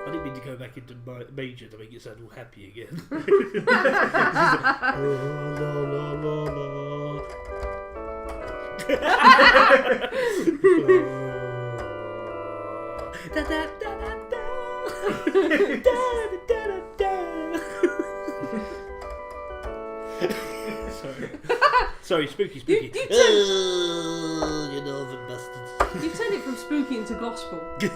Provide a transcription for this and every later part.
I didn't mean to go back into major to make it sound all happy again. Sorry, spooky. You northern bastards. You've turned it from spooky into gospel. Then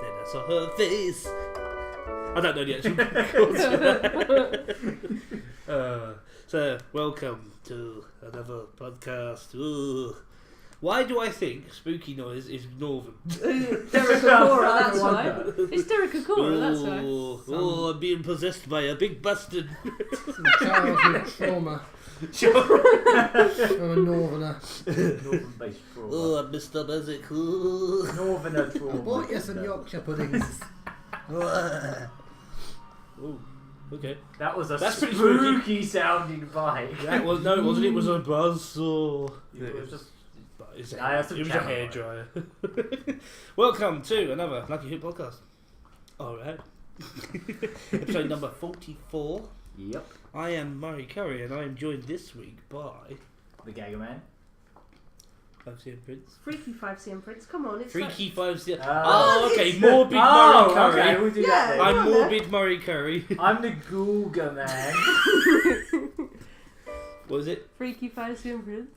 I saw her face. I don't know the actual So, welcome to another podcast. Ooh. Why do I think spooky noise is northern? Derek Akora, that's why. It's Derek Akora, that's why. Oh, I'm being possessed by a big bastard. Childhood trauma. I'm a northerner. Northern-based trauma. Oh, I'm Mr. Music. Ooh. Northerner I trauma. bought you some Yorkshire puddings. Oh, okay. That's pretty spooky sounding bike. That was no, it wasn't. It was a buzz or. It was just. It was a camera. hairdryer. Welcome to another Lucky Hoot podcast. Alright. Episode number 44. Yep. I am MurryCurry and I am joined this week by The GhoulGaman. 5cm Prince. Freaky 5cm Prince, come on, it's Freaky 5cm. Oh, Okay, Morbid MurryCurry. Okay, we'll do that then. I'm on Morbid MurryCurry. I'm the GhoulGaman. What was it? Freaky 5cm Prince.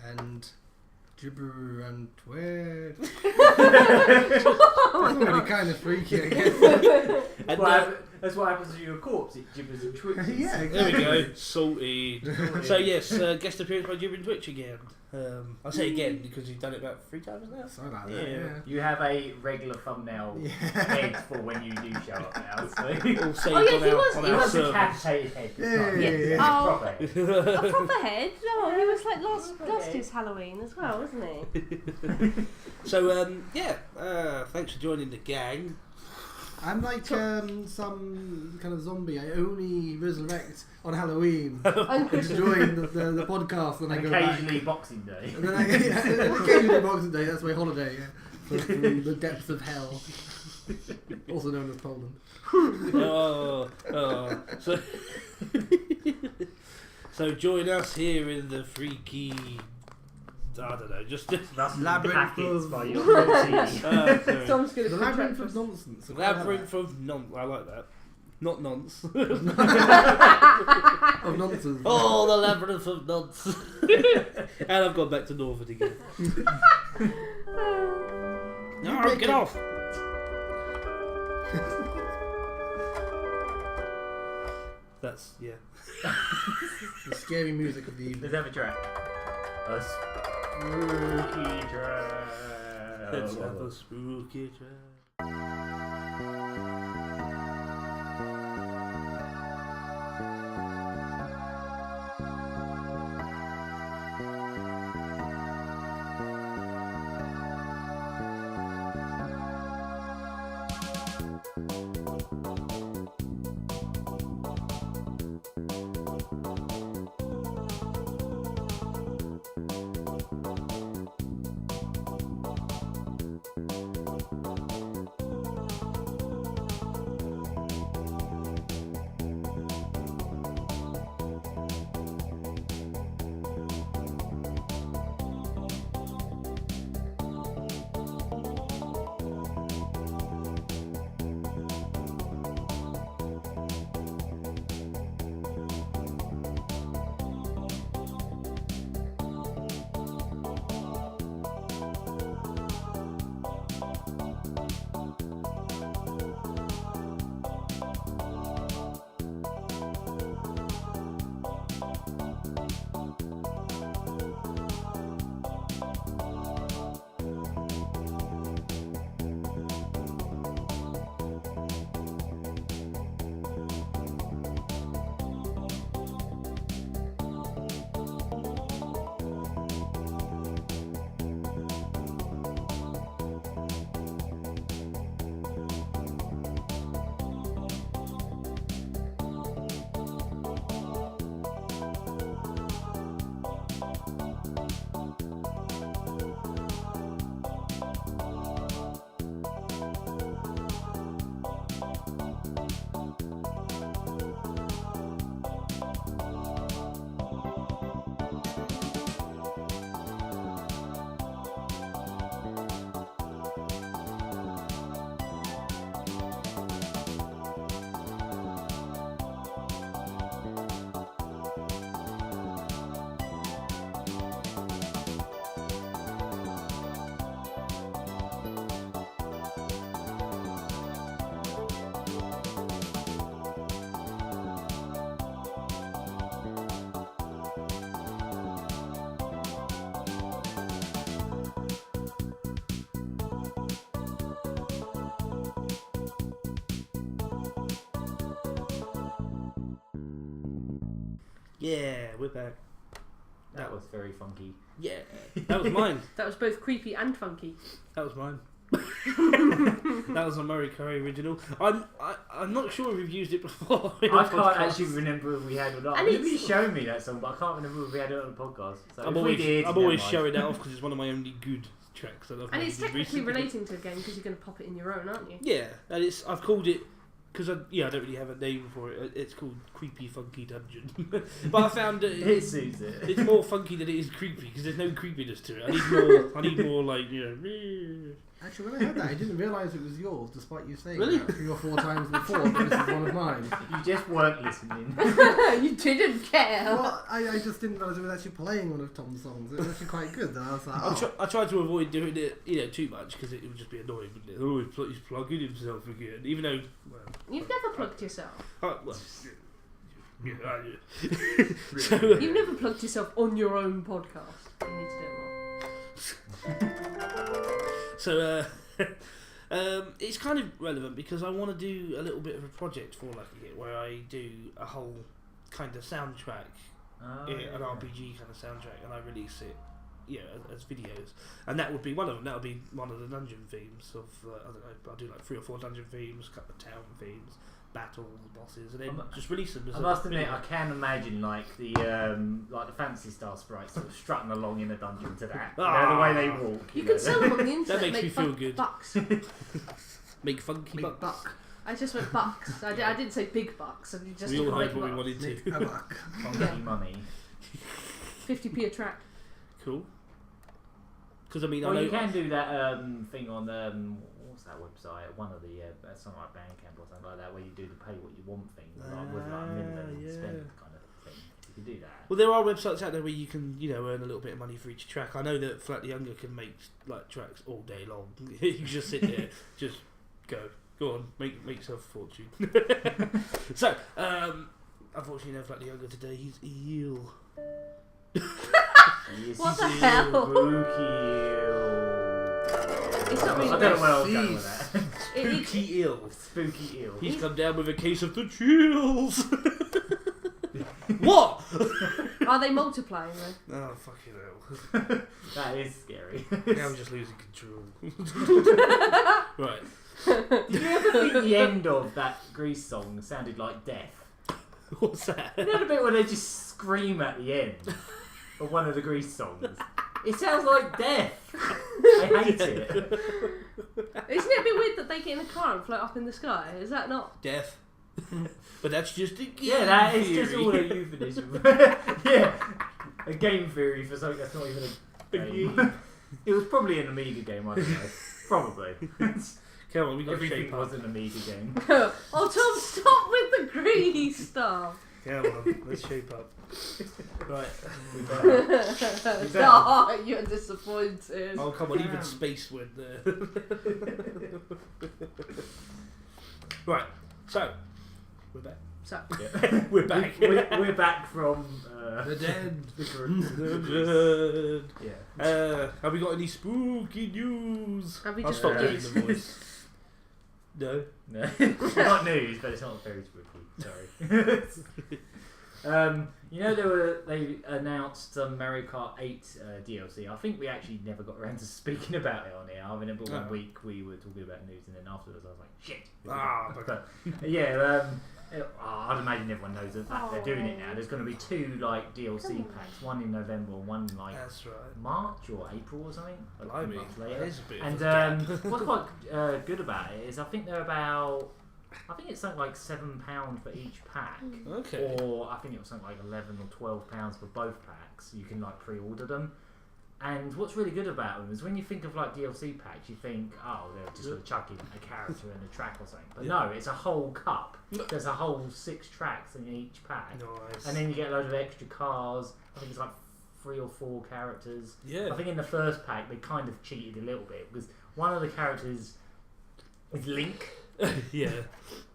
And Jibber and twiiiiiitch. Oh my That's already god. kind of freaky, I guess. And, That's what happens to your corpse. It gibbers and twitches. Yeah, there we exactly. go. Salty. So yes, guest appearance by Jibber and Twitch again. I say again because you've done it about 3 times now. Sorry about that, Yeah. yeah. You have a regular thumbnail head for when you do show up now. So. All saved Oh, yeah, on he our, was- on he our That's a servers. decapitated head. It's not. Yeah. It's Oh. proper head. A proper head? No, he was like last year's Halloween as well, wasn't he? So thanks for joining the gang. I'm like some kind of zombie. I only resurrect on Halloween And to Christmas. join the podcast, and I And go back. occasionally Boxing Day. And then occasionally Boxing Day, that's my holiday, yeah. From the depths of hell. Also known as Poland. So join us here in the freaky. I don't know, just That's Labyrinth packets of- by your protein. sorry. Tom's good at The labyrinth contractors. of nonsense. Labyrinth of I like that. Not nonce. Of nonsense. Oh, the labyrinth of nonce. And I've gone back to Northern again. No, get off. That's The scary music of the evening. Let's have a track. A spooky track. Let's have a spooky track. Yeah, we're back. That was very funky. Yeah, that was mine. That was both creepy and funky. That was mine. That was a MurryCurry original. I'm not sure if we've used it before. I can't actually remember if we had or not. And Maybe you showed me that song, but I can't remember if we had it on the podcast. So I'm if we did, always never mind. showing that off because it's one of my only good tracks. I love And it's technically recently. relating to a game because you're going to pop it in your own, aren't you? Yeah, and I've called it because I don't really have a name for it. It's called Creepy Funky Dungeon. But I found that It suits it. it's more funky than it is creepy because there's no creepiness to it. I need more like Actually, when I heard that, I didn't realise it was yours, despite you saying Really? that 3 or 4 times before. But this is one of mine. You just weren't listening. You didn't care. Well, I just didn't realise it was actually playing one of Tom's songs. It was actually quite good. And I was like, I tried to avoid doing it, too much because it would just be annoying, wouldn't it? Oh, he's plugging himself again, even though. Well, You've never plugged yourself. So, You've never plugged yourself on your own podcast. You need to do it more. So, it's kind of relevant because I want to do a little bit of a project for Lucky Hit where I do a whole kind of soundtrack, an RPG kind of soundtrack, and I release it, as videos. And that would be one of them. That would be one of the dungeon themes of, I don't know, I'll do like 3 or 4 dungeon themes, a couple of town themes, battles, bosses, and then just release them. As I must admit, I can imagine like the Fantasy Star sprites sort of strutting along in a dungeon to that. You know, the way they walk. You can sell them on the internet. makes make me feel good. Bucks. Make funky Big bucks. buck. I just went bucks. I didn't say big bucks. I just We all took heard big what we bucks. wanted Make to. a buck. Funky money. 50p a track. Cool. Because I mean, Well, I know you can do that thing on what's that website? One of the something like Bandcamp or something like that, where you do the pay what you want thing, with like a minimum spend kind of thing. You can do that. Well, there are websites out there where you can, earn a little bit of money for each track. I know that Flat the Younger can make like tracks all day long. You just sit there, just go on, make yourself a fortune. So, unfortunately, no Flat the Younger today. He's ill. Yes, What the he's hell? spooky. It's not really. I don't know where I was going with that. Spooky ill. Spooky ill. He's come down with a case of the chills. What? Are they multiplying though? Oh, fucking hell. That is scary. Now I'm just losing control. Right. Did you ever think the end of that Grease song sounded like death? What's that? You know the bit where they just scream at the end of one of the Grease songs? It sounds like death. I hate it. Isn't it a bit weird that they get in a car and float up in the sky? Is that not? Death. But that's just a game Yeah, that is just theory. all a euphemism. Yeah, a game theory for something that's not even a game. It was probably an Amiga game, I don't know. Probably. Come on, we got to Everything shape up. was an Amiga game. Oh, Tom, stop with the grease stuff. Come on, let's shape up. Right. Oh, you're disappointed. Oh, come on, even space went there. Right, so, we're back. So, Yeah. We're back. We're back from The dead. Good. yeah. Have we got any spooky news? Have we I'll just stop got doing news? the voice. No. No, not news, but it's not very spooky. Sorry. You know they announced some Mario Kart 8 DLC. I think we actually never got around to speaking about it on here. I remember one week we were talking about news, and then afterwards I was like, shit. But yeah, I'd imagine everyone knows that they're doing it now. There's going to be 2 like DLC packs, one in November, one in like That's right. March or April or something. Like a Blimey, month that later. is a bit And of a gap. what's quite good about it is I think it's something like £7 for each pack, Okay. or I think it was something like £11 or £12 for both packs. You can like pre-order them. And what's really good about them is when you think of like DLC packs, you think, oh, they're just going to chuck in a character and a track or something. But no, it's a whole cup. There's a whole 6 tracks in each pack. Nice. And then you get a load of extra cars. I think it's like 3 or 4 characters. Yeah. I think in the first pack they kind of cheated a little bit because one of the characters is Link, Yeah.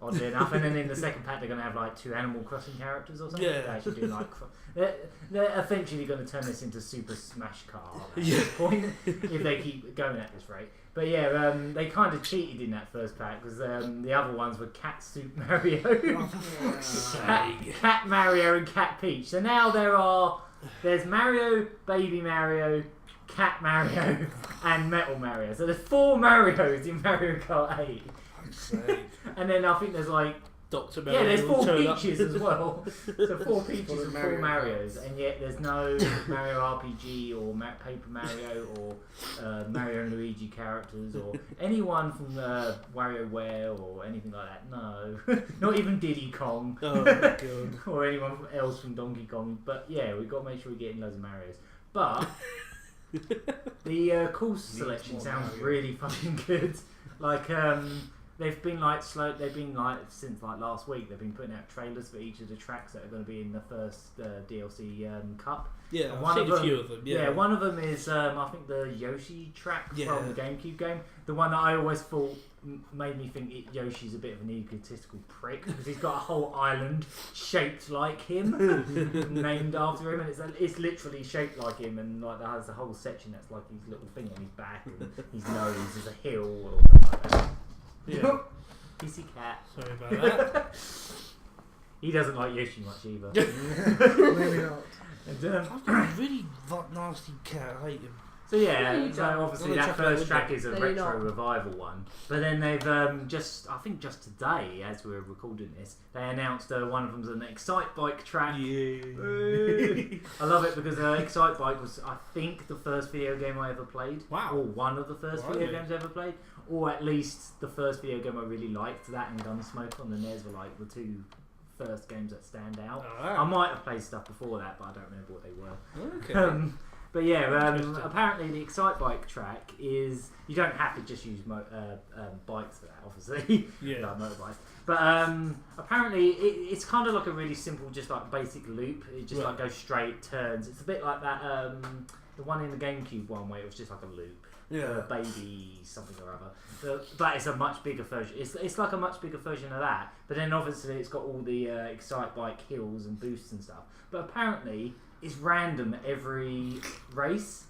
oddly enough, and then in the second pack they're going to have like 2 Animal Crossing characters or something. Yeah. They're actually doing like they're eventually going to turn this into Super Smash Car at Yeah. this point if they keep going at this rate. But yeah, they kind of cheated in that first pack because the other ones were Cat Soup Mario, Cat Mario, and Cat Peach. So now there's Mario, Baby Mario, Cat Mario, and Metal Mario. So there's 4 Marios in Mario Kart 8. And then I think there's like Dr. Mario. Yeah, there's 4 Peaches as well. So 4 Peaches and 4 Marios, and yet there's no Mario RPG or Paper Mario or Mario and Luigi characters or anyone from WarioWare or anything like that. No, not even Diddy Kong. Oh my god. Or anyone else from Donkey Kong. But yeah, we've got to make sure we're getting loads of Marios. But the course selection sounds really fucking good. Like they've been like since like last week. They've been putting out trailers for each of the tracks that are going to be in the first DLC Cup. Yeah, I've seen a few of them. Yeah, one of them is I think the Yoshi track from the GameCube game. The one that I always thought made me think Yoshi's a bit of an egotistical prick because he's got a whole island shaped like him, named after him, and it's literally shaped like him, and like that has the whole section that's like his little thing on his back, and his nose is a hill or like that. Yeah. Pissy cat. Sorry about that. He doesn't like Yoshi much either. Maybe not. And, I've got a really nasty cat. I hate him. So yeah, so obviously that first track is a No, retro revival one. But then they've just today, as we're recording this, they announced one of them's an Excite Bike track. Yeah. I love it because Excite Bike was, I think, the first video game I ever played. Wow. Or one of the first video games I ever played. Or at least the first video game I really liked. That and Gunsmoke on the NES were like the 2 first games that stand out. I might have played stuff before that, but I don't remember what they were. Okay. But yeah, apparently the Excite Bike track is, you don't have to just use bikes for that, obviously. Yeah. Like motorbikes. But apparently it's kind of like a really simple, just like basic loop. It just like goes straight, turns. It's a bit like that, the one in the GameCube one where it was just like a loop. Yeah. Baby something or other. But it's a much bigger version. It's like a much bigger version of that. But then obviously it's got all the Excite Bike hills and boosts and stuff. But apparently it's random every race.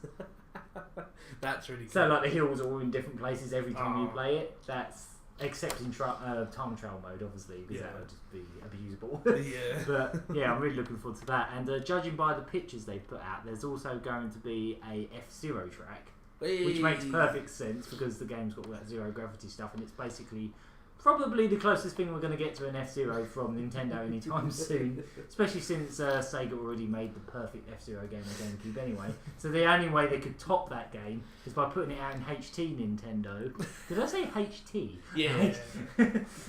That's really cool. So like the hills are all in different places every time you play it. That's except in time trial mode, obviously, because that would just be abusable. Yeah. But yeah, I'm really looking forward to that. And judging by the pictures they've put out, there's also going to be a F-Zero track. Which makes perfect sense because the game's got all that zero gravity stuff, and it's basically probably the closest thing we're going to get to an F-Zero from Nintendo anytime soon, especially since Sega already made the perfect F-Zero game on GameCube anyway. So the only way they could top that game is by putting it out in HT Nintendo. Did I say HT? Yeah.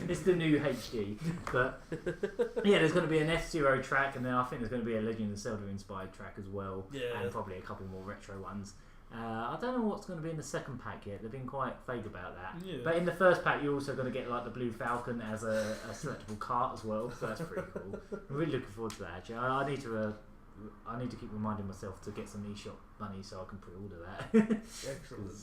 It's the new HD. But yeah, there's going to be an F-Zero track, and then I think there's going to be a Legend of Zelda inspired track as well, and probably a couple more retro ones. I don't know what's going to be in the second pack yet. They've been quite vague about that. Yeah. But in the first pack, you're also going to get like the Blue Falcon as a selectable cart as well. So that's pretty cool. I'm really looking forward to that. Actually, I need to keep reminding myself to get some eShop money so I can pre-order that. Excellent.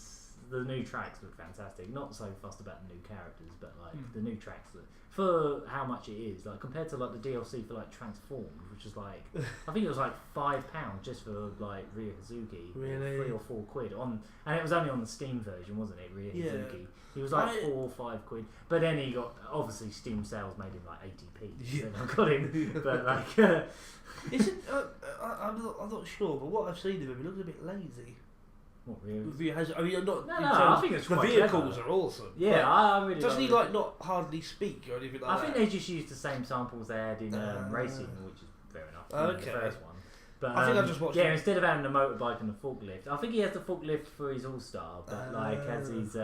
The new tracks look fantastic. Not so fussed about the new characters, but like the new tracks look, for how much it is, like compared to like the DLC for like Transformed, which is like I think it was like £5 just for like Ryo Hazuki, really? 3 or 4 quid on, and it was only on the Steam version, wasn't it? Ryo Hazuki. He was like 4 or 5 quid, but then he got obviously Steam sales made him like 80p. Yeah. So I got him, but like, isn't I'm not sure, but what I've seen of him, he looks a bit lazy. What really? I mean, not. No, I think it's the quite vehicles clever. are awesome. Yeah, I really. Doesn't he like not hardly speak or anything like that? I think they just used the same samples they had in Racing, which is fair enough. Okay. The first one. But I think I just watched. Yeah, instead of having the motorbike and the forklift, I think he has the forklift for his All Star, but like as his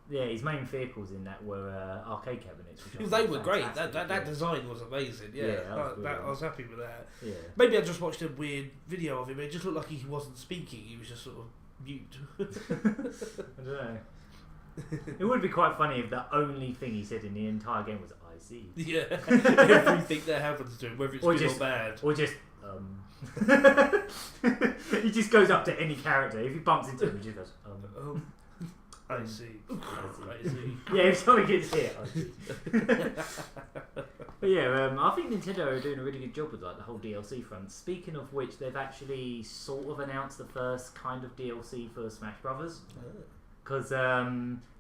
his main vehicles in that were arcade cabinets. Which they were great. That design was amazing. Yeah, I was happy with that. Yeah. Maybe I just watched a weird video of him. It just looked like he wasn't speaking. He was just sort of mute. I don't know. It would be quite funny if the only thing he said in the entire game was "I see." Yeah, everything that happens to him, whether it's good or bad, or just he just goes up to any character. If he bumps into him, he just goes I see. I see. Yeah, if somebody gets hit, I see. But yeah, I think Nintendo are doing a really good job with like the whole DLC front. Speaking of which, they've actually sort of announced the first kind of DLC for Smash Brothers. because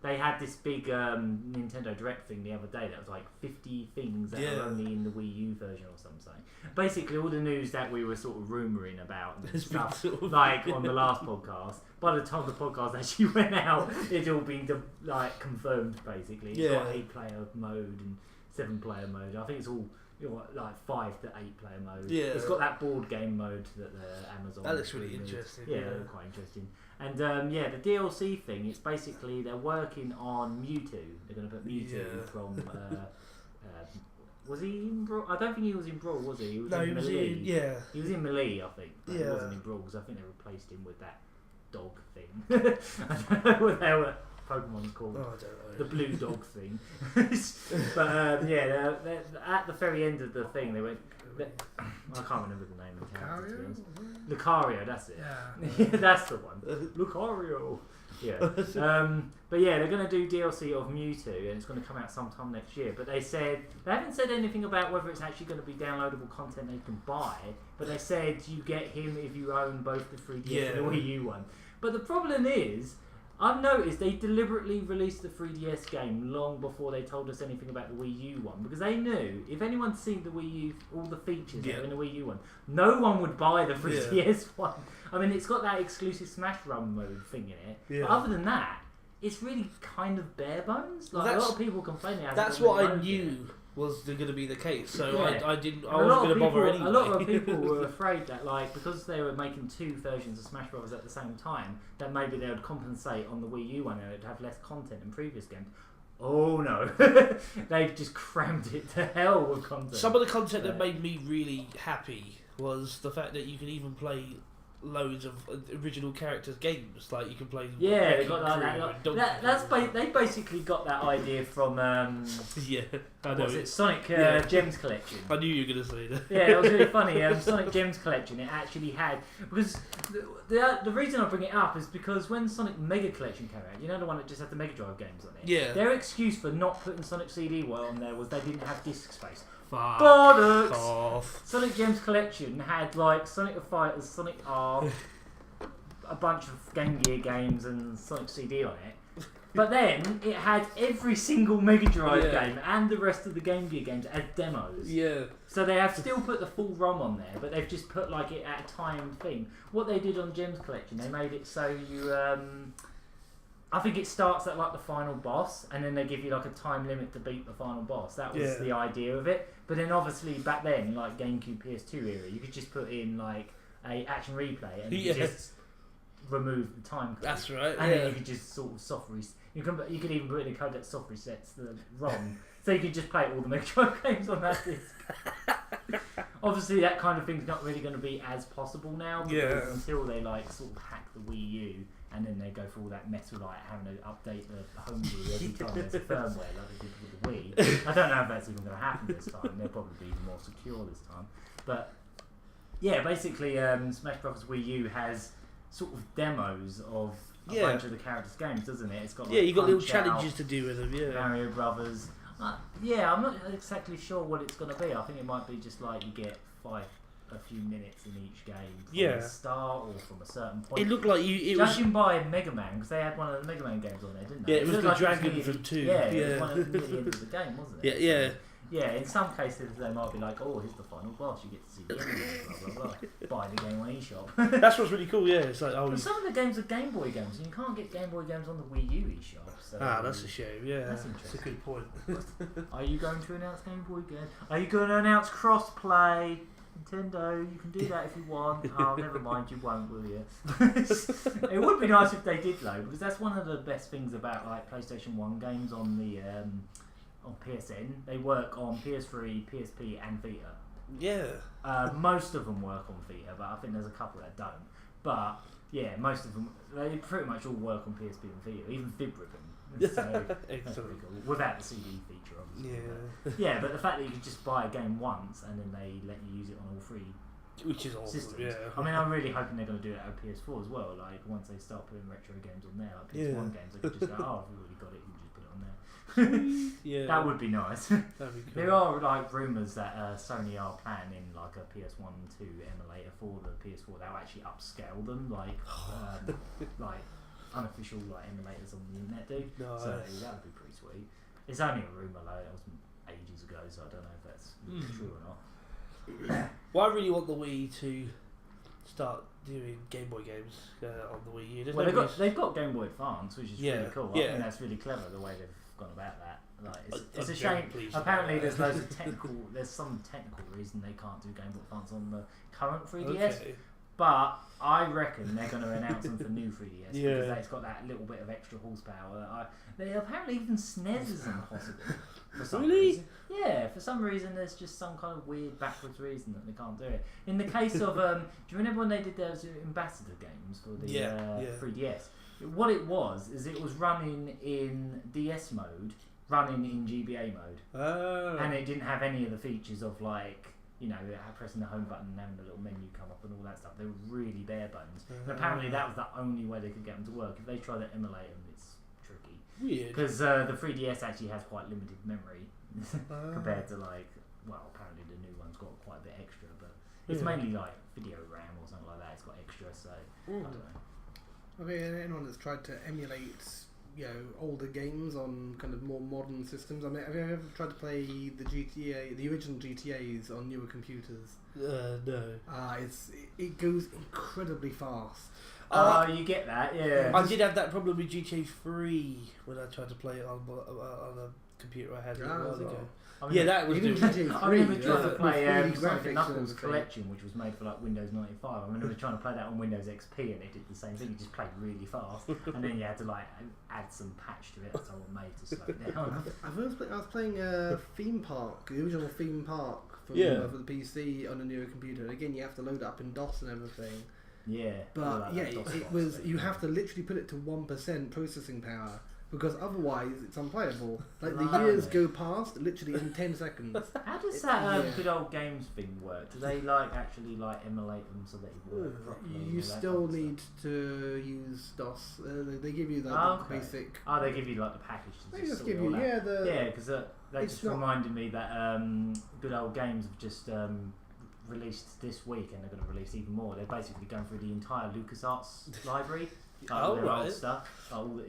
they had this big Nintendo Direct thing the other day that was like 50 things that are only in the Wii U version or something. Basically, all the news that we were sort of rumouring about and stuff, like on the last podcast, by the time the podcast actually went out, it's all been like confirmed. Basically, it's got 8-player mode and 7-player mode. I think it's all. Like 5 to 8-player mode. Yeah. It's got that board game mode that Amazon. That looks really interesting. Yeah, quite interesting. And the DLC thing. It's basically they're working on Mewtwo. They're going to put Mewtwo from. Was he in Brawl? I don't think he was in Brawl, was he? He was in Melee. He was in Melee, I think. But he wasn't in Brawl because I think they replaced him with that dog thing. I don't know what they were. Pokemon's called. Oh, I don't know. The blue dog thing. But they're at the very end of the thing, they went. I can't remember the name of the character. Lucario, that's it. Yeah, that's the one. Lucario. Yeah. But yeah, they're going to do DLC of Mewtwo, and it's going to come out sometime next year. But they haven't said anything about whether it's actually going to be downloadable content they can buy. But they said you get him if you own both the 3DS and the Wii U one. But the problem is, I've noticed they deliberately released the 3DS game long before they told us anything about the Wii U one, because they knew if anyone's seen the Wii U, all the features that are in the Wii U one, no one would buy the 3DS one. I mean, it's got that exclusive Smash Run mode thing in it, but other than that, it's really kind of bare bones. Like a lot of people complain. That's what I knew was going to be the case, so I wasn't going to bother anyway. A lot of people were afraid that, like, because they were making 2 versions of Smash Bros at the same time, that maybe they would compensate on the Wii U one and it would have less content in previous games. Oh no, they've just crammed it to hell with content. Some of the content that made me really happy was the fact that you can even play loads of original characters games, like you can play. Yeah, they got that. They basically got that idea from. I know. What's it? Sonic Gems Collection. I knew you were going to say that. Yeah, it was really funny. Sonic Gems Collection. It actually had, because the reason I bring it up is because when Sonic Mega Collection came out, you know, the one that just had the Mega Drive games on it. Yeah. Their excuse for not putting Sonic CD on there was they didn't have disc space. Bollocks! Off. Sonic Gems Collection had like Sonic the Fighters, Sonic R, a bunch of Game Gear games and Sonic CD on it. But then it had every single Mega Drive game and the rest of the Game Gear games as demos. Yeah. So they have still put the full ROM on there, but they've just put like it at a timed thing. What they did on Gems Collection, they made it so you I think it starts at like the final boss, and then they give you like a time limit to beat the final boss. That was the idea of it. But then obviously back then, like GameCube, PS2 era, you could just put in like a action replay and you just remove the time code. That's right. And then you could just sort of soft reset. You could even put in a code that soft resets the ROM, so you could just play all the Mega Drive games on that disc. Obviously, that kind of thing's not really going to be as possible now, because until they like sort of hack the Wii U. And then they go through all that mess with like having to update the homebrew every time there's a firmware like they did with the Wii. I don't know if that's even going to happen this time. They'll probably be even more secure this time. But yeah, basically Smash Bros. Wii U has sort of demos of a bunch of the characters' games, doesn't it? It's got like, you got little challenges to do with them. Yeah, Mario Brothers. I'm not exactly sure what it's going to be. I think it might be just like you get a few minutes in each game from the start or from a certain point. It looked like judging by Mega Man, because they had one of the Mega Man games on there, didn't they? Yeah, it was the like Dragon from 2. Yeah, it was one of the end of the game, wasn't it? Yeah. Yeah, in some cases they might be like, oh, here's the final boss, you get to see the end, blah blah blah. Buy the game on eShop. That's what's really cool. Yeah, it's like but some of the games are Game Boy games, and you can't get Game Boy games on the Wii U eShop. So that's a shame. Yeah, that's interesting. That's a good point. Are you going to announce Game Boy games? Are you going to announce cross-play? Nintendo, you can do that if you want. Oh, never mind, you won't, will you? It would be nice if they did though, because that's one of the best things about like PlayStation 1 games on the on PSN. They work on PS3, PSP, and Vita. Yeah. Most of them work on Vita, but I think there's a couple that don't. But yeah, most of them, they pretty much all work on PSP and Vita, even Vibrigan. So that's pretty cool. Without the CD feature, obviously. Yeah, but the fact that you can just buy a game once and then they let you use it on all 3 which is awesome. Systems. Yeah. I mean, I'm really hoping they're going to do it on PS4 as well. Like once they start putting retro games on there, like PS1 games, they could just go, oh, I've already got it, you can just put it on there. That would be nice. That'd be cool. There are like rumours that Sony are planning like a PS1 2 emulator for the PS4. They'll actually upscale them, like unofficial like emulators on the internet do. Nice. So that would be pretty sweet. It's only a rumour though. That was ages ago, so I don't know if that's true or not. Well, I really want the Wii to start doing Game Boy games on the Wii U. There's Well, no they've got Game Boy Advance, which is really cool. I Yeah. think that's really clever the way they've gone about that. Like, it's I'm a shame. pleased Apparently, about that. there's some technical reason they can't do Game Boy Advance on the current 3DS. Okay. But I reckon they're going to announce them for new 3DS Yeah. because it's got that little bit of extra horsepower. They apparently even SNES is impossible for some Really? reason. Yeah, for some reason there's just some kind of weird backwards reason that they can't do it. In the case of, do you remember when they did those Ambassador games for the 3DS? What it was is it was running in DS mode, running in GBA mode, and it didn't have any of the features of like, you know, pressing the home button and having the little menu come up and all that stuff. They were really bare bones. And apparently that was the only way they could get them to work. If they try to emulate them, it's tricky. Weird. Because the 3DS actually has quite limited memory compared to like, well, apparently the new one's got quite a bit extra, but it's mainly like video RAM or something like that. It's got extra, so I don't know. Okay, anyone that's tried to emulate, you know, older games on kind of more modern systems. I mean, have you ever tried to play the GTA, the original GTA's on newer computers? No. It goes incredibly fast. Oh, you get that, yeah. I did have that problem with GTA 3 when I tried to play it on a computer I had a while ago. I mean, that was even doing GTA I remember 3, trying to with play 3D Sonic graphics Knuckles and everything. Collection, which was made for like Windows 95. I remember trying to play that on Windows XP, and it did the same thing. It just played really fast, and then you had to like add some patch to it. That's all made to slow it down. I was playing Theme Park, the original Theme Park for the PC on a newer computer. And again, you have to load it up in DOS and everything. Yeah, But like it was. You have to literally put it to 1% processing power. Because otherwise it's unplayable. Like the years go past literally in 10 seconds. How does that good old games thing work? Do they like actually like emulate them so that it works properly? You still need to use DOS. They give you the basic. Oh, they give you like the package. To They just sort give it all you out. Because they it's just not- reminded me that good old games have just released this week, and they're going to release even more. They're basically going through the entire LucaArts library. Old stuff,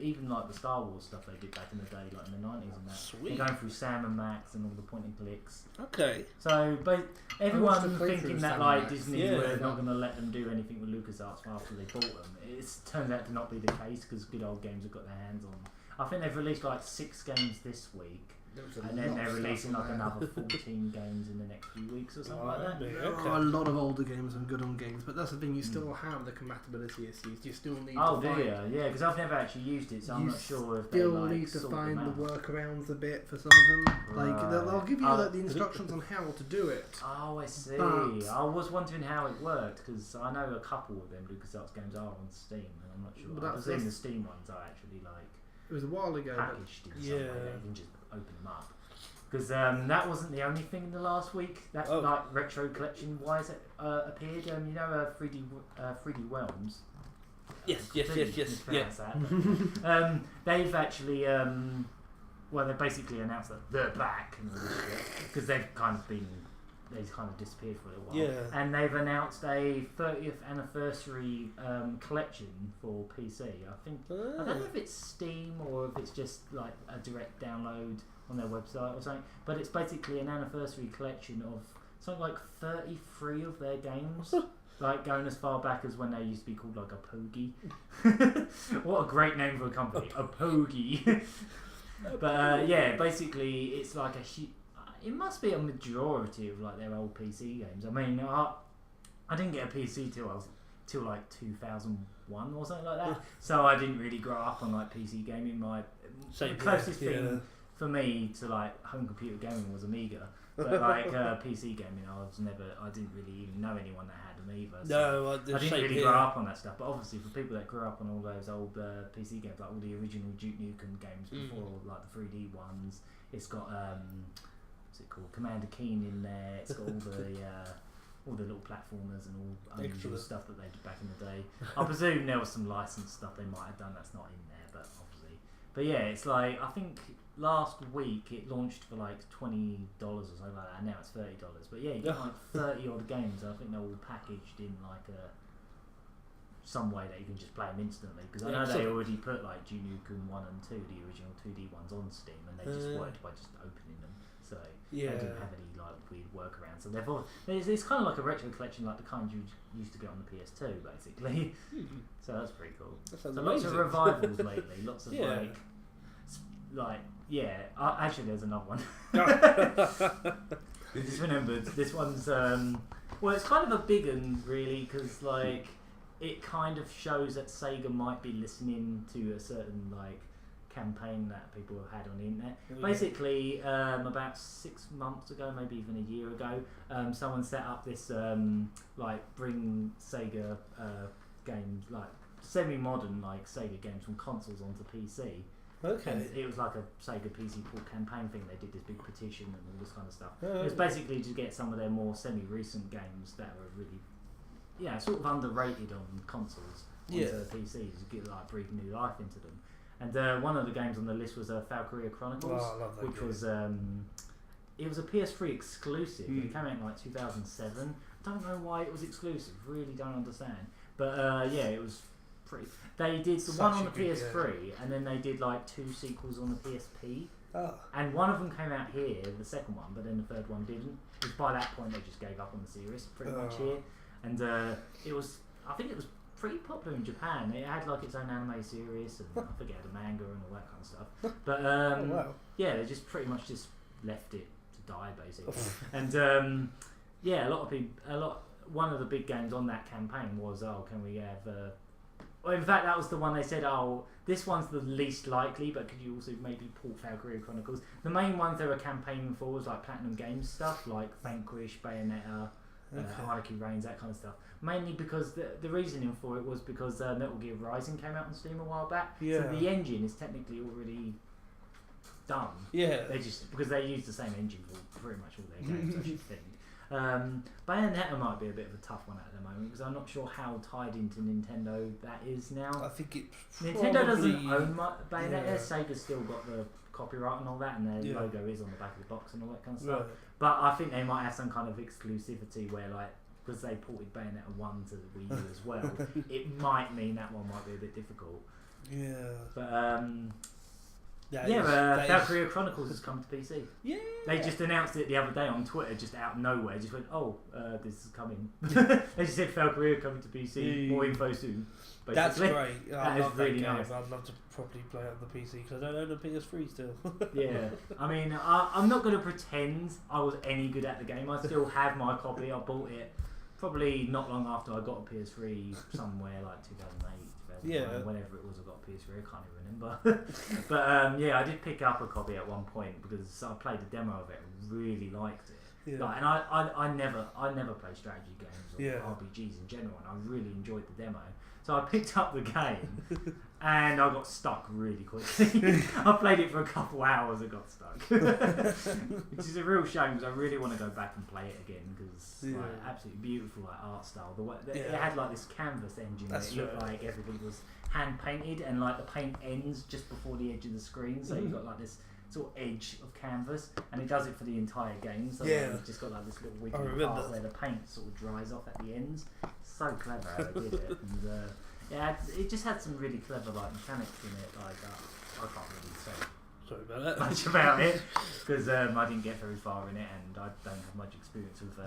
even like the Star Wars stuff they did back in the day, like in the 90s and that. Sweet. They're going through Sam and Max and all the point and clicks. Okay. So, but everyone playthrough thinking of that Sam like and Max. Disney were not going to let them do anything with LucasArts after they bought them. It turns out to not be the case because good old games have got their hands on. I think they've released like 6 games this week. And then they're releasing like another 14 games in the next few weeks or something like that. There are a lot of older games and good on games, but that's the thing. You still have the compatibility issues. You still need. Oh, do you? Yeah, because I've never actually used it, so I'm not sure if they still like need to sort find them the out. workarounds a bit for some of them. Like Right. they'll give you like, the instructions on how to do it. Oh, I see. But- I was wondering how it worked because I know a couple of them LucasArts games are on Steam, and I'm not sure. But I that's presume the just- Steam ones are actually like It was a while ago. but- packaged in some way that you can just open them up. Because that wasn't the only thing in the last week that like retro collection wise appeared. You know, 3D Realms. Yes. Mispronounce that. They've actually they basically announced that they're back because they've kind of disappeared for a little while. Yeah. And they've announced a 30th anniversary collection for PC. I think I don't know if it's Steam or if it's just like a direct download on their website or something, but it's basically an anniversary collection of something like 33 of their games, like going as far back as when they used to be called like a Pogie. What a great name for a company, a Pogie. But basically it's like it must be a majority of like their old PC games. I mean, I didn't get a PC till like 2001 or something like that, so I didn't really grow up on like PC gaming. My closest thing for me to like home computer gaming was Amiga, but like PC gaming, I didn't really even know anyone that had them either. So I didn't really grow up on that stuff. But obviously, for people that grew up on all those old PC games, like all the original Duke Nukem games before, like the 3D ones, it's got what's it called, Commander Keen in there. It's got all the little platformers and all unusual stuff that they did back in the day. I presume there was some licensed stuff they might have done that's not in there, but obviously. But yeah, it's like, I think last week it launched for like $20 or something like that, and now it's $30. But yeah, you get like 30 odd games, and I think they're all packaged in like a some way that you can just play them instantly, because I know they already put like Junukun 1 and 2, the original 2D ones, on Steam, and they just worked by just opening them, so they didn't have any like weird workarounds. So therefore, it's kind of like a retro collection, like the kind you used to get on the PS2, basically. So that's pretty cool. So lots of revivals lately, lots of actually there's another one. I just remembered this one's well, it's kind of a big one really, because like it kind of shows that Sega might be listening to a certain like campaign that people have had on the internet. Basically, about 6 months ago, maybe even a year ago, someone set up this like bring Sega games, like semi-modern like Sega games from consoles onto PC. Okay. And it was like a Sega PC port campaign thing. They did this big petition and all this kind of stuff. It was basically to get some of their more semi-recent games that were really, sort of underrated on consoles onto PCs, to get like breathe new life into them. And one of the games on the list was Valkyria Chronicles, which game. Was it was a PS3 exclusive. It came out in like 2007. Don't know why it was exclusive. Really don't understand. But it was pretty. They did the one on the PS3, and then they did like 2 sequels on the PSP. And one of them came out here, the second one, but then the third one didn't. Because by that point they just gave up on the series pretty much here. And it was, I think it was pretty popular in Japan. It had like its own anime series, and I forget the manga and all that kind of stuff. But they just pretty much just left it to die basically. And one of the big games on that campaign was, can we have well, in fact that was the one they said, this one's the least likely, but could you also maybe port Valkyria Chronicles? The main ones they were campaigning for was like Platinum Games stuff, like Vanquish, Bayonetta, Anarchy Reigns, that kind of stuff. Mainly because the reasoning for it was because Metal Gear Rising came out on Steam a while back, so the engine is technically already done. They just, because they use the same engine for pretty much all their games, I should think. Bayonetta might be a bit of a tough one at the moment, because I'm not sure how tied into Nintendo that is now. I think it Nintendo doesn't own Bayonetta. Sega's still got the copyright and all that, and their logo is on the back of the box and all that kind of stuff. But I think they might have some kind of exclusivity where, like, because they ported Bayonetta 1 to the Wii U as well, it might mean that one might be a bit difficult. But Valkyria Chronicles has come to PC. They just announced it the other day on Twitter, just out of nowhere. Just went, this is coming. They just said Valkyria coming to PC. More info soon. Basically. That's great. That is really nice. I'd love to properly play it on the PC, because I don't own a PS3 still. I mean, I'm not going to pretend I was any good at the game. I still have my copy. I bought it probably not long after I got a PS3, somewhere like 2008. Whenever it was I got a PS3, I can't even remember. But I did pick up a copy at one point, because I played a demo of it and really liked it. Like, and I never play strategy games or RPGs in general, and I really enjoyed the demo. So I picked up the game and I got stuck really quickly. I played it for a couple hours and got stuck. Which is a real shame, because I really want to go back and play it again, because like, absolutely beautiful like art style. The way it had like this canvas engine that looked like everything was hand painted, and like the paint ends just before the edge of the screen, so you've got like this sort of edge of canvas, and it does it for the entire game. So like, you've just got like this little wiggly part where the paint sort of dries off at the ends. So clever how they did it, and it just had some really clever like mechanics in it. Like I can't really say much about it, because I didn't get very far in it, and I don't have much experience with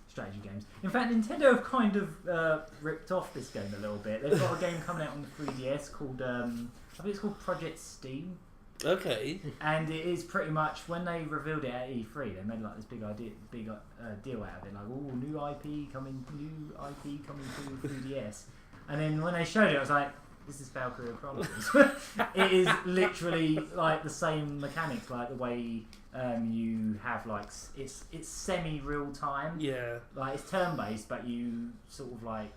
strategy games. In fact, Nintendo have kind of ripped off this game a little bit. They've got a game coming out on the 3DS called I think it's called Project Steam. Okay. And it is pretty much, when they revealed it at E3, they made like this big deal out of it, like, new IP coming to 3DS. And then when they showed it, I was like, this is Valkyria Chronicles. It is literally like the same mechanics, like the way you have like it's semi real time. Like it's turn based, but you sort of like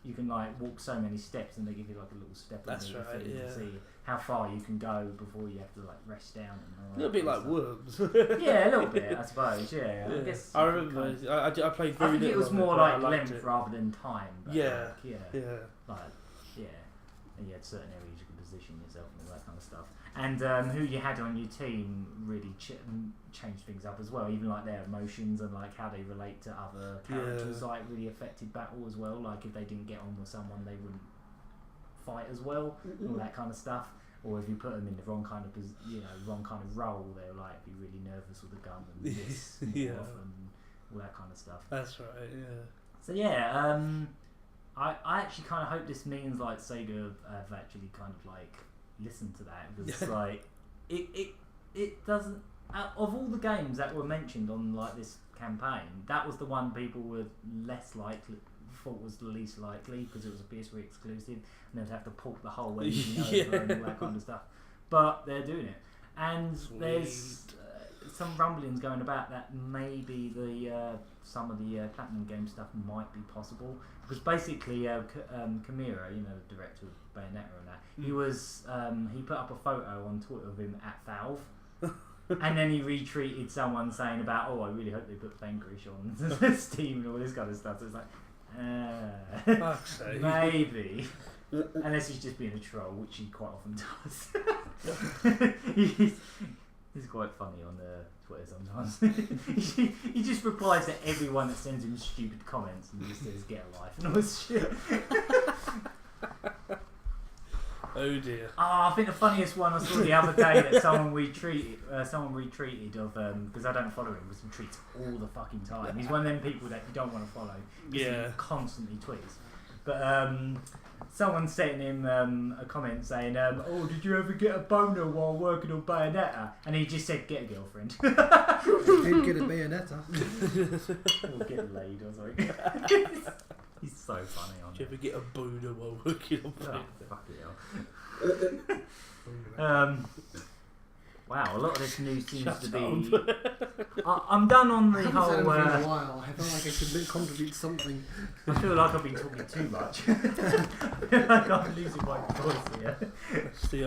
you can like walk so many steps, and they give you like a little step. That's right. To see how far you can go before you have to like rest down. And all a little bit like Worms. Yeah, a little bit, I suppose. Yeah. I guess. I remember. I played very. I think it was more like length rather than time. But and you had certain areas you could position yourself and all that kind of stuff. And who you had on your team really changed things up as well. Even like their emotions and like how they relate to other characters, like really affected battle as well. Like if they didn't get on with someone, they wouldn't fight as well, all that kind of stuff. Or if you put them in the wrong kind of wrong kind of role, they'll like be really nervous with the gun and miss off and all that kind of stuff. That's right. Yeah. So yeah, I actually kind of hope this means like Sega have actually kind of like listened to that, because like it doesn't, of all the games that were mentioned on like this campaign, that was the one people were less likely, thought was the least likely, because it was a PS3 exclusive and they'd have to port the whole engine over and all that kind of stuff. But they're doing it, and there's some rumblings going about that maybe the some of the Platinum game stuff might be possible, because basically Kimura, the director of Bayonetta and that, he was he put up a photo on Twitter of him at Valve. And then he retweeted someone saying about, I really hope they put Vanquish on Steam and all this kind of stuff. So it's like, maybe. Unless he's just being a troll, which he quite often does. He's quite funny on Twitter sometimes. He just replies to everyone that sends him stupid comments and just says, get a life and all this shit. Oh dear. I think the funniest one I saw the other day that someone retweeted of, because I don't follow him, because he tweets all the fucking time. He's one of them people that you don't want to follow. He constantly tweets. But someone sent him a comment saying, did you ever get a boner while working on Bayonetta? And he just said, get a girlfriend. Did get a Bayonetta. Or get laid or something. He's so funny on it. Did you ever get a boner while working on Bayonetta? Fuck it hell. Wow, a lot of this news seems to be... I'm done on the whole... For a while. I feel like I should contribute something. I feel like I've been talking too much. I feel like I'm losing my voice here. It's the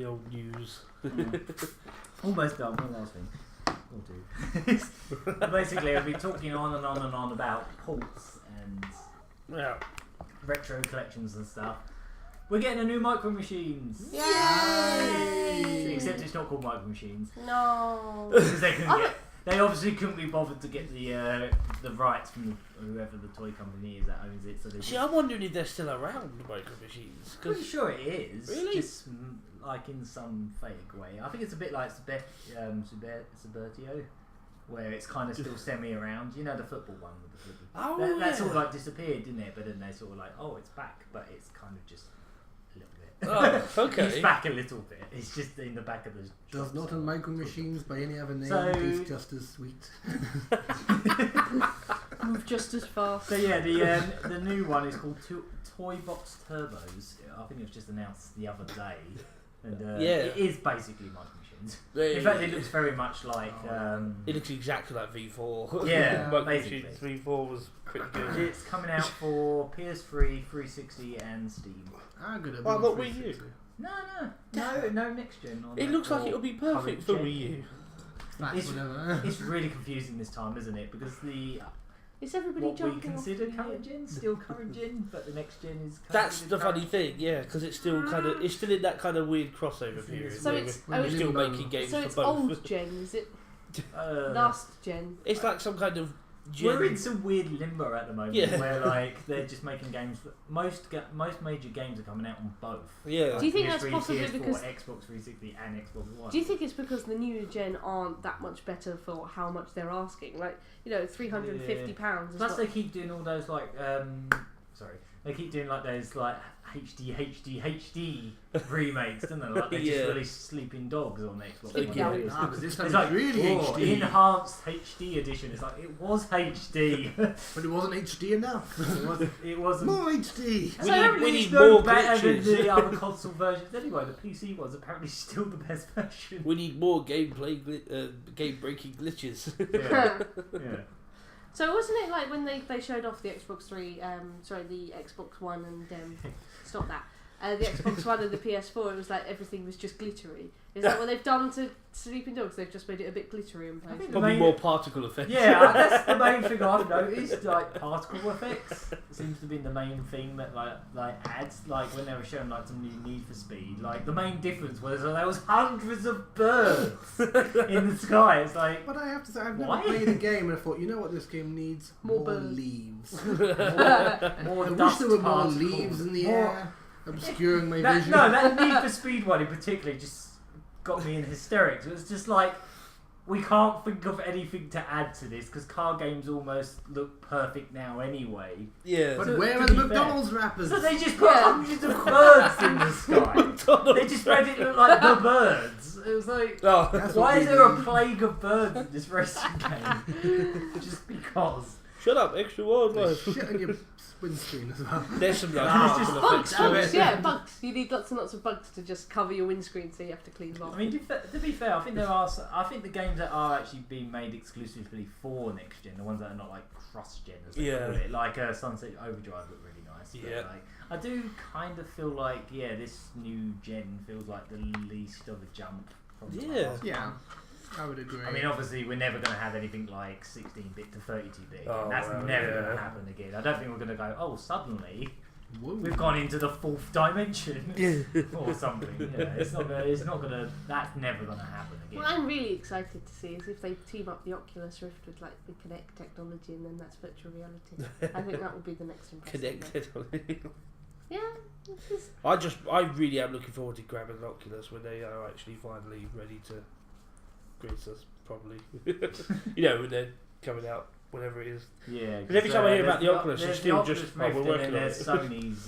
old news. Almost done. One last thing. We'll do. Basically, I've been talking on and on and on about ports and retro collections and stuff. We're getting a new Micro Machines. Yay! Except it's not called Micro Machines. No. Because they obviously couldn't be bothered to get the rights from whoever the toy company is that owns it. So they I'm wondering if they're still around, Micro Machines. Pretty sure it is. Really? Just like in some fake way. I think it's a bit like Suburtio, where it's kind of still semi-around. You know the football one with the football. That sort of like disappeared, didn't it? But then they sort of like, it's back, but it's kind of just a little bit. Oh, okay. It's back a little bit. It's just in the back of the... Does not a Micro Machines by any other name taste just as sweet? Move just as fast. So yeah, the new one is called ToyBox Turbos. I think it was just announced the other day. And it is basically Micro Machines. In fact, it looks very much like... it looks exactly like V4. Yeah, Micro basically. Machines V4 was pretty good. It's coming out for PS3, 360 and Steam. Good. Not Wii U. No next gen. It looks like it'll be perfect for Wii U. It's really confusing this time, isn't it? Because Is everybody what we jumping consider off current gen still current gen, but the next gen is. That's the funny thing, because it's still it's still in that kind of weird crossover period. So we're still making games so for it's both. old gen, is it? Last gen. It's like some kind of. We're in some weird limbo at the moment, where like they're just making games. Most major games are coming out on both. Yeah. Like Do you think PS3, that's possibly PS4, because Xbox 360 and Xbox One? Do you think it's because the new gen aren't that much better for how much they're asking? Like, £350. Plus, they keep doing all those like they keep doing like those like HD remakes, don't they? Like they just released Sleeping Dogs on Xbox One. This It's time like really HD. enhanced HD edition. It's like it was HD, But it wasn't HD enough. it wasn't. More HD. So apparently we need it's no more better than glitches. the other console versions. Anyway, the PC was apparently still the best version. We need more game-breaking glitches. Yeah. So wasn't it like when they showed off the Xbox 3, the Xbox One and stop that. the Xbox One and the PS4, it was like everything was just glittery. Is that what they've done to Sleeping Dogs? They've just made it a bit glittery in places. Probably more particle effects. Yeah, that's the main thing I've noticed. Like particle effects seems to be the main thing that like adds. Like when they were showing like some new Need for Speed, like the main difference was there was hundreds of birds in the sky. It's like, but I have to say, I've never why? played a game and I thought, you know what this game needs? More More birds. leaves. more I wish dust there were more particles. leaves in the More- air, obscuring my That, vision. no, that Need for Speed one in particular just got me in hysterics. It was just like, we can't think of anything to add to this because car games almost look perfect now anyway. Yeah. But So, where to are the be fair- McDonald's wrappers? So they just put hundreds of birds in the sky. They just made it look like the birds. It was like, Oh. That's why what is we there do. a plague of birds in this racing game? Just because. Shut up, extra There's wildlife. shit on your windscreen as well. There's some like Ah, particle it's effects. bugs, to it. Bugs, yeah, bugs. You need lots and lots of bugs to just cover your windscreen, so you have to clean them off. I mean, to be fair, I think there are. I think the games that are actually being made exclusively for next gen, the ones that are not like cross gen, as they Yeah. call it, like Sunset Overdrive, look really nice. But, Yeah. like, I do kind of feel like this new gen feels like the least of a jump from the Yeah. last Yeah, one. I would agree. I mean, obviously, we're never going to have anything like 16-bit to 32-bit. Oh, That's well, never yeah. going to happen again. I don't think we're going to go, oh, suddenly Whoa. we've gone into the fourth dimension Yeah. or something. Yeah, it's not going to. That's never going to happen again. What I'm really excited to see is if they team up the Oculus Rift with like the Kinect technology, and then that's virtual reality. I think that will be the next impressive thing. Connected. Yeah, it's just, I really am looking forward to grabbing an Oculus when they are actually finally ready to grace us properly. You know, when they're coming out, whenever it is. Yeah, Because every time I hear about the there's Oculus, there's it's still the just, Oculus oh, we're Rift working and then on there's it. Sony's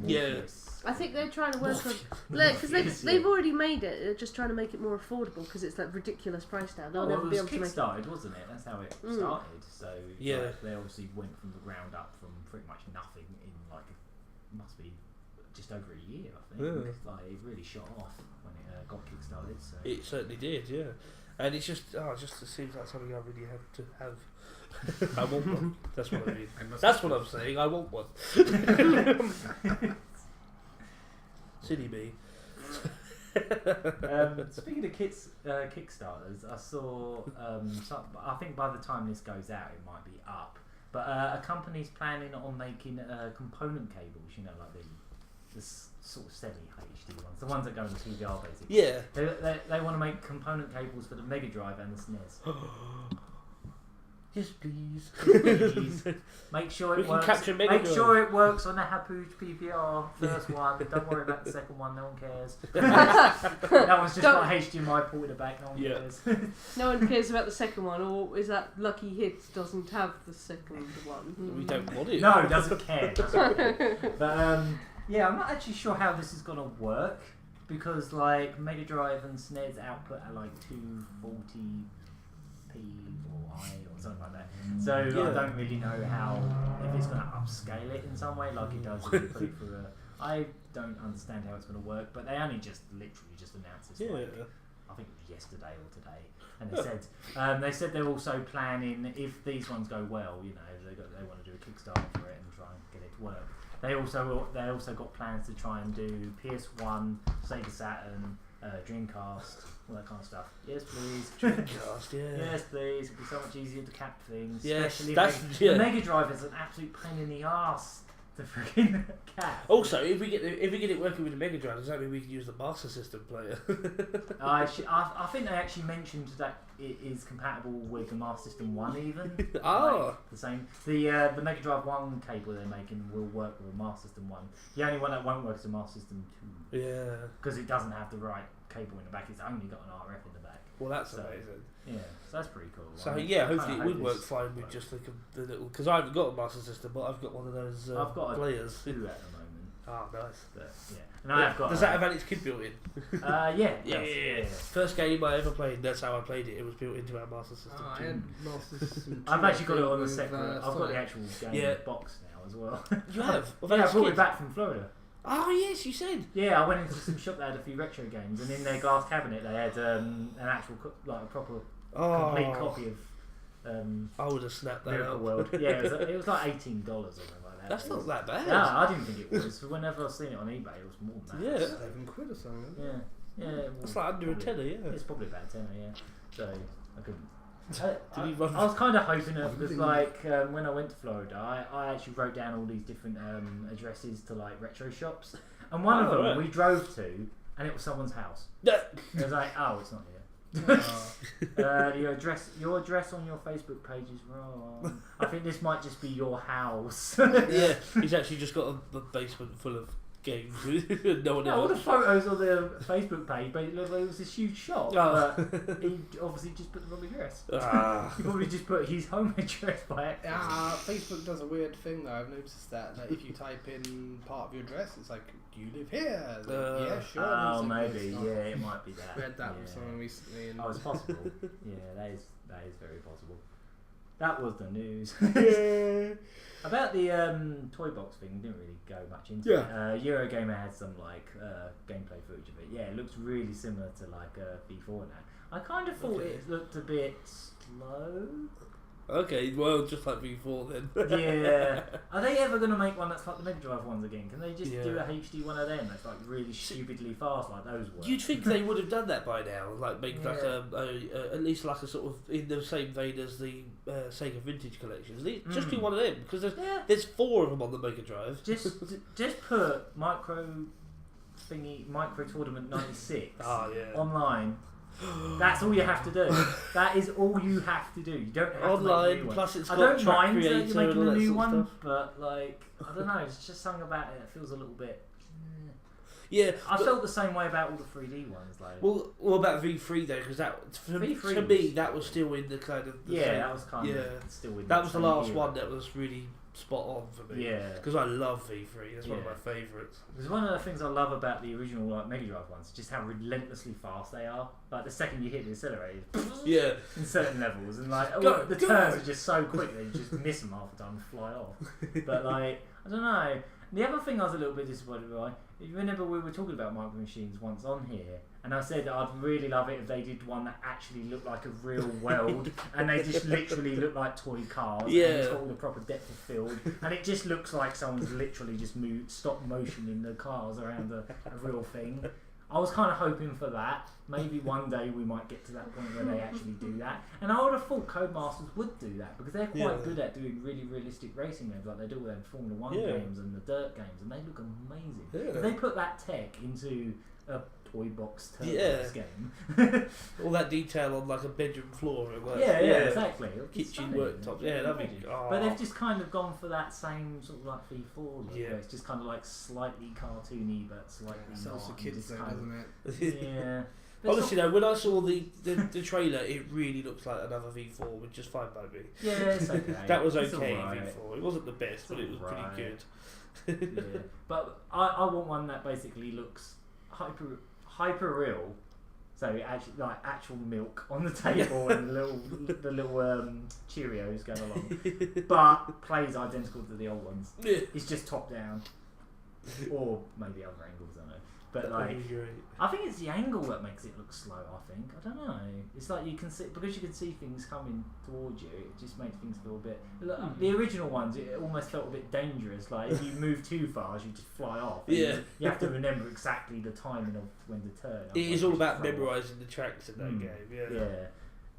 Yeah. Morpheus. I think they're trying to work on because Yes, they've yeah. already made it. They're just trying to make it more affordable because it's that ridiculous price now. They'll Oh, never well, be it able was to make it. kickstarted, wasn't it? That's how it Mm. started. So Yeah. like, they obviously went from the ground up from pretty much nothing in like must be just over a year, I think. Yeah. Like it really shot off when it got kickstarted. So It certainly did, yeah. And it's just, it seems like something I really have to have. I want one. That's what I mean. That's what I'm saying. I want one. Silly me. speaking of Kickstarters, I saw I think by the time this goes out it might be up, but a company's planning on making component cables, you know, like the sort of semi-HD ones, the ones that go in the TVR basically. Yeah. They want to make component cables for the Mega Drive and the SNES. Yes, please. Please. Make sure We it can works. capture Mega Make Drive. sure it works on the Hapooch PPR first one. Don't worry about the second one. No one cares. That one's just Don't- got HDMI ported it back. No one Yeah. cares. No one cares about the second one, or is that Lucky Hits doesn't have the second one? We don't want it. No, doesn't care. Doesn't care. But yeah, I'm not actually sure how this is gonna work because like Mega Drive and SNES output are like 240p or I or something like that. So Yeah. I don't really know how if it's gonna upscale it in some way like it does if you put it through a. I don't understand how it's gonna work, but they only literally just announced this. Yeah. Like, I think it was yesterday or today, and they said they're also planning if these ones go well, you know, they want to do a Kickstarter for it and try and get it to work. They also got plans to try and do PS1, Sega Saturn, Dreamcast, all that kind of stuff. Yes, please. Dreamcast, yeah. Yes, please. It'd be so much easier to cap things. Yes, Especially that's- the yeah. Mega Drive is an absolute pain in the arse to freaking cap. Also, if we get it working with the Mega Drive, does that mean we can use the Master System player? I think they actually mentioned that it is compatible with the Master System 1 even. Oh. Like, the same. The Mega Drive 1 cable they're making will work with the Master System 1. The only one that won't work is the Master System 2. Yeah. Because it doesn't have the right cable in the back. It's only got an RF in the back. Well, that's So, amazing. Yeah, so that's pretty cool. So I mean, yeah, I kinda hopefully it hope would work this fine with works. just like the little. Because I haven't got a Master System, but I've got one of those I've got a players. 2 at the moment. Oh, nice. But yeah, and I have got. Does that have Alex Kidd built in? Yeah, it Yeah, does, yeah. First game I ever played. That's how I played it. It was built into our Master System. I too. had Master System 2, I've actually got it I on the think, separate. with, I've got the Sonic. actual game Yeah. box now as well. You have? Of Yeah, I Alex brought it Kidd? back from Florida. Oh yes, you said. Yeah, I went into some shop that had a few retro games, and in their glass cabinet they had an actual like a proper complete copy of I would have snapped that Miracle up. World. Yeah, it was like $18 or something like That's not that bad. Yeah, I didn't think it was. Whenever I've seen it on eBay, it was more than that. Yeah. £7 or something. Yeah. Yeah. That's like under a tenner, yeah. It's probably about a tenner, yeah. So I couldn't. Did I was kind of hoping it because, like, when I went to Florida, I actually wrote down all these different addresses to like retro shops, and one of them we drove to, and it was someone's house. It was like, oh, it's not here. Your address on your Facebook page is wrong. I think this might just be your house. Yeah, he's actually just got a basement full of games. No one all the else. photos on the Facebook page, but it looked like it was this huge shop. But he obviously just put the wrong address. He probably just put his home address by it. Facebook does a weird thing though. I've noticed that if you type in part of your address, it's like, do you live here? Like, yeah, sure. Oh, like, maybe. Yeah, it might be that. I read that with someone recently. And oh, it's possible. Yeah, that is very possible. That was the news. About the ToyBox thing, didn't really go much into it. Eurogamer had some like gameplay footage of it. Yeah, it looks really similar to like V4 now. I kind of thought it looked a bit slow. Okay, well, just like before then. Yeah. Are they ever going to make one that's like the Mega Drive ones again? Can they just do a HD one of them that's like really stupidly fast like those were? You'd think they would have done that by now, like make like at least like a sort of in the same vein as the Sega Vintage collections. Just do one of them because there's 4 of them on the Mega Drive. Just put Micro Tournament 96 online. That's all you have to do. That is all you have to do. You don't have online, to make a new one. plus it's got I don't track mind that creator you're making and all a that new sort of one, stuff. but like I don't know. It's just something about it that feels a little bit. Yeah, I felt the same way about all the 3D ones. Like, well about V3 though, because that to me that was still in the kind of the same, that was kind of still in. That was the last one that was really spot on for me. Yeah, because I love V3. That's one of my favourites. Because one of the things I love about the original like Mega Drive ones, just how relentlessly fast they are. Like the second you hit the accelerator, in certain levels, and like the turns are just so quick that you just miss them half the time and fly off. But like I don't know. The other thing I was a little bit disappointed by, if you remember we were talking about Micro Machines once on here, and I said that I'd really love it if they did one that actually looked like a real world, and they just literally look like toy cars, and it's got all the proper depth of field, and it just looks like someone's literally just moved stop motioning the cars around a real thing. I was kind of hoping for that. Maybe one day we might get to that point where they actually do that. And I would have thought Codemasters would do that because they're quite good at doing really realistic racing games like they do with their Formula 1 games and the dirt games, and they look amazing. If they put that tech into a ToyBox ToyBox game. All that detail on like a bedroom floor. Like, exactly. Kitchen worktops. Yeah, that'd be. But they've just kind of gone for that same sort of like V4 look. Where it's just kind of like slightly cartoony, but slightly sells for kids, though, doesn't it? Yeah. Honestly, though, when I saw the trailer, it really looks like another V4, which is fine by me. Yeah, it's okay. That was okay, V4. It wasn't the best, but it was pretty good. But I want one that basically looks hyper real. So actually, like actual milk on the table and the little Cheerios going along, but plays identical to the old ones. It's just top down, or maybe other angles. I don't know. But like, I think it's the angle that makes it look slow. I don't know. It's like you can see because you can see things coming towards you. It just makes things feel a bit. The original ones, it almost felt a bit dangerous. Like if you move too fast, you just fly off. You have to remember exactly the timing of when to turn. It is all about memorising the tracks in that game. Yeah.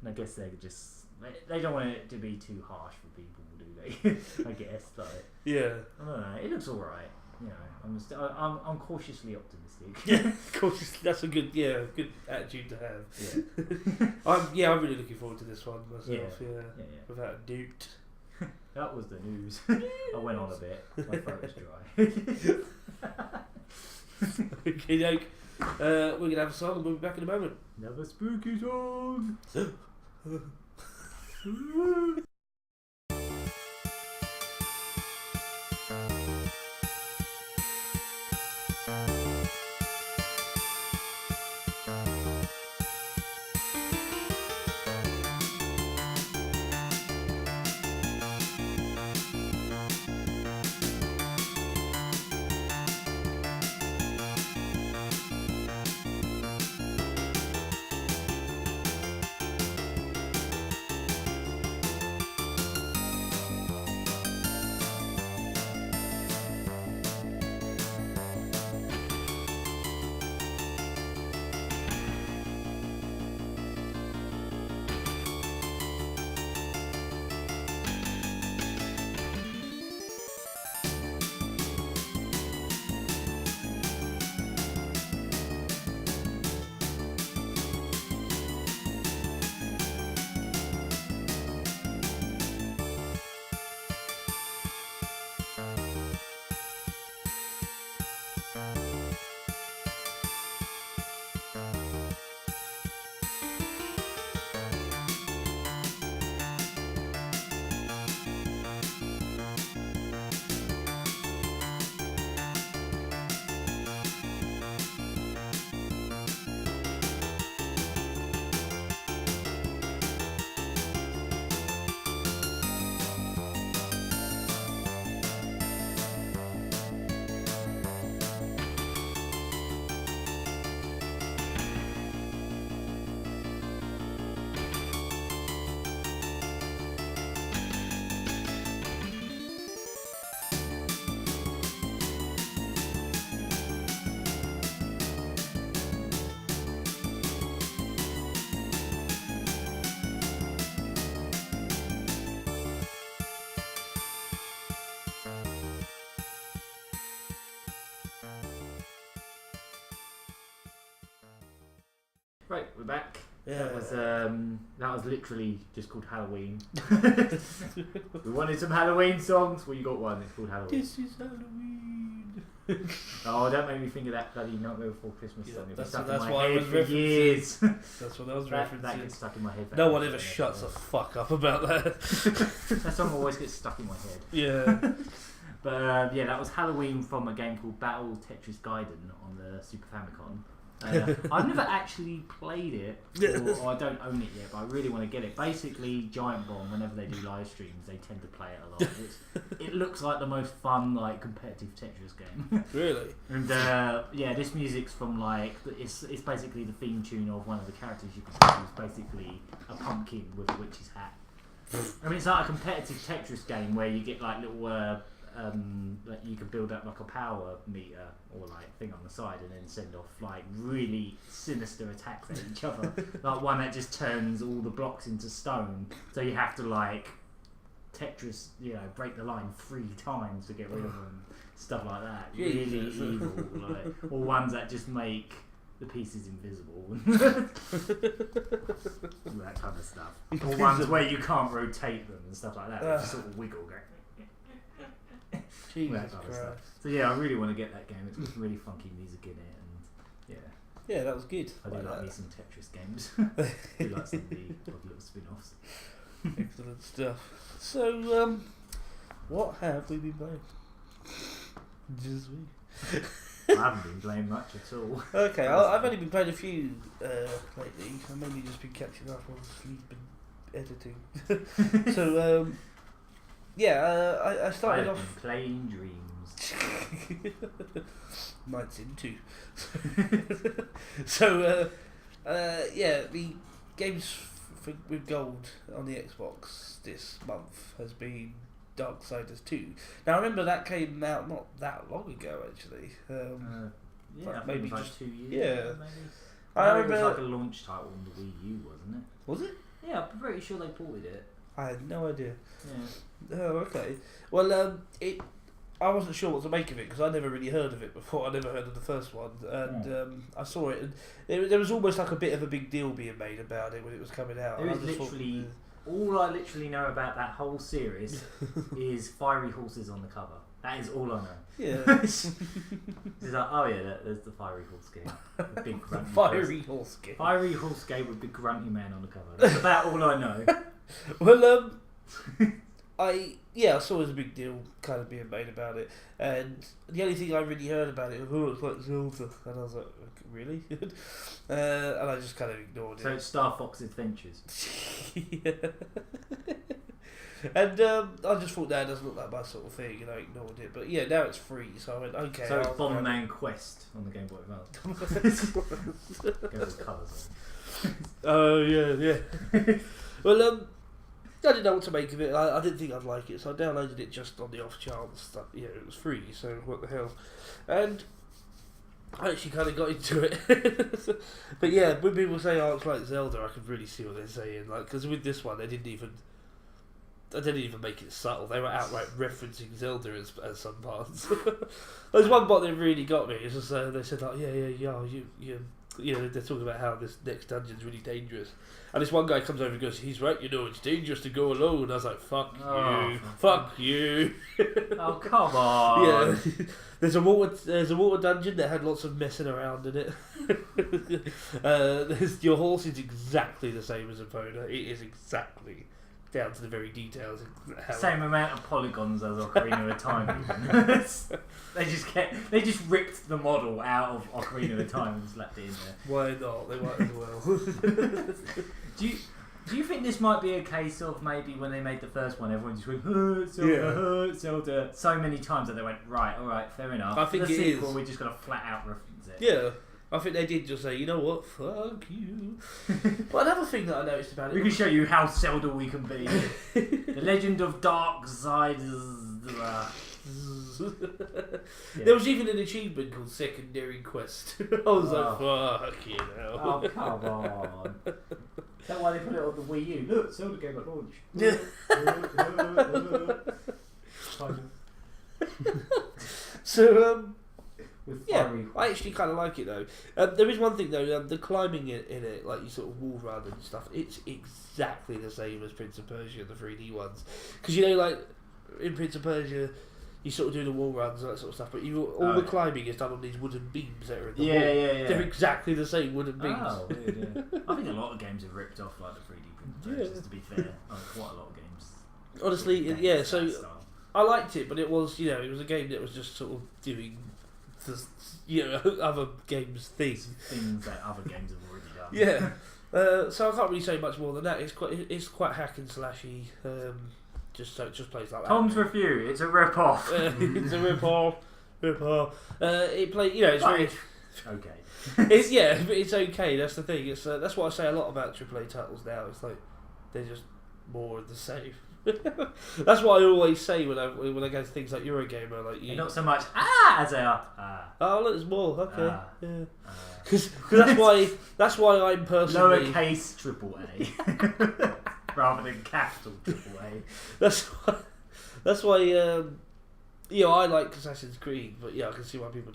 And I guess they don't want it to be too harsh for people, do they? I guess. Like, I don't know. It looks alright. You know, I'm cautiously optimistic. Cautiously, that's a good attitude to have. I'm really looking forward to this one myself. Without a doubt. That was the news. I went on a bit. My throat was dry. Okay, Doke. We're gonna have a song and we'll be back in a moment. Another spooky song. Right, we're back. Yeah. That was literally just called Halloween. We wanted some Halloween songs. Well, you got one. It's called Halloween. This is Halloween. Oh, don't make me think of that bloody Nightmare Before Christmas song. It'll be stuck in that's my what I head was for referencing. years. That's what I was That referencing. gets stuck in my head. No one ever shuts the fuck up about that. That song always gets stuck in my head. Yeah. But yeah, that was Halloween from a game called Battle Tetris Gaiden on the Super Famicom. I've never actually played it, or I don't own it yet, but I really want to get it. Basically, Giant Bomb, whenever they do live streams, they tend to play it a lot. It looks like the most fun, like, competitive Tetris game. Really? And yeah, this music's from it's basically the theme tune of one of the characters you can play, who's basically a pumpkin with a witch's hat. I mean, it's like a competitive Tetris game where you get like little. Like you can build up like a power meter or like thing on the side and then send off like really sinister attacks at each other. Like one that just turns all the blocks into stone, so you have to like Tetris, break the line 3 times to get rid of them. Stuff like that. Really evil. Like, or ones that just make the pieces invisible. All that kind of stuff. Or ones where you can't rotate them and stuff like that. They just sort of wiggle. Jesus Christ. So yeah, I really want to get that game. It's got really funky music in it, and yeah, that was good. I do like me some Tetris games. I do like some of the little spin-offs. Excellent stuff. So, what have we been playing? Just me. I haven't been playing much at all. Okay, I've only been playing a few lately. I've mainly just been catching up on sleep and editing. So, I started off playing Dreams. Nights into. So, the games with gold on the Xbox this month has been Darksiders 2. Now, I remember that came out not that long ago, actually. Yeah, maybe like just 2 years. yeah. Maybe. I remember it was like a launch title on the Wii U, wasn't it? Was it? Yeah, I'm pretty sure they ported it. I had no idea. Yeah. Oh, okay. Well, I wasn't sure what to make of it because I never really heard of it before. I never heard of the first one, and I saw it, and there was almost like a bit of a big deal being made about it when it was coming out. There is literally all I literally know about that whole series is fiery horses on the cover. That is all I know. Yeah. It's like, oh yeah, there's the fiery horse game. The big grunty Fiery horse game. Fiery horse game with big grunty man on the cover. That's about all I know. Well, I saw it was a big deal kind of being made about it, and the only thing I really heard about it was, it's like Zelda, and I was like, really? And I just kind of ignored it. So it's Star Fox Adventures. Yeah. And I just thought that doesn't look like my sort of thing, and I ignored it. But yeah, now it's free, so I went, okay. So it's Bomberman Quest on the Game Boy Advance. Go with colours. Oh yeah. Well, I didn't know what to make of it. I didn't think I'd like it, so I downloaded it just on the off chance that it was free. So what the hell? And I actually kind of got into it. But yeah, when people say, "Oh, it's like Zelda," I could really see what they're saying. Like, because with this one, they didn't even make it subtle. They were outright referencing Zelda as some parts. There's one part that really got me. It's just they said, like, they're talking about how this next dungeon's really dangerous. And this one guy comes over and goes, "He's right, it's dangerous to go alone." And I was like, fuck you. Oh, come on. Yeah. There's a water dungeon that had lots of messing around in it. Your horse is exactly the same as Epona. It is exactly down to the very details. Same amount of polygons as Ocarina of Time. They just ripped the model out of Ocarina of Time and slapped it in there. Why not? They might as well. Do you think this might be a case of maybe when they made the first one, everyone just went, Zelda, Zelda, so many times that they went, right, alright, fair enough. I think the it sequel, is. we're just going to flat out reference it. Yeah. I think they did just say, you know what, fuck you. But another thing that I noticed about it... We can show you how Zelda we can be. The Legend of Darksiders. There was even an achievement called Secondary Quest. I was like, fuck you know. Oh, come on. Is that why they put it on the Wii U? Look, Zelda game at launch. So, With Yeah, fiery. I actually kind of like it though. There is one thing though, the climbing in it, like you sort of wall run and stuff, it's exactly the same as Prince of Persia, the 3D ones. Because like in Prince of Persia, you sort of do the wall runs and that sort of stuff, but all the climbing is done on these wooden beams that are in the wall. Yeah. They're exactly the same wooden beams. Oh, weird, yeah. I think a lot of games have ripped off like the 3D Prince of Persia, to be fair. Quite a lot of games. Honestly, yeah, so I liked it, but it was, it was a game that was just sort of doing the, other games things that other games have already done. Yeah. So I can't really say much more than that. It's quite hack and slashy. Just plays like that. Tom's Review. It's a rip off. It's a rip off. It play. It's very okay. but it's okay. That's the thing. It's that's what I say a lot about AAA titles now. It's like they're just more of the same. That's what I always say when I go to things like Eurogamer, like you. Not so much as they are. Oh, look, there's more. Okay, yeah. Because that's why I'm personally lowercase AAA rather than capital AAA. That's why I like Assassin's Creed, but I can see why people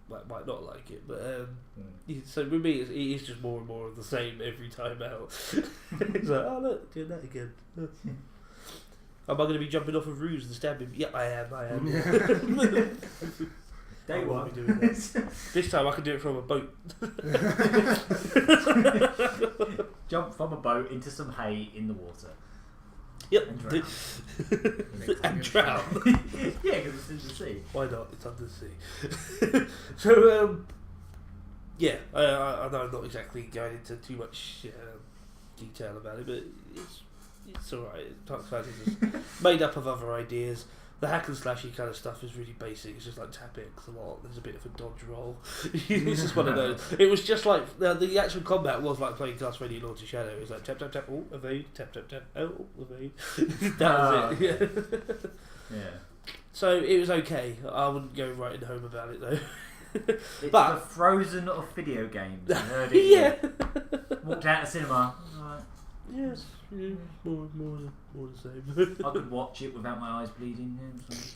might not like it. But so with me, it is just more and more of the same every time out. It's like, oh look, doing that again. Am I going to be jumping off of roofs and stabbing? Yeah, I am. Day one. Doing that. This time I can do it from a boat. Jump from a boat into some hay in the water. Yep. And drown. And drown. Yeah, because it's in the sea. Why not? It's under the sea. So, I know I'm not exactly going into too much detail about it, but it's alright. Darksiders is made up of other ideas. The hack and slashy kind of stuff is really basic. It's just like tap X a lot. There's a bit of a dodge roll. It's just one of those. It was just like the actual combat was like playing Castlevania Lords of Shadow. It was like tap tap tap, oh evade, tap tap tap, oh evade. That was it. Yeah. So it was okay. I wouldn't go writing home about it though. It's but the Frozen of video games. I heard it. Walked out of the cinema. Right. Yes, more the same. I could watch it without my eyes bleeding.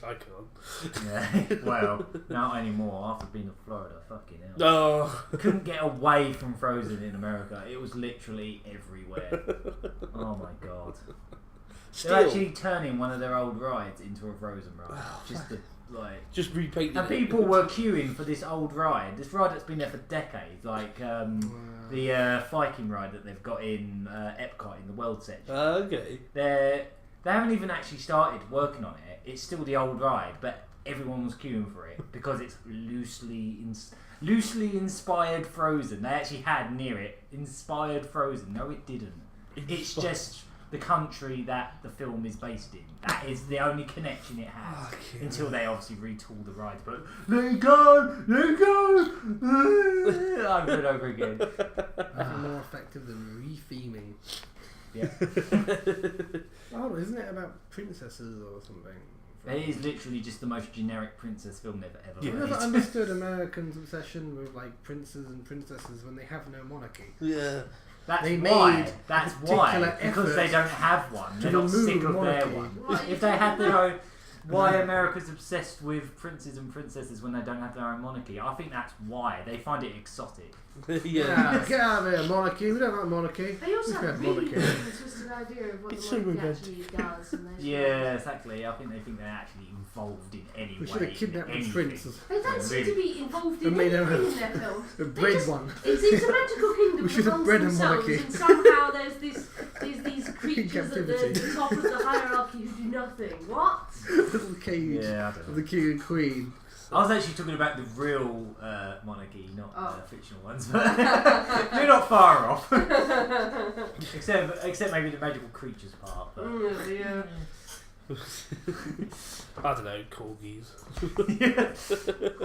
I can't. Yeah. Well, not anymore. After being to Florida, fucking hell. Oh. Couldn't get away from Frozen in America. It was literally everywhere. Oh my god. They're actually turning one of their old rides into a Frozen ride. Just repainting. And people were queuing for this old ride. This ride that's been there for decades, like the Viking ride that they've got in Epcot in the World section. Okay. They haven't even actually started working on it. It's still the old ride, but everyone was queuing for it because it's loosely inspired Frozen. They actually had near it inspired Frozen. No, it didn't. It's just the country that the film is based in. That is the only connection it has. Okay. Until they obviously retool the rides, but let it go over and over again. That's more effective than re-theming. Yeah. Oh, isn't it about princesses or something? It is literally just the most generic princess film they've ever made. I never understood Americans' obsession with like princes and princesses when they have no monarchy. Yeah. That's they why. made That's why. Because they don't have one. They're not sick of their one. If they had their own, why America's obsessed with princes and princesses when they don't have their own monarchy? I think that's why. They find it exotic. Yeah. Get out of here, monarchy. We don't like monarchy. They also have really monarchy. twisted idea of what the monarchy actually does. And yeah, exactly. I think they think they're actually involved in any way. We should have kidnapped the princes. They don't seem to be involved in anything in their films. Bred one. It's a magical kingdom. We should have bred a monarchy. And somehow there's these creatures at the top of the hierarchy who do nothing. What? Little cage of the king and queen. I was actually talking about the real monarchy, not fictional ones, but you're not far off. except maybe the magical creatures part. But. Yeah. I don't know, corgis.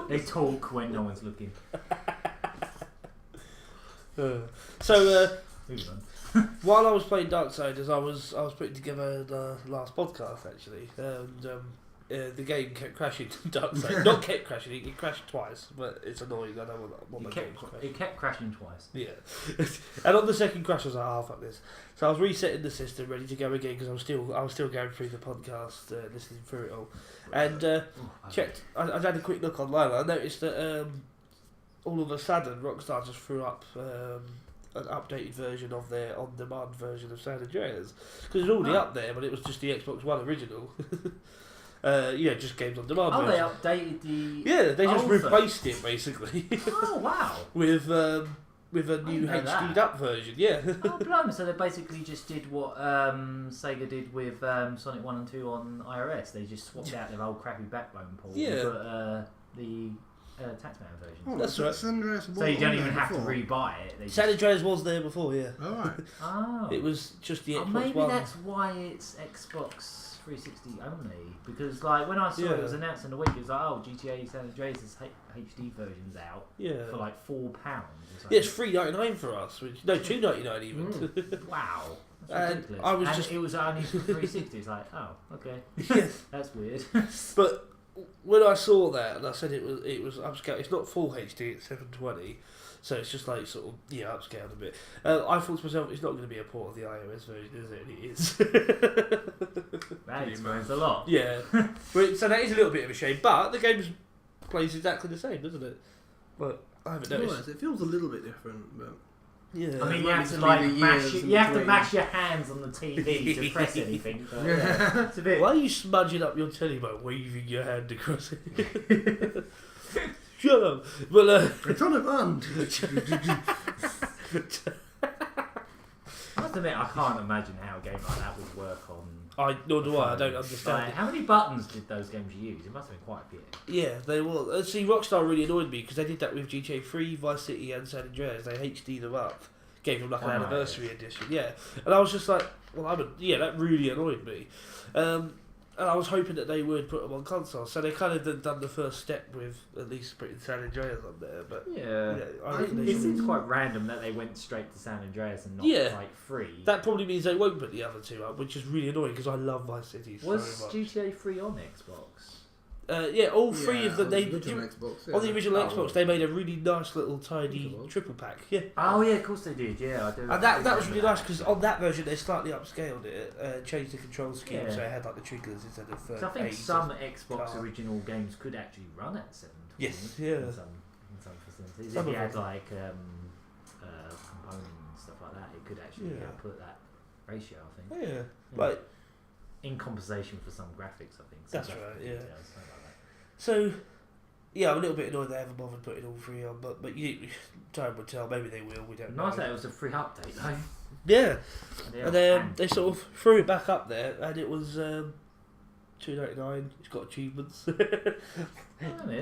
They talk when no one's looking. While I was playing Darksiders, I was putting together the last podcast actually, and the game kept crashing. Darksiders, not kept crashing. It crashed twice, but it's annoying. I don't want my games crashing. It kept crashing twice. Yeah, and on the second crash, I was like, "Oh fuck this!" So I was resetting the system, ready to go again because I was still going through the podcast, listening through it all, and checked. I had a quick look online. I noticed that all of a sudden, Rockstar just threw up an updated version of their on-demand version of San Andreas because it's already up there, but it was just the Xbox One original. Just games on demand. Oh, version. they updated the. Yeah, they just old replaced it basically. Oh wow! with a new HD'd up version. Yeah. Oh blimey! So they basically just did what Sega did with Sonic 1 and 2 on iOS. They just swapped out their old crappy backbone port. Yeah. But the Taxman version. Oh, that's right. San Andreas So you don't even have to re-buy it. San Andreas was there before, yeah. All right. Oh. It was just the Xbox maybe One. that's why it's Xbox 360 only. Because like when I saw it was announced in the week, it was like, oh, GTA San Andreas' HD version's out for like £4. Yeah, it's $3.99 for us. No, $2.99 even. Wow. And it was only for 360. It's like, oh, okay. Yeah. That's weird. But when I saw that and I said it was upscaled, it's not full HD, it's 720, so it's just like sort of upscaled a bit. I thought to myself, it's not going to be a port of the iOS version, is it? And it is. That explains a lot. Yeah, so that is a little bit of a shame, but the game plays exactly the same, doesn't it? But I haven't noticed. It feels a little bit different, but. Yeah. I mean, you have to mash your hands on the TV to press anything. But, it's a bit. Why are you smudging up your telly by waving your hand across it? Shut up. Well, it's on a band. I must admit, I can't imagine how a game like that would work on. Nor do I don't understand. Like, how many buttons did those games use? It must have been quite a bit. Yeah, they will. See, Rockstar really annoyed me because they did that with GTA 3, Vice City, and San Andreas. They HD'd them up, gave them like an anniversary edition. Yeah, and I was just like, well, that really annoyed me. And I was hoping that they would put them on console. So they kind of done the first step with at least putting San Andreas on there. But it seems quite random that they went straight to San Andreas and not like 3. That probably means they won't put the other two up, which is really annoying because I love Vice City so much. Was GTA 3 on Xbox? All three of them. On the original Xbox. On the original Xbox, they made a really nice little tiny triple pack. Yeah. Oh yeah, of course they did. Yeah, I do. And that was really nice because on that version they slightly upscaled it, changed the control scheme, so it had like the triggers instead of. So I think some Xbox original games could actually run at 720. Yes. Yeah. In some facilities, if you had like component and stuff like that, it could actually output that ratio. I think. Yeah. Like. In compensation for some graphics, I think. That's right. Yeah. So, I'm a little bit annoyed they haven't bothered putting all 3 on, but time will tell. Maybe they will. We don't know. Nice that it was a free update, though. Yeah, and they sort of threw it back up there, and it was $2.99. It's got achievements.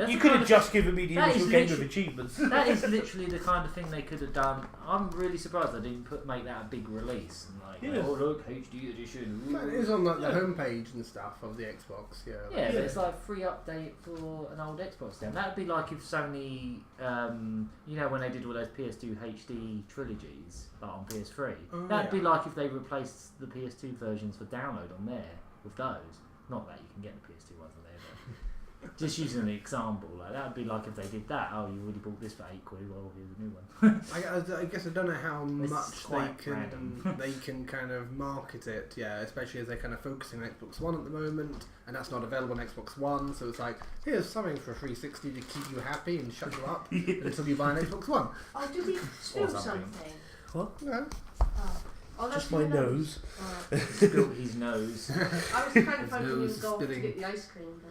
You could have just given me the initial game of achievements. That is literally the kind of thing they could have done. I'm really surprised they didn't make that a big release and oh look, HD edition. It is on like the homepage and stuff of the Xbox. But it's like free update for an old Xbox game. That'd be like if Sony, when they did all those PS2 HD trilogies on PS3. That'd be like if they replaced the PS2 versions for download on there with those. Not that you can get the PS2 ones on there, but just using an example, like that would be like if they did that. Oh, you already bought this for £8. Well, here's a new one. I guess I don't know how much they can kind of market it. Yeah, especially as they're kind of focusing on Xbox One at the moment, and that's not available on Xbox One. So it's like, here's something for 360 to keep you happy and shut you up until you buy an Xbox One. Oh, did he spill something? What? No. Oh, just my nose. Spilled his nose. I was kind of hoping he was going to get the ice cream.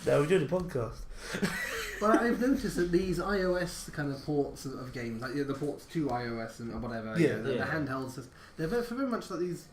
No, we're doing a podcast. But I've noticed that these iOS kind of ports of games, like the ports to iOS and whatever, the handhelds, they're very much like these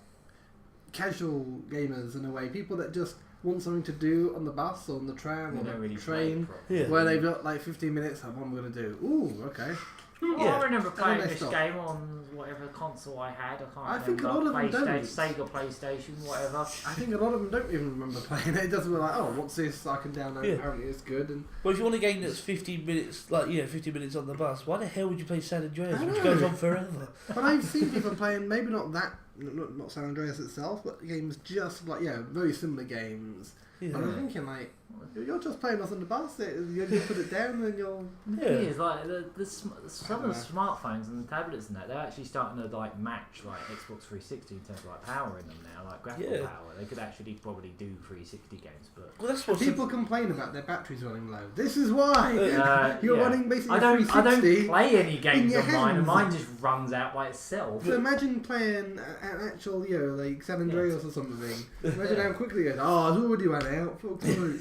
casual gamers in a way. People that just want something to do on the bus or on the tram or the train, where they've got like 15 minutes. What am I going to do? Ooh, okay. I remember playing this game on whatever console I had. I can't remember. Sega PlayStation, whatever. I think a lot of them don't even remember playing it. It doesn't like, oh, what's this? I can download. Apparently, it's good. And well, if you want a game that's 15 minutes, 15 minutes on the bus, why the hell would you play San Andreas, which goes on forever? But I've seen people playing, maybe not that not San Andreas itself, but games just like very similar games. Yeah. And I'm thinking like, you're just playing us on the bus. You put it down and then you'll. The thing is, like some of the smartphones and the tablets and that, they're actually starting to like match like Xbox 360 in terms of like power in them now, like graphical power. They could actually probably do 360 games, but that's what people complain about their batteries running low. This is why you're running basically. I don't 360 play any games on mine, and hands. mine just runs out by itself. So imagine playing an actual, like San Andreas or something. Imagine how quickly it goes. Oh, it's already run out. Fuck through.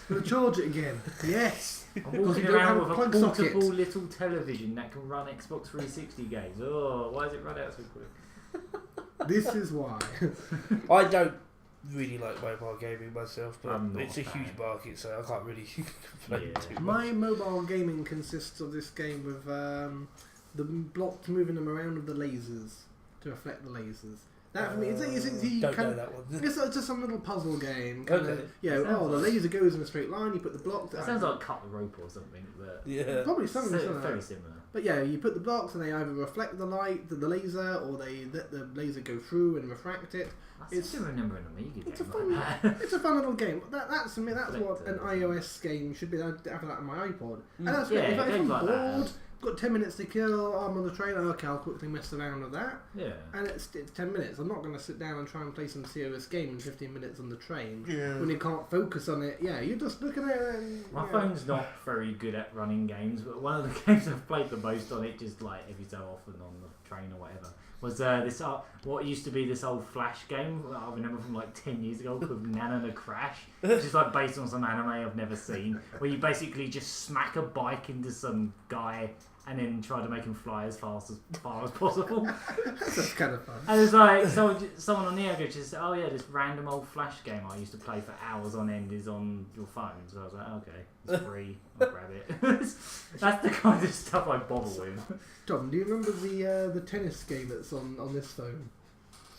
Gonna charge it again. Yes. I'm walking around with a portable little television that can run Xbox 360 games. Oh, why does it run out so quick? This is why. I don't really like mobile gaming myself, but it's a fan. huge market, so I can't really complain too much. My mobile gaming consists of this game with the blocks moving them around with the lasers to reflect the lasers. That for me, don't know that one. It's just some little puzzle game. Okay. The laser goes in a straight line. You put the blocks. That sounds like cut the rope or something. But probably something very similar. But you put the blocks and they either reflect the light, the laser, or they let the laser go through and refract it. I still remember an Amiga game. It's a fun little game. That's for me. That's what an iOS game should be. I have that on my iPod, and that's great. If I'm bored. Got 10 minutes to kill, I'm on the train, okay, I'll quickly mess around with that. Yeah. And it's 10 minutes. I'm not going to sit down and try and play some serious game in 15 minutes on the train when you can't focus on it. Yeah, you're just looking at it and... My phone's not very good at running games, but one of the games I've played the most on it, just like every so often on the train or whatever, was this what used to be this old Flash game that I remember from like 10 years ago called Nana the Crash, which is like based on some anime I've never seen, where you basically just smack a bike into some guy and then try to make him fly as far as possible. That's kind of fun. And it's like someone on the air just said, oh yeah, this random old Flash game I used to play for hours on end is on your phone. So I was like, okay, it's free, I'll grab it. That's the kind of stuff I bother with. Tom, do you remember the tennis game that's on this phone?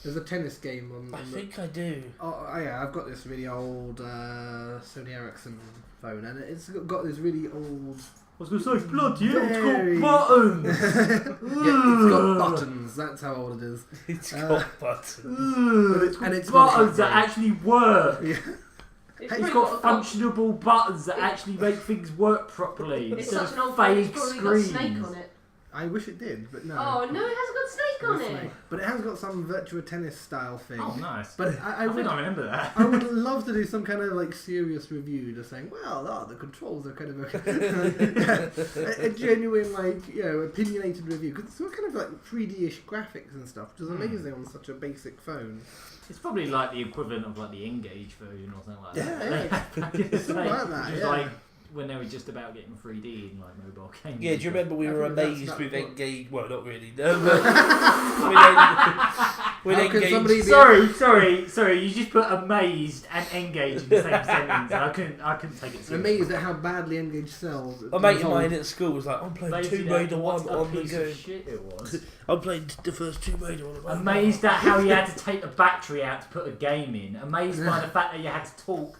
There's a tennis game on I think I do. Oh yeah, I've got this really old Sony Ericsson phone, and it's got this really old... I was going to say, bloody hell, it's got buttons! It's got buttons, that's how old it is. It's got buttons. And it's buttons that actually work! Yeah. It's got functionable buttons that actually make things work properly. It's such an old fake phone, it's probably got Snake on it. I wish it did, but no. Oh no, it hasn't got Snake on it! But it has got some Virtua Tennis style thing. Oh nice. But I think I remember that. I would love to do some kind of like serious review, just saying, well, the controls are kind of a genuine opinionated review, because it's kind of like 3D-ish graphics and stuff, which is amazing on such a basic phone. It's probably like the equivalent of like the N-Gage version or something like that. Yeah, it's something like that. Just like when they were just about getting 3D in like mobile games. Yeah, do you remember we were amazed with N-Gage? Well, not really. No, with N-Gage. Sorry. You just put amazed and N-Gage in the same sentence. I couldn't take it seriously. Amazed at how badly N-Gage sells. A mate of mine at school was like, I'm playing Tomb Raider 1 on the go. Shit it was. I'm playing the first Tomb Raider on the go. Amazed at how you had to take the battery out to put a game in. Amazed by the fact that you had to talk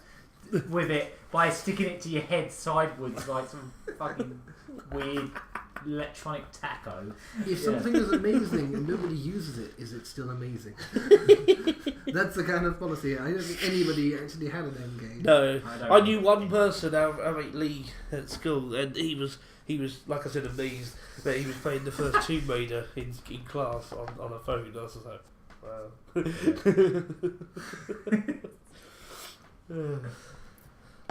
with it by sticking it to your head sideways like some fucking weird electronic taco. If something is amazing and nobody uses it, is it still amazing? That's the kind of policy. I don't think anybody actually had an N-Gage. No, I knew one person, our mate Lee, at school, and he was like I said amazed that he was playing the first Tomb Raider in class on a phone. I was like, wow.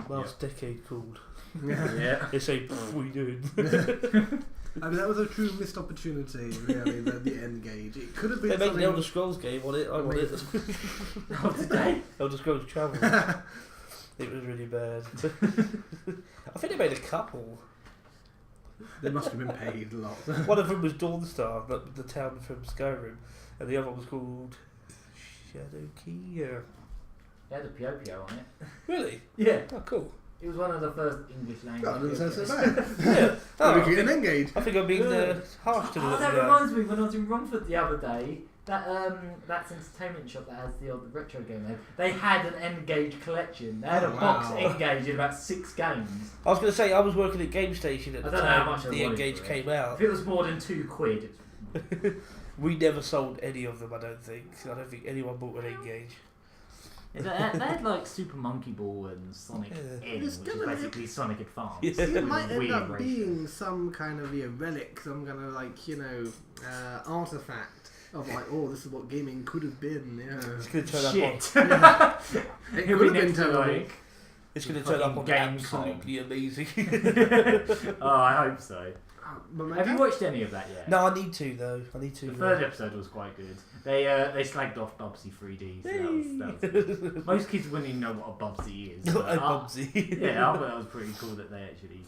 Last decade called. Yeah. They say, what are you doing? I mean, that was a true missed opportunity, really, the N-Gage. It could have been They made something... an Elder Scrolls game on it. I want it. Oh, did they? Elder Scrolls Travel. It was really bad. I think they made a couple. They must have been paid a lot. One of them was Dawnstar, the town from Skyrim, and the other one was called Shadowkey. They had a Pio on it. Really? Yeah. Oh, cool. It was one of the first English language. God, it doesn't sound so bad. Yeah. Oh, we get an N-Gage. I think I'm being harsh to the that reminds me, when I was in Romford the other day, that's entertainment shop that has the retro game there. They had an N-Gage collection. They had a box N-Gage in about 6 games. I was going to say, I was working at Game Station at the time how much the N-Gage came out. If it was more than £2, We never sold any of them, I don't think. I don't think anyone bought an N-Gage. Yeah, they had like Super Monkey Ball and Sonic N, which is basically Sonic Advance. Yeah. It might end up ratio. being some kind of relic, some kind of artifact of like, oh, this is what gaming could have been. Yeah. It's going to turn up Yeah. It He'll could be have been next to, terrible. like, It's going to turn up on Gamescom. absolutely amazing. Oh, I hope so. Have you watched any of that yet? No, I need to though. The third episode was quite good. They slagged off Bubsy 3D. So that was good. Most kids wouldn't even know what a Bubsy is. Bubsy. Yeah, I thought that was pretty cool that they actually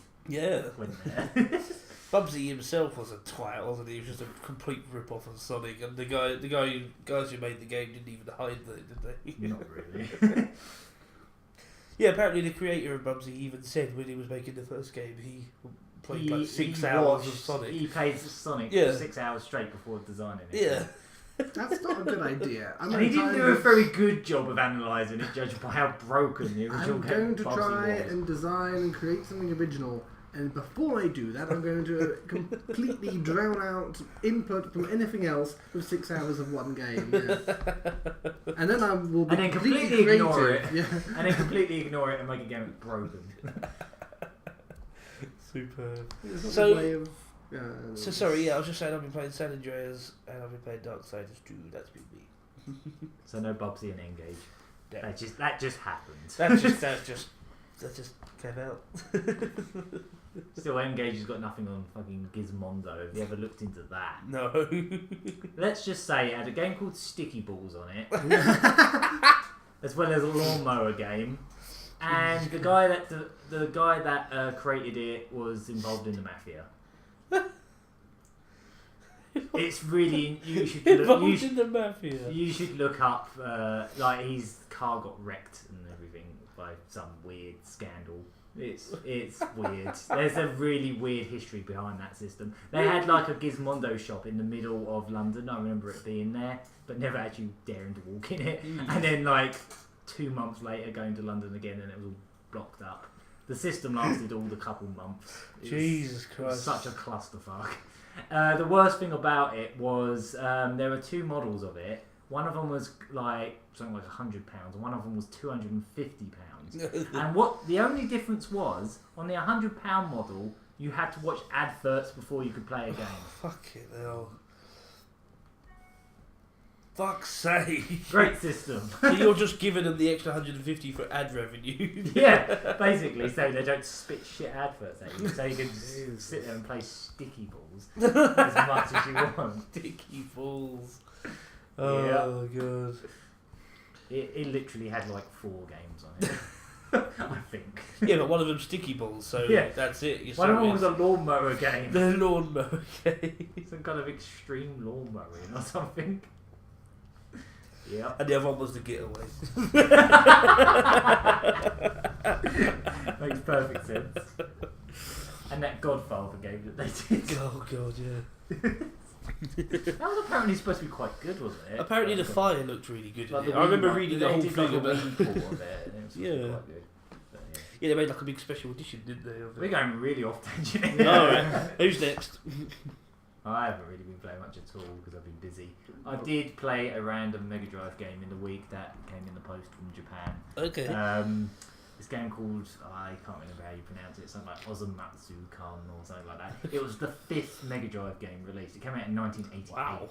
went there. Bubsy himself was a twat, wasn't he? He was just a complete rip-off of Sonic, and the guys who made the game didn't even hide that, did they? Not really. Yeah, apparently the creator of Bubsy even said when he was making the first game, he played like 6 hours of Sonic. He played Sonic Yeah. for 6 hours straight before designing it. Yeah. That's not a good idea. And he didn't do a very good job of analysing it, judged by how broken the original I'm game going to Bubsy try was. and design and create something original. And before I do that, I'm going to completely drown out input from anything else with 6 hours of one game. Yeah. And then I will be And then completely ignore it. Yeah. And then completely ignore it and make a game that's broken. Superb. It's not So- a way of, So sorry, I was just saying I've been playing San Andreas and I've been playing Darksiders II. That's been me. So no Bubsy and N-Gage. Yeah. That just happened. That just came out. Still, N-Gage has got nothing on fucking Gizmondo. Have you ever looked into that? No. Let's just say it had a game called Sticky Balls on it, as well as a lawnmower game, and the guy that created it was involved in the mafia. It's really you should in the mafia. You should look up like his car got wrecked and everything by some weird scandal. It's weird. There's a really weird history behind that system. They had like a Gizmondo shop in the middle of London. I remember it being there, but never actually daring to walk in it. And then like 2 months later, going to London again, and it was all blocked up. The system lasted all the couple months. Jesus It was Christ. such a clusterfuck. The worst thing about it was there were 2 models of it. One of them was like something like £100, and one of them was £250. And what the only difference was, on the £100 model, you had to watch adverts before you could play a game. Fucking hell. Fuck's sake. Great system. So you're just giving them the extra 150 for ad revenue. Yeah, basically, so they don't spit shit adverts at you, so you can just sit there and play sticky balls as much as you want. Sticky balls. Oh god. It literally had like 4 games on it. I think. Yeah, but one of them's sticky balls, so Yeah. that's it. You're One of them sorry. was a lawnmower game. The lawnmower game. Some kind of extreme lawn mowing or something. Yeah. And the other one was the getaway. Makes perfect sense. And that Godfather game that they did. Oh god, yeah. That was apparently supposed to be quite good, wasn't it? Apparently the fire looked really good. Like In it. the I remember Wii one. reading They the whole did thing like a about. Wii port of it, and it was supposed to be Yeah. quite good. But, yeah. Yeah, they made like a big special edition, didn't they? Of it? We're going really off tangent. Alright, who's next? I haven't really been playing much at all because I've been busy. I did play a random Mega Drive game in the week that came in the post from Japan. Okay. This game called, I can't remember how you pronounce it, something like Osomatsu-kun or something like that. It was the 5th Mega Drive game released. It came out in 1988. Wow.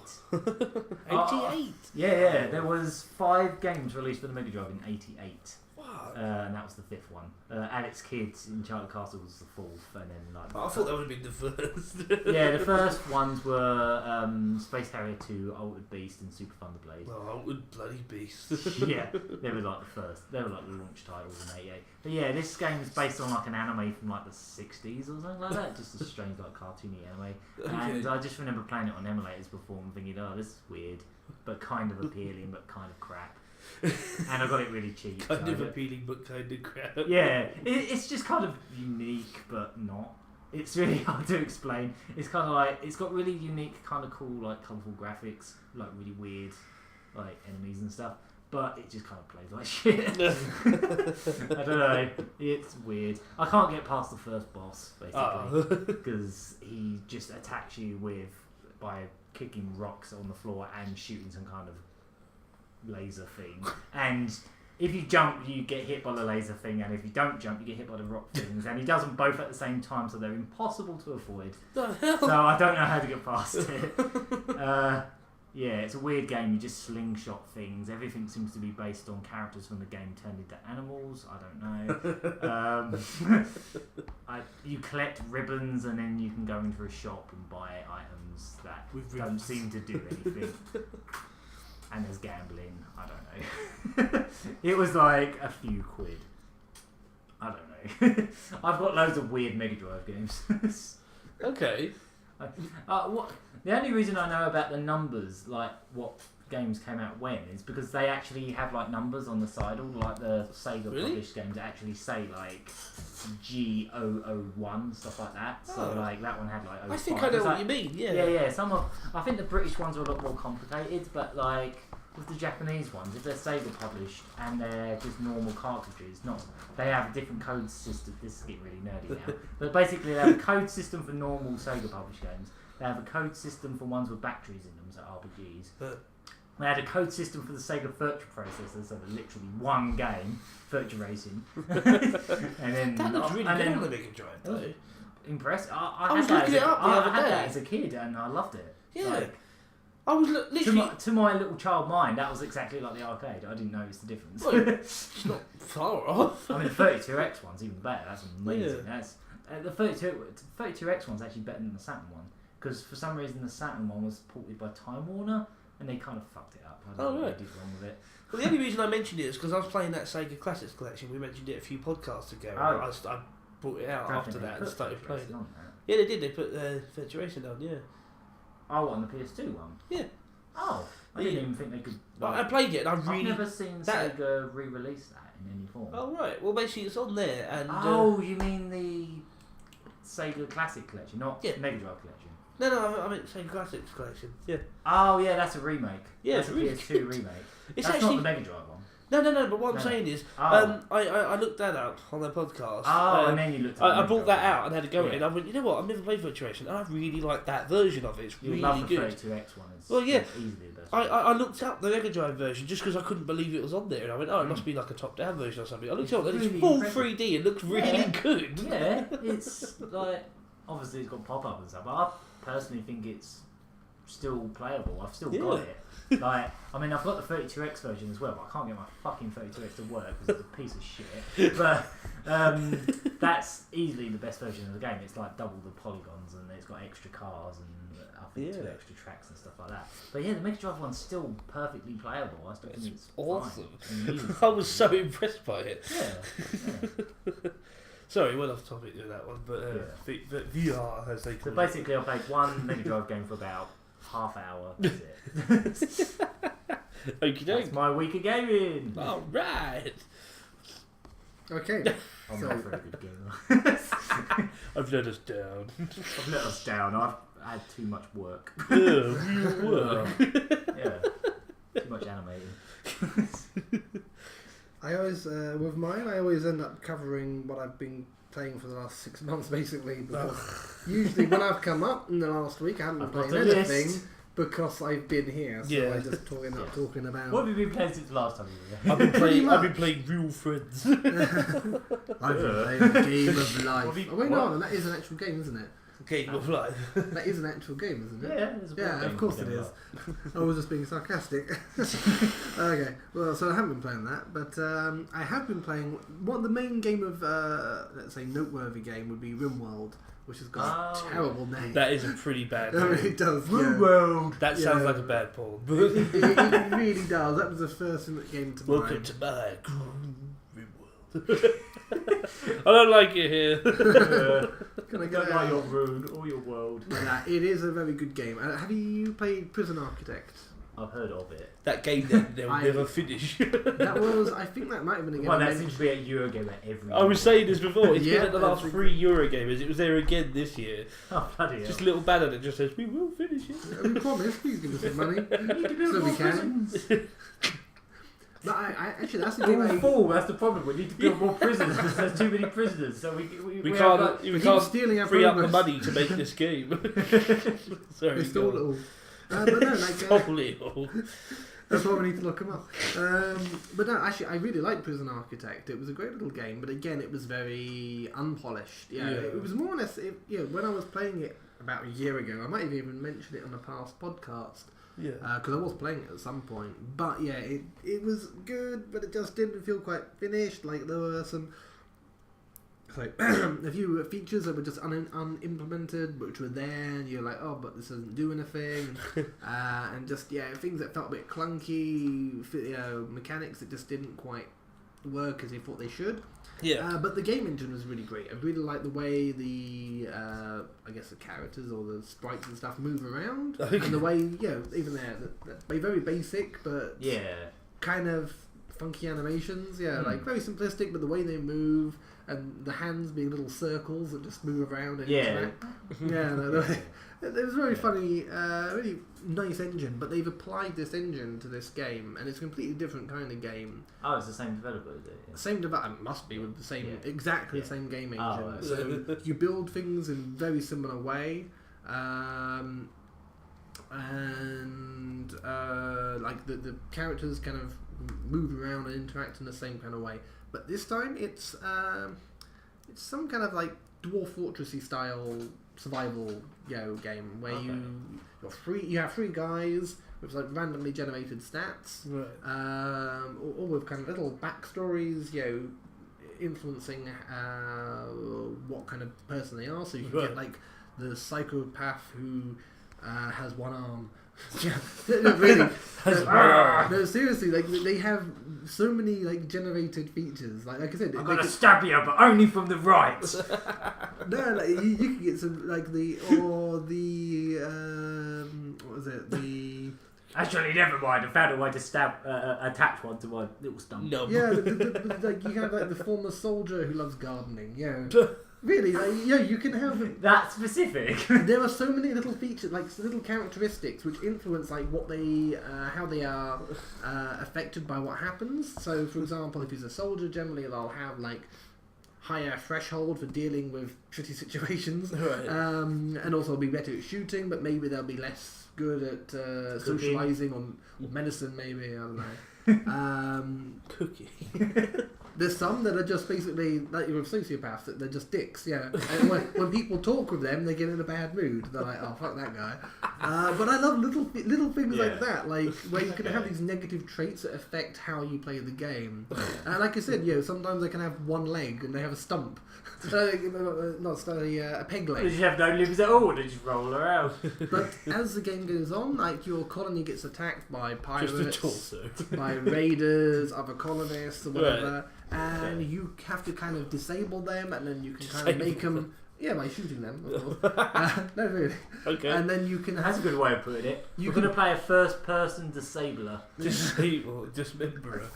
88? Yeah, there was 5 games released for the Mega Drive in 88. Wow. And that was the 5th one. Alex Kidd in Charlotte Castle was the 4th, and then like. I thought that would have been the first. Yeah, the first ones were Space Harrier 2, Altered Beast, and Super Thunder Blade. Oh, bloody beast. Yeah, they were like the first. They were like the launch titles in '88. But yeah, this game is based on like an anime from like the '60s or something like that. Just a strange like cartoony anime. And I just remember playing it on emulators before and thinking, oh, this is weird, but kind of appealing, but kind of crap. And I got it really cheap. Kind of appealing, but kind of crap. Yeah, it's just kind of unique, but not. It's really hard to explain. It's kind of like, it's got really unique, kind of cool, like colourful graphics, like really weird, like enemies and stuff. But it just kind of plays like shit. I don't know. It's weird. I can't get past the first boss basically because he just attacks you by kicking rocks on the floor and shooting some kind of laser thing. And if you jump, you get hit by the laser thing, and if you don't jump, you get hit by the rock things. And he does them both at the same time, so they're impossible to avoid. The hell? So I don't know how to get past it. Yeah, it's a weird game. You just slingshot things. Everything seems to be based on characters from the game turned into animals. I don't know. You collect ribbons, and then you can go into a shop and buy items that don't seem to do anything. And there's gambling. I don't know. It was like a few quid. I don't know. I've got loads of weird Mega Drive games. Okay. The only reason I know about the numbers, like what games came out when, is because they actually have like numbers on the side. All like the Sega published games actually say like G001, stuff like that. So like that one had like 05. I think I know what you mean. Yeah. Yeah. I think the British ones are a lot more complicated, but like with the Japanese ones, if they're Sega published and they're just normal cartridges, they have a different code system. This is getting really nerdy now, but basically they have a code system for normal Sega published games. They have a code system for ones with batteries in them, so RPGs. They had a code system for the Sega Virtua processor, so literally one game, Virtua Racing. And then that looks really good on the Mega Drive, though. Impressive. I was looking it up the other day. I had that as a kid, and I loved it. Yeah. Like, I was literally... To my little child mind, that was exactly like the arcade. I didn't notice the difference. Well, it's not far off. I mean, the 32X one's even better. That's amazing. Yeah. That's the 32X one's actually better than the Saturn one. Because for some reason the Saturn one was ported by Time Warner, and they kind of fucked it up. I don't know what they did wrong with it. Well, the only reason I mentioned it is because I was playing that Sega Classics collection. We mentioned it a few podcasts ago. I brought it out after that and started playing it. Yeah, they did. They put Virtua Racing on, yeah. Oh, on the PS2 one? Yeah. Oh, I didn't even think they could... Well, I played it and I've never seen Sega re-release that in any form. Oh, right. Well, basically it's on there and... you mean the Sega Classic collection, not Mega Drive collection? No, I mean Sega Classics collection. Yeah. Oh yeah, that's a remake. Yeah, that's a PS2 remake. That's actually not the Mega Drive one. No. But what I'm saying is, I looked that up on their podcast. And then you looked. I brought that out and had a go at it. And I went, you know what? I've never played Virtua Racing, and I really like that version of it. It's really love the good. 32X one. Well, yeah. Easily the best. I looked up the Mega Drive version just because I couldn't believe it was on there, and I went, it must be like a top-down version or something. I looked up, and it's full 3D. It looks really good. Yeah, it's like obviously it's got pop-up and stuff, but I personally think it's still playable. I've still got it. Like, I mean, I've got the 32X version as well, but I can't get my fucking 32X to work because it's a piece of shit. But that's easily the best version of the game. It's like double the polygons, and it's got extra cars and I think 2 extra tracks and stuff like that. But yeah, the Mega Drive one's still perfectly playable. I still think it's awesome. Fine. I was so impressed by it. Yeah. Sorry, went off topic with that one, but VR, as they call it. So basically, I played one Mega Drive game for about half hour. That's it. Okie doke. That's my week of gaming. All right. Okay. I'm not a very good gamer. I've let us down. I've let us down. I've had too much work. Real work. Yeah. Too much animating. I always, with mine, I always end up covering what I've been playing for the last 6 months, basically. Because usually when I've come up in the last week, I haven't been playing anything because I've been here. So I just talking about. What have you been playing since the last time you were here? I've been playing Real Friends. I've been playing a Game of Life. Oh wait, no, that is an actual game, isn't it? Game of Life. That is an actual game, isn't it? Yeah, it's a yeah, of course it is. I was just being sarcastic. Okay, well, so I haven't been playing that, but I have been playing. What the main game of, let's say, noteworthy game would be RimWorld, which has got a terrible name. That is a pretty bad name. It does. RimWorld. That sounds like a bad porn. It really does. That was the first thing that came to mind. Welcome to my RimWorld. I don't like it here. Can I don't like your room or your world. Yeah, it is a very good game. Have you played Prison Architect? I've heard of it. That game that they'll never finish. That was, I think that might have been a game. Well, that seems to be at Eurogamer every year. I was saying this before. It's been at the last 3 Eurogamers. It was there again this year. Oh, bloody hell. Just a little banner that just says, we will finish it. Yeah, we promise. Please give us some money. We need to build more prisons. No, actually, that's the game. That's the problem. We need to build more prisons because there's too many prisoners. So we can't stealing our free up the progress. money to make this game. Sorry, It's still little. But no, like Solihull. that's why we need to look them up. But no, actually, I really liked Prison Architect. It was a great little game, but again, it was very unpolished. Yeah, it was more or less. When I was playing it about a year ago, I might have even mentioned it on a past podcast. Yeah. Because I was playing it at some point. But yeah, it was good, but it just didn't feel quite finished. Like there were some. A few features that were just unimplemented, which were there, and you're like, oh, but this doesn't do anything, and just things that felt a bit clunky, mechanics that just didn't quite work as you thought they should. Yeah. But the game engine was really great. I really liked the way the the characters or the sprites and stuff move around, and the way even they're very basic, but kind of funky animations. Like very simplistic, but the way they move. And the hands being little circles that just move around and interact. It was very funny, really nice engine, but they've applied this engine to this game, and it's a completely different kind of game. Oh, it's the same developer, is it? Yeah. Same developer, must be with the same, exactly the same game engine. Oh, right. So you build things in a very similar way, and like the characters kind of move around and interact in the same kind of way. But this time it's some kind of like Dwarf Fortressy style survival game where you have three guys with like randomly generated stats, all with kind of little backstories, influencing what kind of person they are. So you can get like the psychopath who has one arm. Really. No, seriously, like they have so many like generated features. Like I said, I'm gonna stab you, but only from the right. No, like, you can get some like what was it? The actually, never mind. I found a way to attach one to my little stump. No. Yeah, like you have like the former soldier who loves gardening. Yeah. Really, like, you can have that specific. There are so many little features, like little characteristics, which influence like what they, how they are affected by what happens. So, for example, if he's a soldier, generally they'll have like higher threshold for dealing with tricky situations, and also be better at shooting, but maybe they'll be less good at socializing or medicine. Maybe I don't know. Cookie. There's some that are just basically like you're sociopaths, that they're just dicks, And when people talk with them, they get in a bad mood. They're like, oh, fuck that guy. But I love little things like that, like where you can have these negative traits that affect how you play the game. Like I said, sometimes they can have one leg and they have a stump. A peg leg. They just have no limbs at all, they just roll around. But as the game goes on, like your colony gets attacked by pirates, just a torso. by raiders, other colonists, or whatever. And you have to kind of disable them, and then you can kind of make them... Yeah, by shooting them, of course. No, really. Okay. And then you can That's a good way of putting it. You're going to play a first-person disabler. Dismemberer.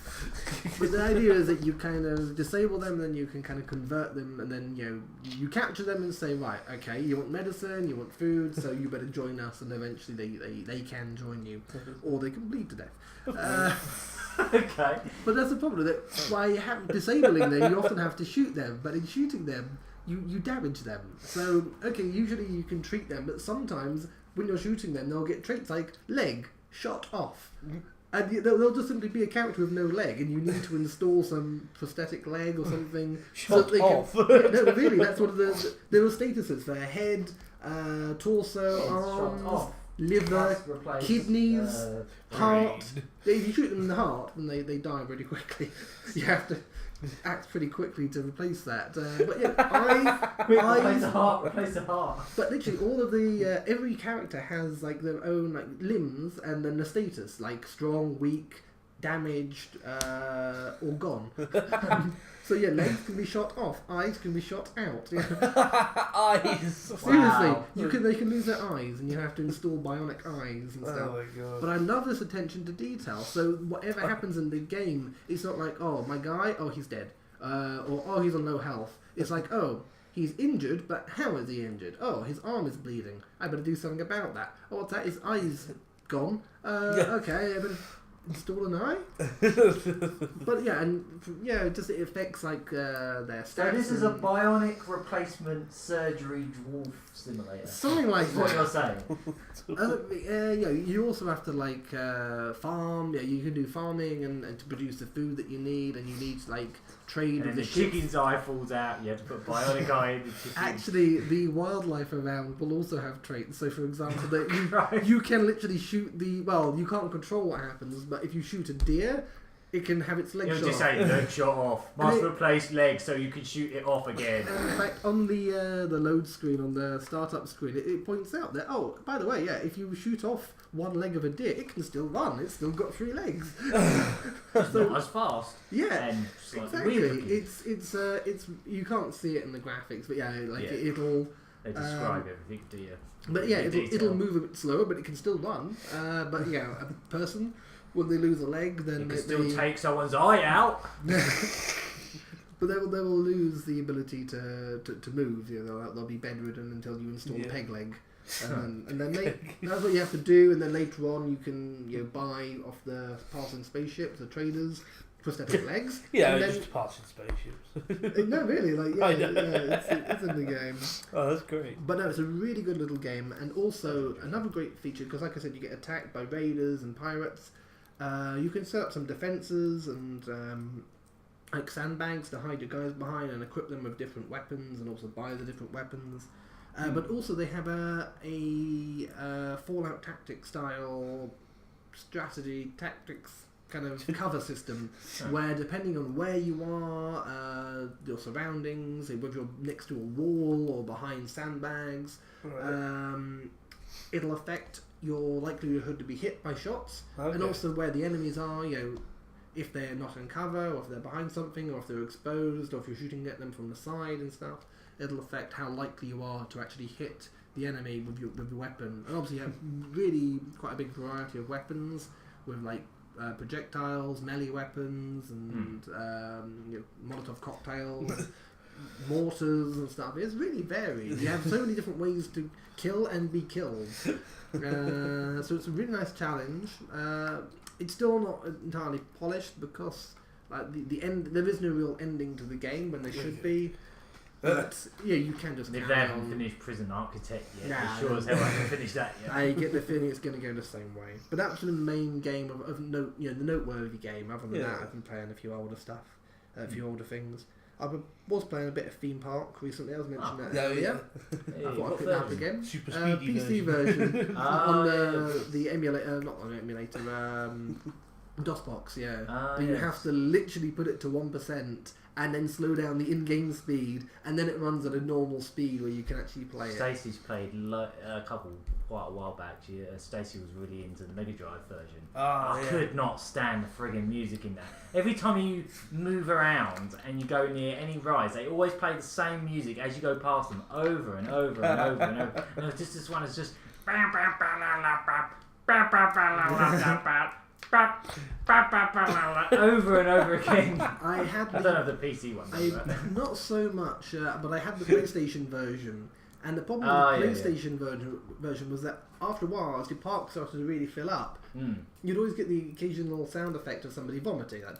But the idea is that you kind of disable them, then you can kind of convert them, and then you capture them and say, right, okay, you want medicine, you want food, so you better join us, and eventually they can join you, or they can bleed to death. Okay. But that's the problem, that by disabling them, you often have to shoot them, but in shooting them, you damage them. So, okay, usually you can treat them, but sometimes when you're shooting them, they'll get traits like leg, shot off. And they'll just simply be a character with no leg, and you need to install some prosthetic leg or something. Shot off. No, really, that's one of the little statuses for head, torso, arms, liver, kidneys, heart. If you shoot them in the heart, then they die really quickly. You have to act pretty quickly to replace that. But replace the heart. But literally, all of the every character has like their own like limbs, and then the status like strong, weak, damaged, or gone. So legs can be shot off, eyes can be shot out. Eyes. Seriously, Wow. they can lose their eyes, and you have to install bionic eyes and stuff. Oh my god. But I love this attention to detail. So whatever happens in the game, it's not like, oh, my guy, oh, he's dead, or oh, he's on low health. It's like, oh, he's injured, but how is he injured? Oh, his arm is bleeding. I better do something about that. Oh, what's that? His eye's gone. Okay, I better install an eye. But yeah, and just it affects like their stats. So this is a bionic replacement surgery dwarf simulator. Something like That's what that. you're saying. You also have to like farm. Yeah, you can do farming and to produce the food that you need, and you need to like trade And with the the ships. chicken's eye falls out. You have to put a bionic eye in the chicken. Actually, the wildlife around will also have traits. So, for example, that Right. you can literally shoot you can't control what happens, but if you shoot a deer, it can have its leg You'll shot just off. say leg shot off. Must And replace leg so you can shoot it off again. And in fact, on the load screen, on the startup screen, it points out that, oh, by the way, if you shoot off one leg of a deer, it can still run. It's still got 3 legs. It's not as fast. Yeah, And slightly exactly. weird looking. It's you can't see it in the graphics, but Yeah. it'll. They describe everything, do you? But yeah, it'll move a bit slower, but it can still run. But yeah, a person, when they lose a leg, then You can still take someone's eye out. But they will lose the ability to move. You know, they'll be bedridden until you install a peg leg, and then that's what you have to do. And then later on, you can buy off the passing spaceships, the traders, prosthetic legs. Yeah, and then, just passing spaceships. no, really, like it's in the game. Oh, that's great. But no, it's a really good little game, and also another great feature because, like I said, you get attacked by raiders and pirates. You can set up some defenses and like sandbags to hide your guys behind and equip them with different weapons, and also buy the different weapons. But also they have a Fallout Tactics style strategy tactics kind of cover system where depending on where you are, your surroundings, whether you're next to a wall or behind sandbags, it'll affect your likelihood to be hit by shots, and also where the enemies are, if they're not in cover, or if they're behind something, or if they're exposed, or if you're shooting at them from the side and stuff, it'll affect how likely you are to actually hit the enemy with your weapon. And obviously you have really quite a big variety of weapons with like projectiles, melee weapons, and Molotov cocktails, mortars and stuff. It's really varied. You have so many different ways to kill and be killed. So it's a really nice challenge. It's still not entirely polished because like the end, there is no real ending to the game when there should be. But you can just. If they haven't finished Prison Architect yet, Nah, sure as hell I haven't finished that yet. I get the feeling it's going to go the same way. But that's the main game of note, the noteworthy game. Other than that, I've been playing a few older stuff, a few older things. I was playing a bit of Theme Park recently. I was mentioning that earlier. Hey, I thought I'd what pick that up version? again. Super speedy PC version on the emulator, not on the emulator, DOSBox. But you have to literally put it to 1%. And then slow down the in-game speed, and then it runs at a normal speed where you can actually play it. Stacey's played a couple quite a while back. Stacey was really into the Mega Drive version. I could not stand the friggin' music in that. Every time you move around and you go near any rides, they always play the same music as you go past them over and over and over and over. And it was just this one is just. Over and over again. I don't have the PC one. Not so much, but I had the PlayStation version, and the problem with the PlayStation version was that after a while, as your park started to really fill up, you'd always get the occasional sound effect of somebody vomiting, like.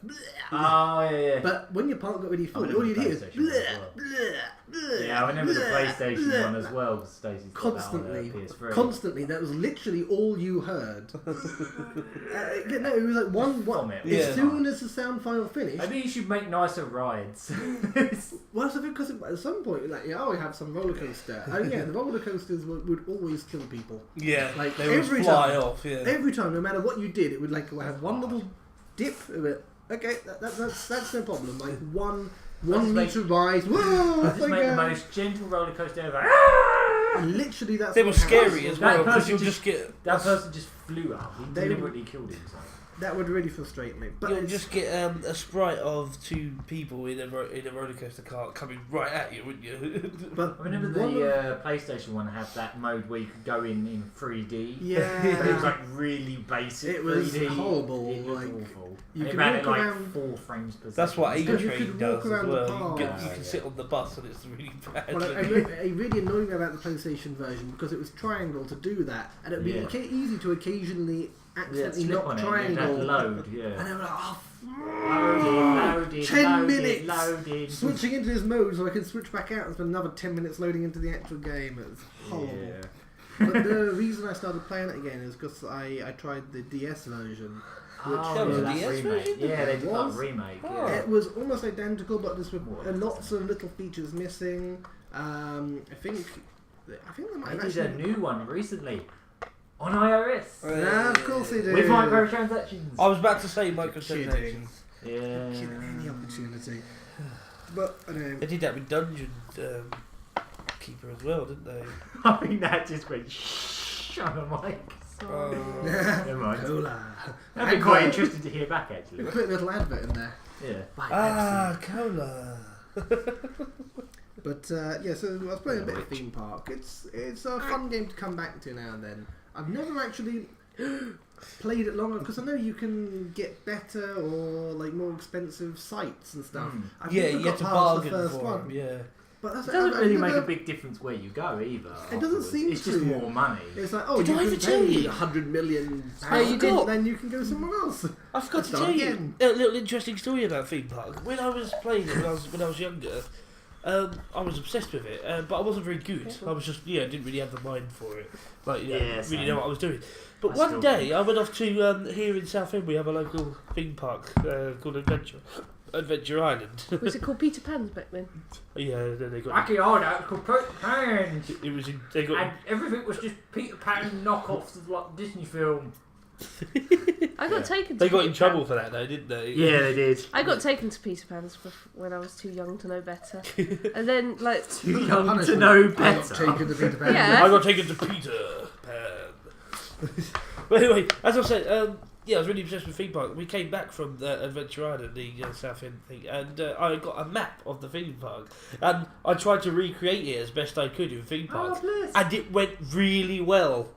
But when your park got really full, all you'd hear is. Yeah, I remember the PlayStation one as well. Because Stacey's constantly, got that on PS3. constantly. That was literally all you heard. No, it was like one. As soon as the sound final finished. Maybe you should make nicer rides. Well, that's because at some point, like, we have some roller coaster. And the roller coasters would always kill people. Yeah, like they would fly off. Yeah, every time, no matter what you did, it would have one little dip of it. Okay, that's no problem. Like one meter rise. Whoa! Just make the most gentle roller coaster ever. And literally, that's. They were scary as well because you'll just get that person just flew up. He deliberately killed himself. That would really frustrate me. But you'll just get a sprite of 2 people in a roller coaster cart coming right at you, wouldn't you? But I remember the PlayStation one had that mode where you could go in 3D. Yeah, but it was like really basic. It was 3D. horrible. It was like awful. You could walk it around. 4 frames per second. That's what A-Train does as well. Park. You can sit on the bus and it's really bad. Well, it really annoyed me about the PlayStation version because it was triangle to do that, and it'd be easy to occasionally accidentally slip knock on it, triangle. load, yeah. And they were like, oh, Loading, 10 minutes loading. switching into this mode so I can switch back out and spend another 10 minutes loading into the actual game. It was horrible. Yeah. But the reason I started playing it again is because I tried the DS version. Which was was a DS version? Yeah, they did like a Was? remake. Oh. Yeah. It was almost identical, but just with lots of little features missing. I think they might They have did a actually. new one recently on iOS Nah, of course they did. with microtransactions. I was about to say microtransactions. Cheating. Yeah. Any opportunity. But anyway. They did that with Dungeon Keeper as well, didn't they? I think that just went shh on the mic. Sorry. Never mind. Cola. That'd be quite interesting to hear back actually. Put a little advert in there. Yeah. Ah, cola. But yeah, so I was playing a bit of Theme Park. It's a fun game to come back to now and then. I've never actually played it long enough because I know you can get better or like more expensive sites and stuff. I've Yeah, never you got get to past bargain the first for one. them, yeah. But that's It doesn't really make a never- big difference where you go either. It doesn't afterwards. seem It's just to. more money. It's like, oh, Did you I can ever tell pay you? 100 million Oh, you pounds, did? then you can go somewhere else. I forgot to Start tell you again. a little interesting story about Theme Park. When I was playing it when I was younger, I was obsessed with it, but I wasn't very good. I was just didn't really have the mind for it, like Yeah, really same. know what I was doing. But I one still day I went off to here in Southend. We have a local theme park called Adventure Island. Was it called Peter Pan's back then? Yeah, then they got Back in our day, it was called Peter Pan. it was they got And everything was just Peter Pan knockoffs of like Disney film. I got taken to they got in Peter trouble Pan. for that though, didn't they? Yeah, they did. I got taken to Peter Pan's when I was too young to know better. And then, like... Too young to Punishment. know I got better. taken to Peter Pan. Yeah. I got taken to Peter Pan. But anyway, as I said, I was really obsessed with theme park. We came back from Adventure Island, the South End thing, and I got a map of the theme park, and I tried to recreate it as best I could in theme park, and it went really well.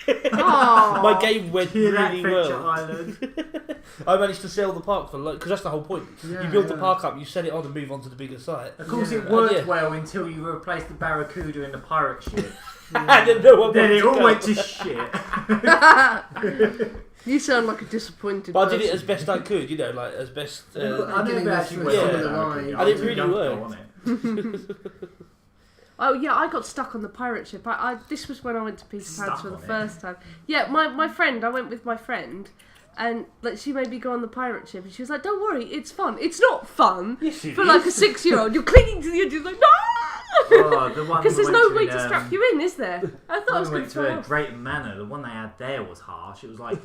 Aww. My game went Hear that, really Adventure well. Island. I managed to sell the park for because that's the whole point. Yeah, You build the yeah. park up, you set it on, and move on to the bigger site. Of course, Yeah. it worked Yeah. well until you replaced the Barracuda in the pirate ship. And then no one Then wanted it to all go. went to shit. You sound like a disappointed But I did it person. as best I could, like as best. I never Getting actually this went yeah. on some of the the Barracuda. rides. And it was really too young to go worked. on it. Oh yeah, I got stuck on the pirate ship. This was when I went to Peter Pan's Stuck for the on it? first time. Yeah, my friend. I went with my friend, and like she made me go on the pirate ship, and she was like, "Don't worry, it's fun." It's not fun Yes, it for like a is. 6-year-old. You're clinging to the edge, you're like no, Oh, the one because we there's went no way in, to strap you in, is there? I thought I was When we going went to to throw a up. Drayton Manor, the one they had there was harsh. It was like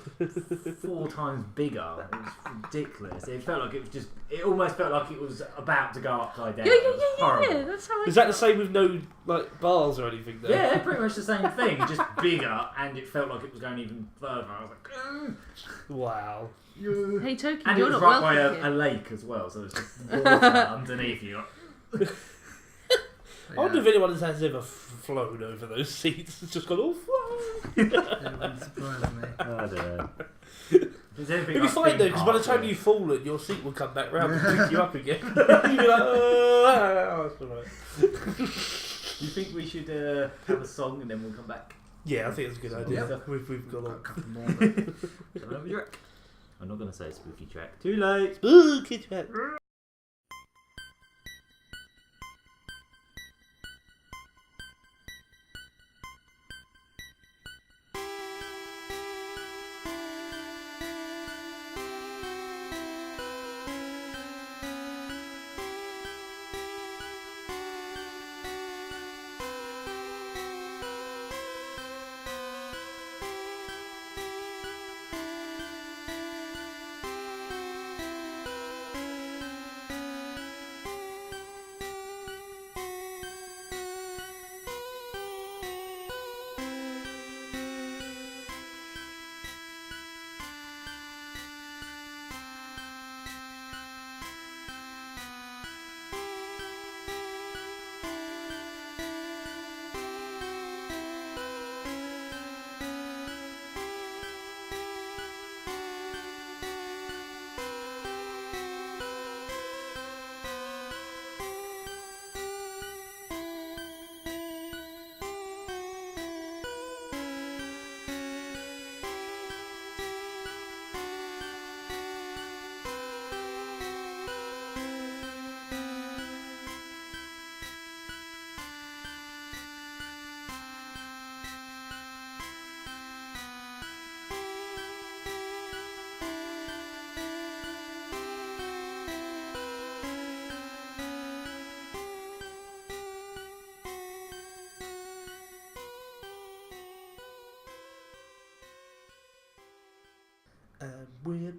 4 times bigger. It was ridiculous. It felt like it was just. It almost felt like it was about to go upside down. Yeah, It was horrible. yeah. That's how I. Is that the same with no like bars or anything? Though? Yeah, pretty much the same thing, just bigger, and it felt like it was going even further. I was like, "Ugh." Wow. Hey Toki, And it you're was not right by welcome a here. lake as well, so it was just water underneath you. I wonder if anyone has ever flown over those seats. It's just gone all It wouldn't surprise me. I don't know. It'd be fine though, because by the time you've fallen, your seat will come back round and pick you up again. You'd be like, oh, that's all right. Do you think we should have a song and then we'll come back? Yeah, I think it's a good idea. Yeah. We've got Got a on. couple more. But Shall I have a track? I'm not going to say spooky track. Too late. Spooky track.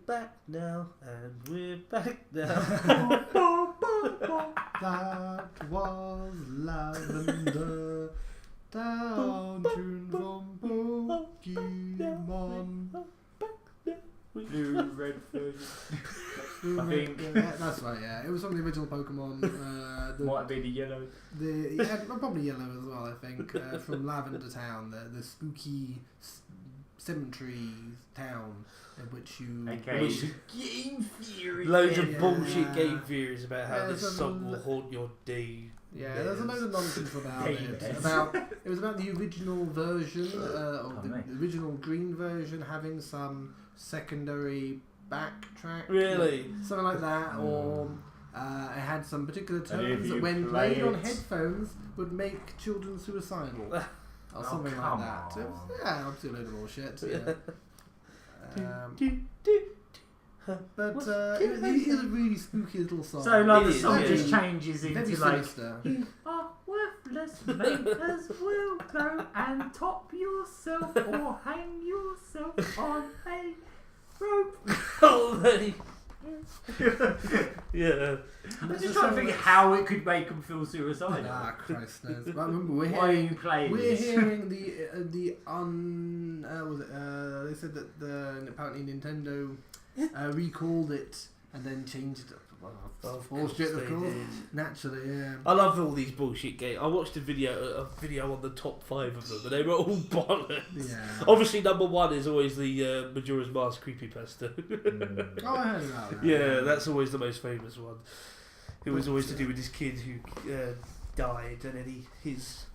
back now, and we're back now. That was lavender. Down tune from Pokemon. Blue, red version. I think. That's right, yeah. It was from the original Pokemon. Might be the yellow. Probably yellow as well, I think. From Lavender Town, the spooky cemetery town in which you... Okay. Game theory. Loads of bullshit game theories about how this there's song will haunt your day. Yeah, there's a load of nonsense about it. It was about the original version, the original green version having some secondary backtrack. Really? Something like that, or it had some particular tones that when played on headphones would make children suicidal. Or something like that. So, yeah, obviously a load of bullshit. But it is a really spooky little song. So like the song just changes into very like sinister. you are worthless, may as well go and top yourself or hang yourself on a rope. Yeah. I'm just trying to think how it could make them feel suicidal. Ah, Christ knows. But remember, Why are you playing we're this? hearing they said that apparently Nintendo recalled it and then changed it. Of Bullshit, of they course. did. Naturally, yeah. I love all these bullshit games. I watched a video on the top 5 of them, and they were all bollocks. Yeah. Obviously, number 1 is always the Majora's Mask creepypasta. Oh, I heard about that. Yeah, that's always the most famous one. It was always to do with this kid who died, and then his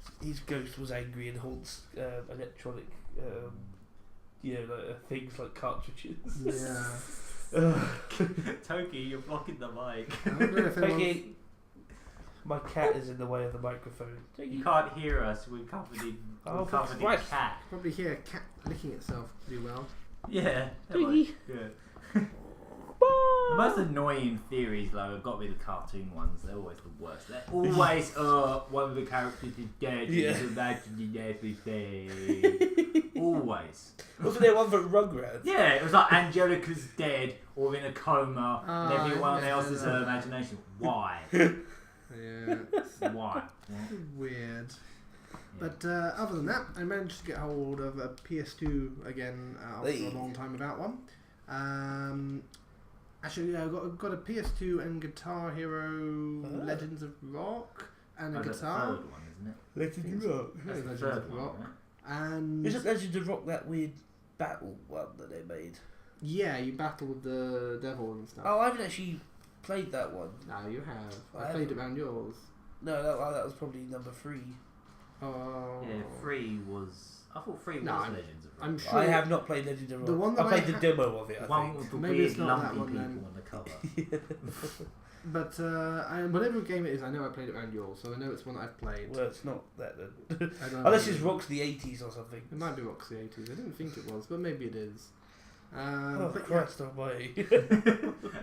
ghost was angry and haunts electronic, things like cartridges. Yeah. Toki, you're blocking the mic. I wonder if anyone's- Okay. My cat is in the way of the microphone. You can't hear us. We're covered in Christ. cat. probably hear a cat licking itself pretty well. Yeah. Toki. Good. The most annoying theories, though, have got to be the cartoon ones. They're always the worst. They're always, one of the characters is dead. Yeah. He's imagining everything. Always. Wasn't there one for Rugrats? Yeah, it was like Angelica's dead or in a coma, and Oh, everyone yeah, else is her yeah. imagination. Why? Yeah. Why? Weird. But other than that, I managed to get hold of a PS2 again after a long time without one. Actually, I got a PS2 and Guitar Hero Legends of Rock and a guitar. That's the third one, isn't it? Legends of Rock. Yeah, That's the Legends third of one, Rock. right? And Isn't Legends of Rock that weird battle one that they made? yeah, you battle with the devil and stuff. Oh, I haven't actually played that one. No, you have. I I played it around yours. No, that was probably number 3. Oh. Yeah, 3 was. I thought 3 was No, Legends of Rock. I'm sure. I have not played Legends of Rock. The one that I played I the ha- demo of it, I One think. with the Maybe weird it's not that lumpy one people then. on the cover. But whatever game it is, I know I played it around yours, so I know it's one that I've played. Well, it's not that then. I don't Unless know. it's Rock's the 80s or something. It might be Roxy 80s. I didn't think it was, but maybe it is. Oh, But Christ almighty.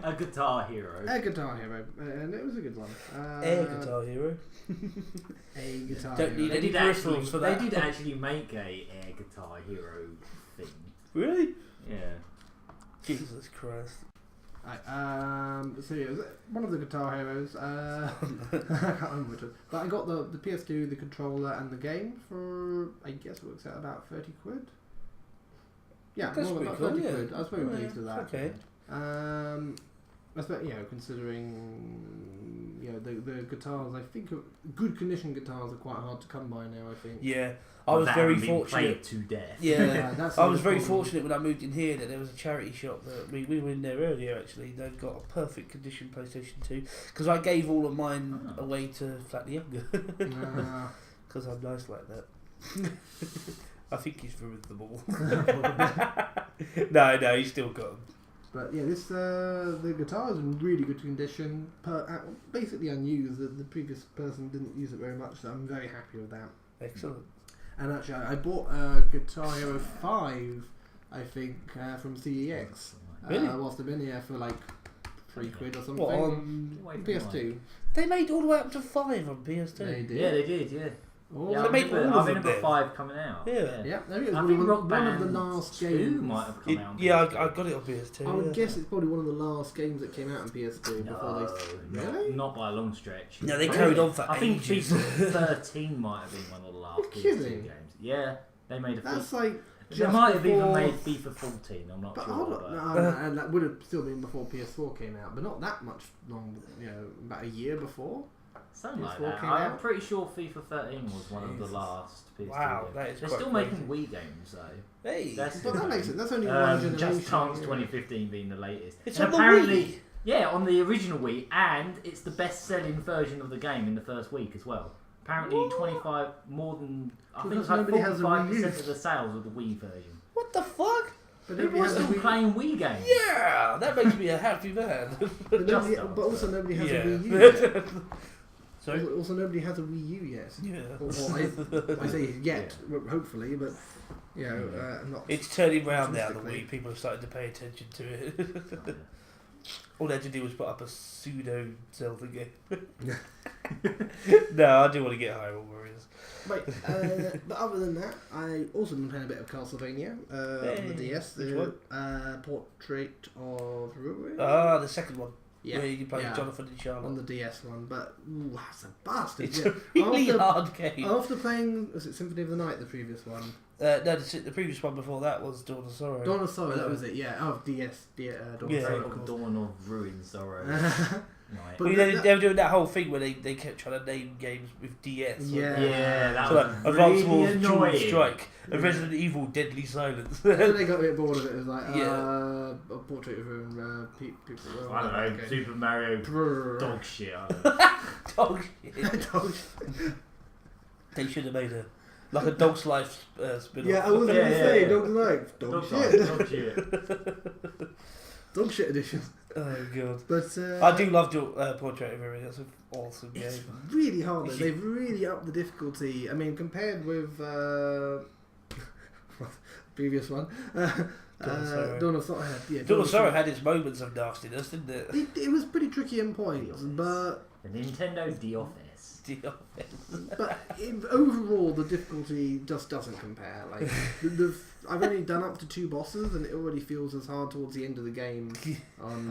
A Guitar Hero. yeah, a Guitar Hero, and it was a good one. Air Guitar Hero. A Guitar Don't Hero. need any peripherals for that. They did actually make a Air Guitar Hero thing. Really? Yeah. Jesus Christ. So yeah, it was one of the Guitar Heroes. I can't remember which one. But I got the PS2, the controller, and the game for, I guess it works out about 30 quid. Yeah, That's more than pretty about 30 cool, yeah. quid. I was very pleased with that. Okay. I suppose, considering the guitars, I think good condition guitars are quite hard to come by now. I think. Yeah, I was very fortunate. To death. Yeah, that's I was very problem. fortunate when I moved in here that there was a charity shop that we were in there earlier actually. They'd got a perfect condition PlayStation 2 because I gave all of mine away to Flat the Younger because I'm nice like that. I think he's ruined them all. No, he's still got them. But yeah, the guitar is in really good condition. Basically unused. The previous person didn't use it very much, so I'm very happy with that. Excellent. And actually, I bought Guitar Hero 5, I think, from CEX. Really? Whilst I've been here for like £3 or something. What, on PS2. They made all the way up to 5 on PS2. They did. Yeah, they did. Yeah. Oh, Yeah, So make all I of them remember then. 5 coming out. Yeah. maybe it was I one think of Rock the Band last 2 games. might have come out on Yeah, PS2. I got it on PS2. I would yeah. guess it's probably one of the last games that came out on PS2 before they. Really? Not by a long stretch. No, they carried on for I think ages. FIFA 13 might have been one of the last You're PS2 kidding. games. Yeah, they made a That's FIFA. like. They just might have even before- made FIFA 14. I'm not But sure. hold But on, no, and that would have still been before PS4 came out, but not that much long. About a year before. something like PS4 that. came I'm out? pretty sure FIFA 13 was one of the Jesus. last PS2 Wow, games. that is They're quite still crazy. making Wii games though. Hey, That's But that makes it. That's only one generation. Just Dance yeah. 2015 being the latest. it's And on the apparently, Wii. yeah, on the original Wii, and it's the best-selling version of the game in the first week as well. Apparently, What? 25 more than I think Because it's like nobody has a Wii 45% U. of the sales of the Wii version. What the fuck? But People are still playing Wii games. Yeah, that makes me a happy man. But, Just but also nobody has Yeah. a Wii U yet. Sorry? Also nobody has a Wii U yet. Yeah. Or I say yet, hopefully, but not. It's turning round now, the Statistically. Wii. People are starting to pay attention to it. All they had to do was put up a pseudo Zelda game. No, I do want to get Hyrule Warriors. Right, but other than that, I also been playing a bit of Castlevania on the DS. Which The one? Portrait of Ruin. Ah, the second one. yeah, Where you play yeah, Jonathan and Charlotte. on the DS one. But ooh, that's a bastard. It's yeah. a really After- hard game. After playing, was it Symphony of the Night, the previous one? No, the previous one before that was Dawn of Sorrow. Dawn of Sorrow, that was it, yeah. Oh, DS, Dawn Yeah. of Sorrow, of course. Dawn of Ruin, sorrow. Right. But Well, that- they were doing that whole thing where they kept trying to name games with DS. weren't Yeah. they? Yeah, that So was like Advance really Wars, Dual annoying. Strike, and Yeah. Resident Evil, Deadly Silence. And then they got a bit bored of it. It was like, Yeah. a Portrait of Ruin, people. I don't know, okay. Super Mario Brrr. dog shit. I don't know. Dog shit. Dog. They should have made a Dog's Life spin-off. Yeah, I was Yeah, going to yeah, say, yeah. Dog's Life. Dog Dog shit. Dog shit. Dog shit edition. Oh god. But I do love Portrait of Ruin. That's an awesome game. It's really hard though. They've really upped the difficulty. I mean, compared with previous one, Dawn of Sorrow had. Yeah, Dawn of Sorrow had its moments of nastiness, didn't it? It was pretty tricky in points, but The Nintendo D Office. overall the difficulty just doesn't compare. Like I've only done up to 2 bosses, and it already feels as hard towards the end of the game.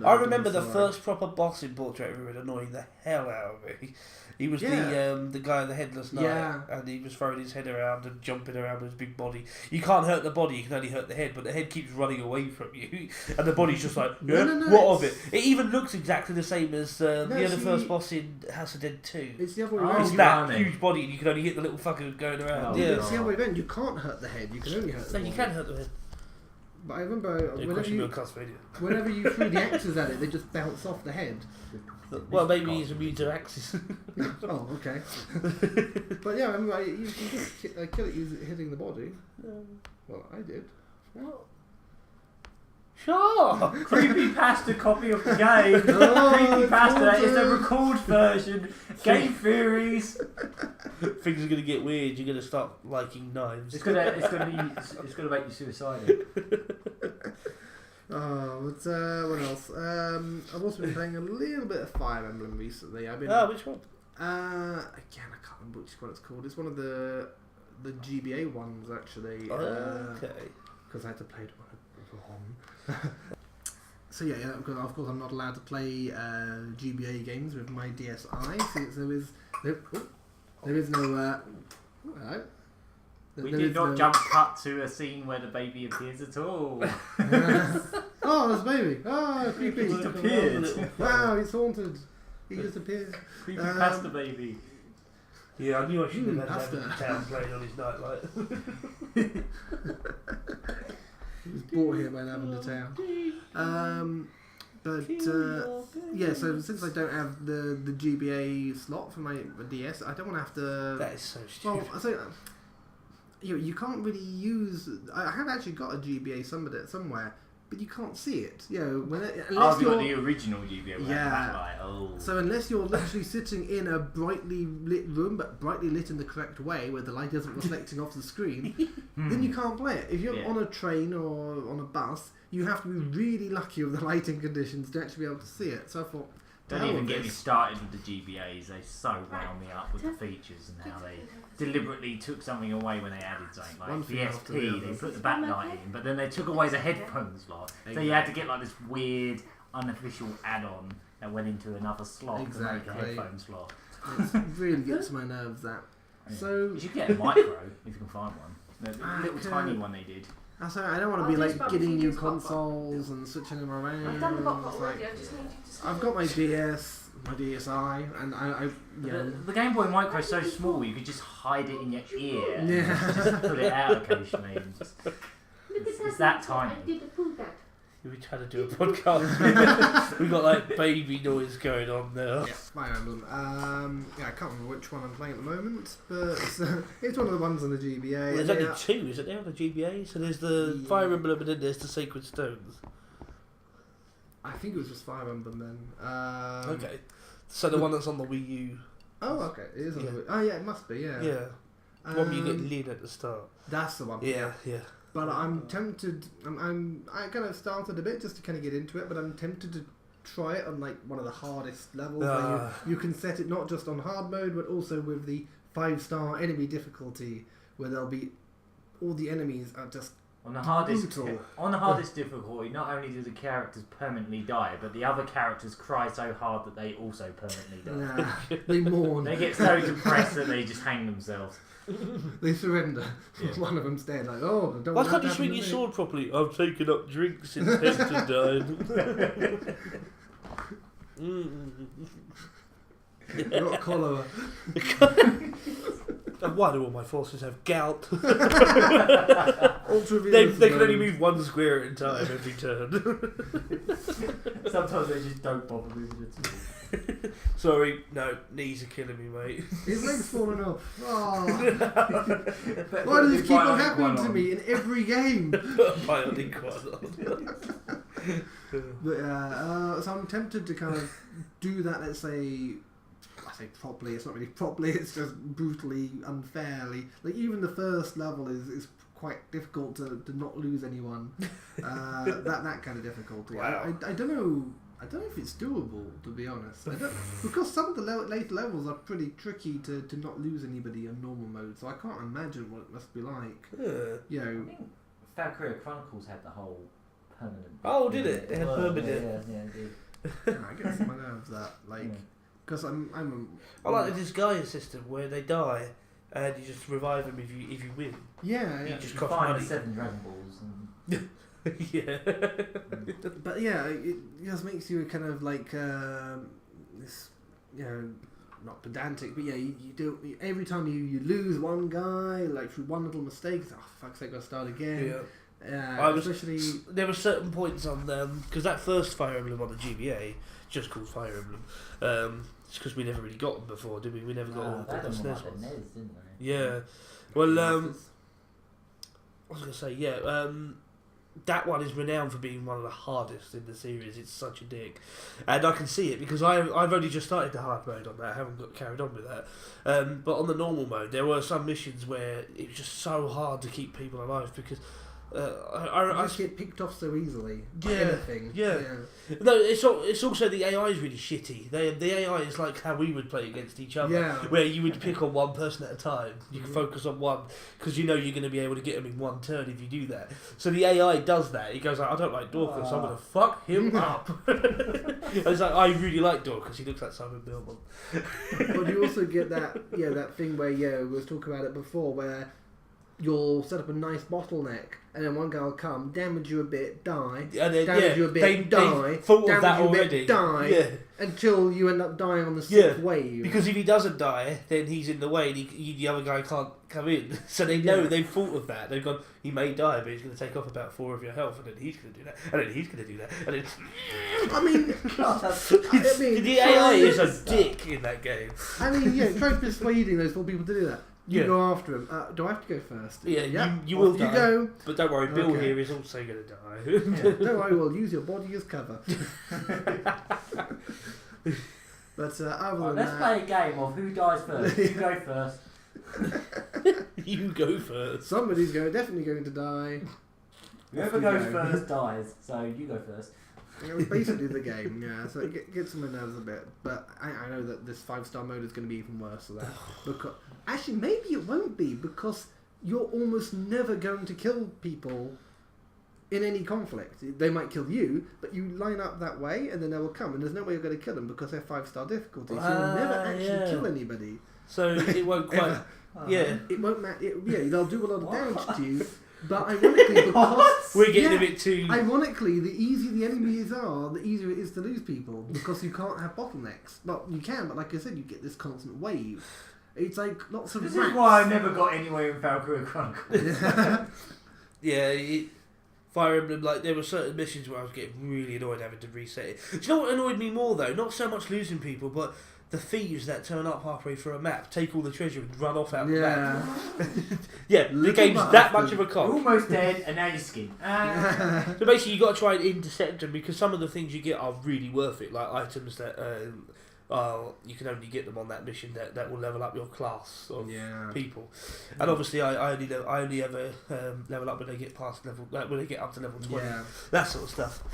I remember the Dawn of Sorrow. first proper boss in Portrait of Ruin annoying the hell out of me. He was Yeah. the guy in the headless knight, Yeah. and he was throwing his head around and jumping around with his big body. You can't hurt the body, you can only hurt the head, but the head keeps running away from you, and the body's just like, No, what of it? it's- It even looks exactly the same as the other see- first boss in House of Dead 2. It's the other way Oh, around. It's You- that running. huge body, and you can only hit the little fucker going around. Oh, yeah. It's the other way around. You can't hurt the head. You can only hurt. So the you body. can hurt the head. But I remember Don't question me on Castlevania. whenever you threw the axes at it, they just bounce off the head. Well, maybe he's immune to axes. Oh, okay. But yeah, I remember you just kill it hitting the body. Well, I did. Sure. Creepypasta copy of the game. Oh, Creepypasta is the gorgeous. record version. Game theories. Things are gonna get weird. You're gonna start liking knives. It's gonna make you suicidal. Oh, but what else? I've also been playing a little bit of Fire Emblem recently. I've been. Which one? Again, I can't remember which one it's called. It's one of the GBA ones actually. Okay. Because I had to play it on a ROM. So yeah, because of course I'm not allowed to play GBA games with my DSi, since there is no. Hello. We There did is not no- jump cut to a scene where the baby appears at all. Oh, there's baby. Oh, creepy. He just appeared. Wow, he's haunted. He just appeared. Creepypasta baby. Yeah, I knew I should have had pasta. him in town playing on his nightlight. He was brought here by Lavender Town. Yeah, so since I don't have the GBA slot for my DS, I don't want to have to. That is so stupid. Well, so you can't really use. I have actually got a GBA somewhere, but you can't see it. You know, unless I've got you're. the original GBA. Yeah. Oh. So unless you're literally sitting in a brightly lit room, but brightly lit in the correct way, where the light isn't reflecting off the screen, then you can't play it. If you're on a train or on a bus, you have to be really lucky with the lighting conditions to actually be able to see it. So I thought, Don't even get me started with the GBAs. They so wound me up with the features and how they deliberately took something away when they added something like the SP. They put the backlight in, but then they took away the headphone slot. So you had to get like this weird unofficial add-on that went into another slot to make a headphone slot. It really gets my nerves. That. Yeah. So you should get a micro if you can find one. The little tiny one they did. I don't want to be like getting new consoles and switching them around. I've done the bot already. I just need you to. I've got my DS, my DSi, and I the Game Boy Micro is so small you could just hide it in your ear. And Yeah. just pull it out occasionally. And just, it's that tiny. I did a pull that. We trying to do a podcast. We've got like baby noise going on now. Yeah, Fire Emblem. I can't remember which one I'm playing at the moment, but it's one of the ones on the GBA. Well, there's only two, isn't there, on the GBA? So there's the Fire Emblem and then there's the Sacred Stones. I think it was just Fire Emblem then. Okay. So the one that's on the Wii U. Oh, okay. It is on the Wii. Oh, yeah, it must be, yeah. Yeah. The one where you get Lyn at the start. That's the one. Yeah. But I'm tempted. I kind of started a bit just to kind of get into it, but I'm tempted to try it on like one of the hardest levels. Where you can set it not just on hard mode, but also with the 5-star enemy difficulty, where there'll be all the enemies are just on the hardest. brutal. On the hardest difficulty, not only do the characters permanently die, but the other characters cry so hard that they also permanently die. Nah, they mourn. They get so depressed that they just hang themselves. They surrender. Yeah. One of them's dead. Like, oh, I don't Why want can't that you to swing happen your to me. sword properly? I've taken up drinks since Hector died. Not a collar. Why do all my forces have gout? Ultra They can only move one square at a time every turn. Sometimes they just don't bother moving at all. Sorry, no, knees are killing me, mate. His leg's falling off. Oh. Why does this keep on happening to me in every game? Bionic one. But so I'm tempted to kind of do that. Let's say, I say properly. It's not really properly. It's just brutally, unfairly. Like even the first level is quite difficult to not lose anyone. That kind of difficulty. Wow. I don't know. I don't know if it's doable, to be honest. Because some of the later levels are pretty tricky to not lose anybody on normal mode, so I can't imagine what it must be like. You know, I think Valkyria Chronicles had the whole permanent. Oh, did it? It had permanent. Yeah, it did. I guess my nerves that because I like the disguise system where they die and you just revive them if you win. Yeah. You just You cost find money. the 7 Dragon Balls and Yeah. But yeah, it just makes you kind of like this, not pedantic, but yeah, you do every time you lose one guy, like through one little mistake, it's, oh fuck's sake, gotta start again. Yeah. Especially There were certain points on because that first Fire Emblem on the GBA, just called Fire Emblem, it's because we never really got them before, did we? We never got all the SNES ones. didn't they? Yeah. Well, I was gonna say that one is renowned for being one of the hardest in the series. It's such a dick, and I can see it because I've only just started the hard mode on that. I haven't got carried on with that. But on the normal mode, there were some missions where it was just so hard to keep people alive because I just get picked off so easily. By Yeah, anything. yeah. No, it's also the AI is really shitty. The AI is like how we would play against each other, where you would pick on one person at a time. You can focus on one because you know you're going to be able to get him in one turn if you do that. So the AI does that. He goes like, I don't like Dorcas, I'm going to fuck him up. And it's like, I really like Dorcas. He looks like Simon Belmont. But you also get that thing where we was talking about it before, where you'll set up a nice bottleneck, and then one guy will come, damage you a bit, die, And then, damage you a bit, die, they thought of damage that you a bit, already. die, Yeah. until you end up dying on the 6th wave. Because if he doesn't die, then he's in the way and the other guy can't come in. So they know, they've thought of that. They've gone, he may die, but he's going to take off about 4 of your health, and then he's going to do that, and then he's going to do that, and then... I mean, the AI is a dick in that game. I mean, try persuading those 4 people to do that. You Yeah. go after him. Do I have to go first? Yeah, you will die. You go. But don't worry, Bill Okay. here is also going to die. Don't worry, we'll use your body as cover. But other than Let's that, play a game of who dies first. You go first. You go first. somebody's definitely going to die. Whoever Off you goes go. first dies. So you go first. It was basically the game, yeah. So it gets on my nerves a bit, but I know that this 5-star mode is going to be even worse than that. Because actually, maybe it won't be because you're almost never going to kill people in any conflict. They might kill you, but you line up that way, and then they will come, and there's no way you're going to kill them because they're 5-star difficulty. So you'll never actually kill anybody. So it won't quite. Yeah, it won't matter. Yeah, they'll do a lot of damage to you. But ironically, because we're getting a bit too. Ironically, the easier the enemies are, the easier it is to lose people because you can't have bottlenecks. Well, you can, but like I said, you get this constant wave. It's like lots of. This rats. is why I never got anywhere in Valkyria Chronicles. Yeah. Fire Emblem, like there were certain missions where I was getting really annoyed having to reset it. Do you know what annoyed me more though? Not so much losing people, but the thieves that turn up halfway through a map, take all the treasure and run off out the map. Yeah, the game's that much of a cock. You're almost dead and now you're skinned. So basically you got to try and intercept them because some of the things you get are really worth it, like items that you can only get them on that mission that will level up your class of people. And obviously I only ever level up when they get past level, when they get up to level 20. That sort of stuff.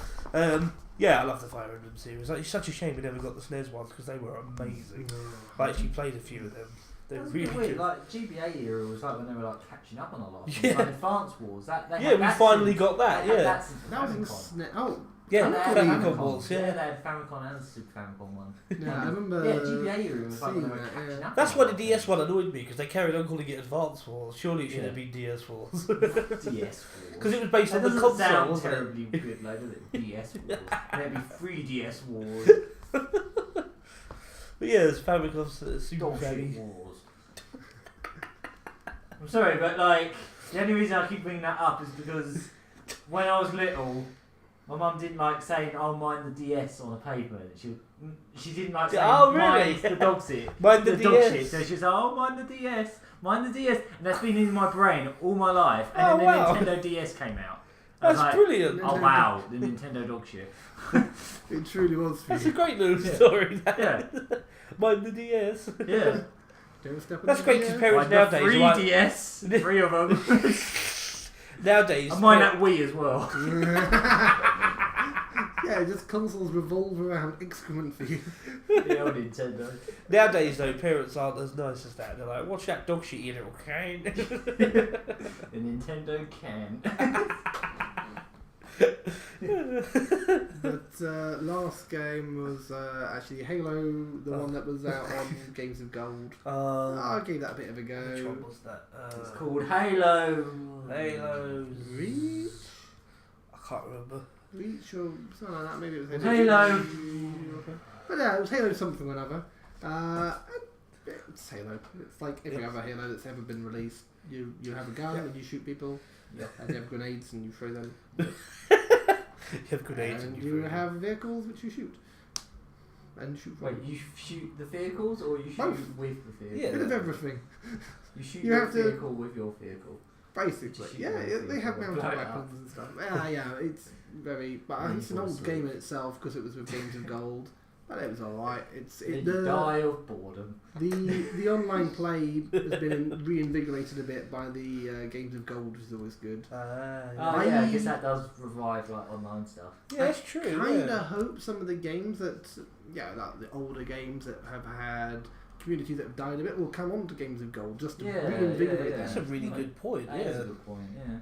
I love the Fire Emblem series. Like, it's such a shame we never got the SNES ones because they were amazing. I actually played a few of them. They're really good. Like GBA era was like when they were like catching up on a lot. Like Advance Wars. We finally got that. That was in SNES. Oh. Yeah, Famicom Wars, they had Famicom and Super Famicom one. Yeah, I remember. Yeah, GBA era was like when they were catching up. That's why the DS one annoyed me because they carried on calling it Advance Wars. Surely it should have been DS Wars. DS Wars. Because it was based on the console. Sound wasn't terribly good, like, does it? DS Wars. There'd be 3 DS Wars. But yeah, it's Famicom's Super Famicom Wars. I'm sorry, but like the only reason I keep bringing that up is because when I was little. My mum didn't like saying, "Oh, mind the DS" on a paper. She didn't like saying, "Oh, really? Mind the dog shit." Mind the DS. Dog shit. So she was like, "Oh, mind the DS, mind the DS," and that's been in my brain all my life. And then the Nintendo DS came out. That's brilliant. Oh wow, the Nintendo dog shit. It truly was. That's a great little story. Yeah. Mind the DS. Yeah. That's great because parents nowadays. 3 DS, 3 of them. Nowadays, I mind that Wii as well. Yeah, just consoles revolve around excrement for you. The old Nintendo. Nowadays, though, parents aren't as nice as that. They're like, "Watch that dog shit, you little can." The Nintendo can. But last game was actually Halo, the one that was out on Games of Gold. I gave that a bit of a go. Which one was that? It's called Halo. Halo Reach? I can't remember. Reach or something like that. Maybe it was Halo. But yeah, it was Halo something or another. It's Halo. It's like every other Halo that's ever been released. You have a gun and you shoot people. And you have grenades and you throw them. You have grenades and you have vehicles which you shoot. And shoot from. Wait, you shoot the vehicles or you shoot both with the vehicle? Yeah, a bit of everything. You shoot you your have to, vehicle with your vehicle. Basically, they have mounted weapons and stuff. Yeah, it's very. But it's an old game in itself because it was with Games of Gold. But it was alright. You die of boredom. The online play has been reinvigorated a bit by the Games of Gold, which is always good. I guess that does revive like online stuff. Yeah, that's true. I kind of hope some of the games that, like the older games that have had communities that have died a bit will come on to Games of Gold just to reinvigorate them. That's a really good point. That is a good point. Yeah.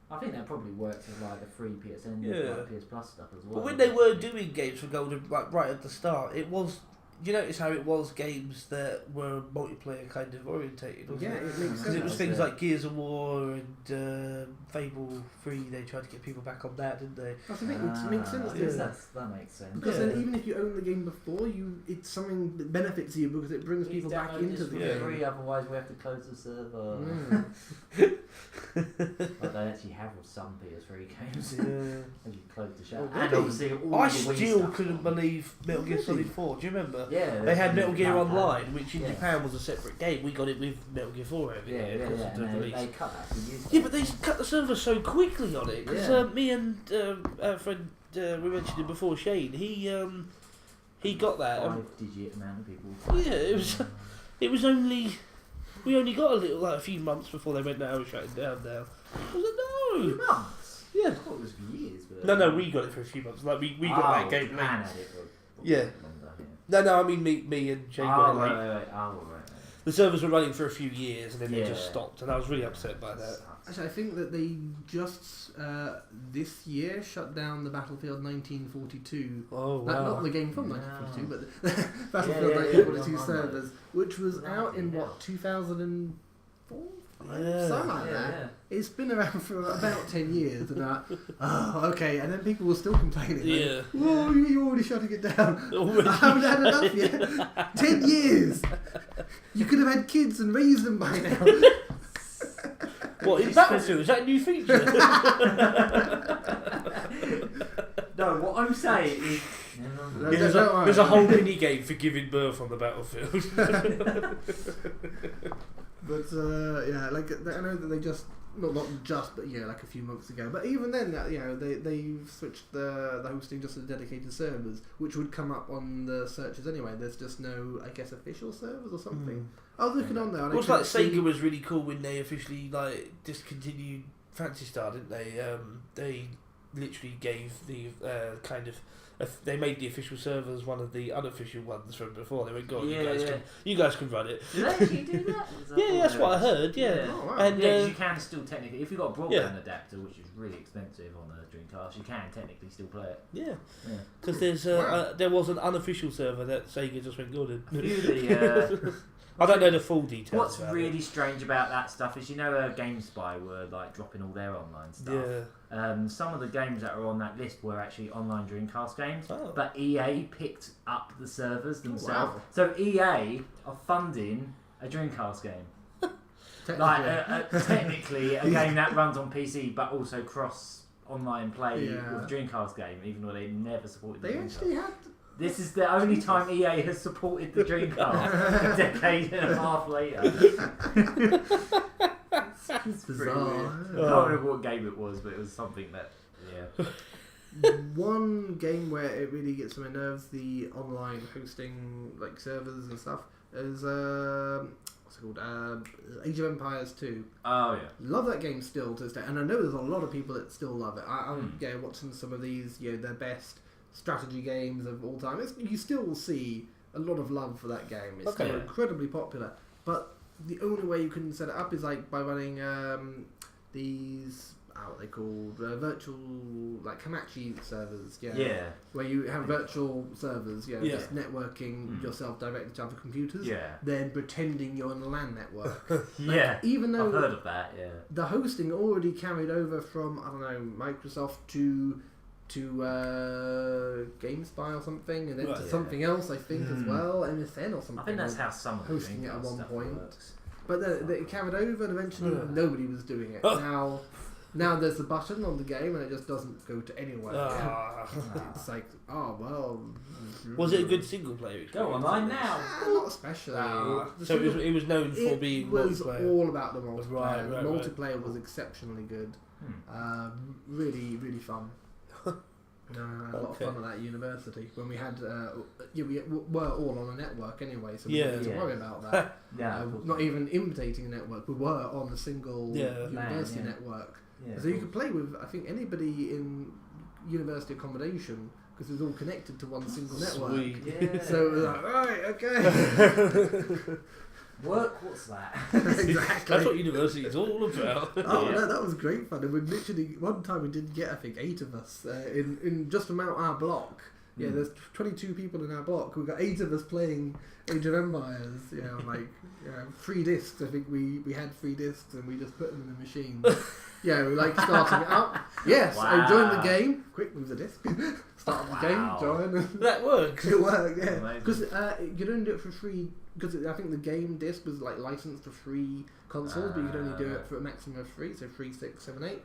I think that probably works with like the free PSN, like PS Plus stuff as well. But when they were doing games for Gold, like right at the start, it was. You notice how it was games that were multiplayer kind of orientated, wasn't it? It makes sense. Because it was things like Gears of War and Fable 3. They tried to get people back on that, didn't they? That's the thing. It makes sense. That makes sense. Because then even if you own the game before, it's something that benefits you because it brings people back into the game. Free, otherwise we have to close the server. But they actually have with some PS3 games. And you close the shop. And obviously all I the Wii still stuff couldn't believe Metal Gear Solid 4. Do you remember? Yeah. They had Metal Gear Online, which in Japan was a separate game. We got it with Metal Gear 4 over here. They cut that for years. Yeah, but they cut the server so quickly on it. Because me and our friend, we mentioned him before, Shane, he got that. 5-digit amount of people. Yeah, it was only... We only got a few months before they went, now we're shutting down now. I was like, no! Months? Yeah. I thought it was for years, but... No, we got it for a few months. Like we got that game. Japan had it for Yeah. longer, No, I mean me and Jay got it. Right. The servers were running for a few years and then they just stopped, and I was really upset by that. Actually, I think that they just this year shut down the Battlefield 1942. Oh, wow. Not the game from 1942, but the Battlefield 1942 servers, which was out in 2004? Something like that. Yeah. It's been around for about 10 years, and okay, and then people were still complaining. Yeah. Whoa, you're already shutting it down. I haven't had enough yet. 10 years. You could have had kids and raised them by now. What, is Battlefield? Is that a new feature? No, what I'm saying is... There's a whole mini game for giving birth on the battlefield. But yeah, like I know that they just not just, but yeah, like a few months ago. But even then, they've switched the hosting just to dedicated servers, which would come up on the searches anyway. There's just no, I guess, official servers or something. I was looking on there. Looks like Sega was really cool when they officially discontinued Phantasy Star, didn't they? They literally gave the they made the official servers one of the unofficial ones from before. They went, "Go on, you guys can run it." Did they actually do that? Yeah, that's what I heard. Yeah, Oh, wow. and you can still technically, if you've got a broadband adapter, which is really expensive on a Dreamcast, you can technically still play it. Yeah, because there's there was an unofficial server that Sega just went good in. I don't know the full details. What's really strange about that stuff is, GameSpy were dropping all their online stuff. Yeah. Some of the games that are on that list were actually online Dreamcast games, but EA picked up the servers themselves. Wow. So EA are funding a Dreamcast game. Technically a game that runs on PC, but also cross online play with a Dreamcast game, even though they never supported the Dreamcast. Actually had. This is the only time EA has supported the Dreamcast a decade and a half later. It's bizarre. I can't remember what game it was, but it was something that, One game where it really gets on my nerves, the online hosting servers and stuff, is what's it called? Age of Empires 2. Oh yeah. Love that game still to this day, and I know there's a lot of people that still love it. I'm watching some of these, their best strategy games of all time. You still see a lot of love for that game. It's still incredibly popular. But the only way you can set it up is by running these what they called virtual Hamachi servers. Yeah. Where you have virtual servers. Just networking yourself directly to other computers. Yeah. Then pretending you're on a LAN network. Even though I've heard of that. Yeah. The hosting already carried over from Microsoft to GameSpy or something, and then to something else, I think, as well, MSN or something. I think that's how some of hosting it at one point. Works. But then it carried over, and eventually nobody was doing it. Now there's a button on the game, and it just doesn't go to anywhere. It's like, was it a good single player experience? Go online now. Not especially. So it was known for being multiplayer. It was all about the multiplayer. Right, the multiplayer was exceptionally good. Really, really fun. A lot of fun at that university when we had we were all on a network anyway, so we didn't need to worry about that. Not even imitating a network, we were on a single university network, so you could play with anybody in university accommodation because it was all connected to one single network. So it was like, right, okay. Work, what's that? Exactly. That's what university is all about. No, that was great fun. And we literally, one time we did get, 8 of us in just from our block. Yeah, there's 22 people in our block. We got 8 of us playing Age of Empires. 3 discs. I think we had 3 discs and we just put them in the machine. We starting it up. Yes, I joined the game. Quick, move the disc. Start the game, join. That works. It worked, yeah. Because you don't do it for free. Because I think the game disc was licensed to 3 consoles, but you could only do it for a maximum of 3, so 3, 6, 7, 8.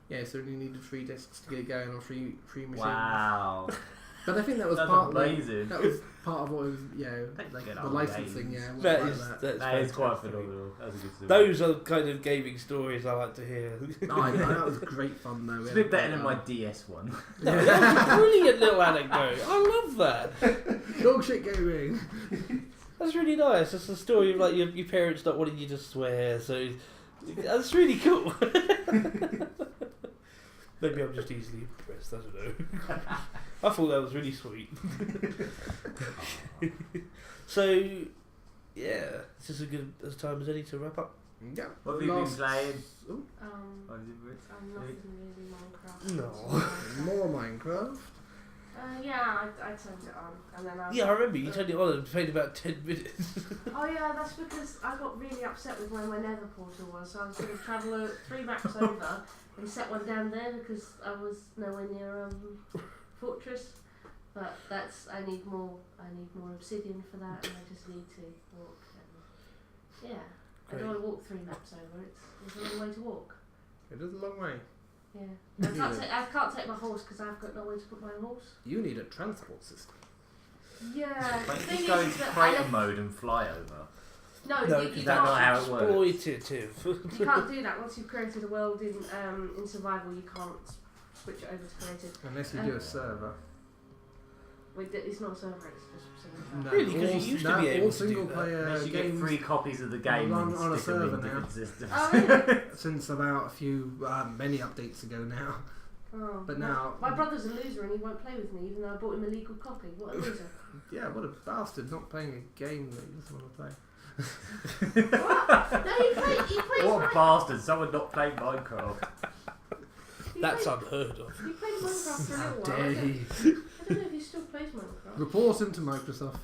Yeah, so you needed 3 discs to get it going on 3 machines. Wow. But I think that was part amazing. That was part of what was, the licensing. Games. That is quite phenomenal. That's a good story. Those are kind of gaming stories I like to hear. I know, that was great fun though. It's a bit better than my DS one. That was a brilliant little anecdote. I love that. Dog shit gaming. That's really nice. It's a story of your parents not wanting you to swear, so that's really cool. Maybe I'm just easily impressed. I don't know. I thought that was really sweet. So, yeah, this is as good a time as any to wrap up. Yeah. What have you been playing? Nothing really Minecraft. No. More Minecraft. Yeah, I turned it on, and then Yeah, I remember you turned it on and played about 10 minutes. Oh yeah, that's because I got really upset with where my nether portal was, so I was going to travel 3 maps over and set one down there because I was nowhere near fortress. But I need more obsidian for that, and I just need to walk. And, yeah, I don't want to walk 3 maps over. It's a long way to walk. It is a long way. Yeah, I can't take my horse because I've got nowhere to put my horse. You need a transport system. Yeah. Why don't you go into crater mode and fly over? No, you that's can't. not how it works. Exploitative. You can't do that. Once you've created a world in survival, you can't switch it over to creative. Unless you do a server. Wait, it's not a server, it's just single player. No, Really? 'Cause you used to be able all to do single that. player Unless you get games 3 copies of the game on and a stick them server in now. different systems. Oh, really? since about a few, many updates ago now. Oh, But no. now- My brother's a loser and he won't play with me, even though I bought him a legal copy. What a loser. Yeah, what a bastard, not playing a game that he doesn't want to play. What? No, he plays What a bastard, someone not playing Minecraft. That's unheard of. He played Minecraft for a How little while. dare I he? don't know if he still plays Minecraft. Report him to Microsoft.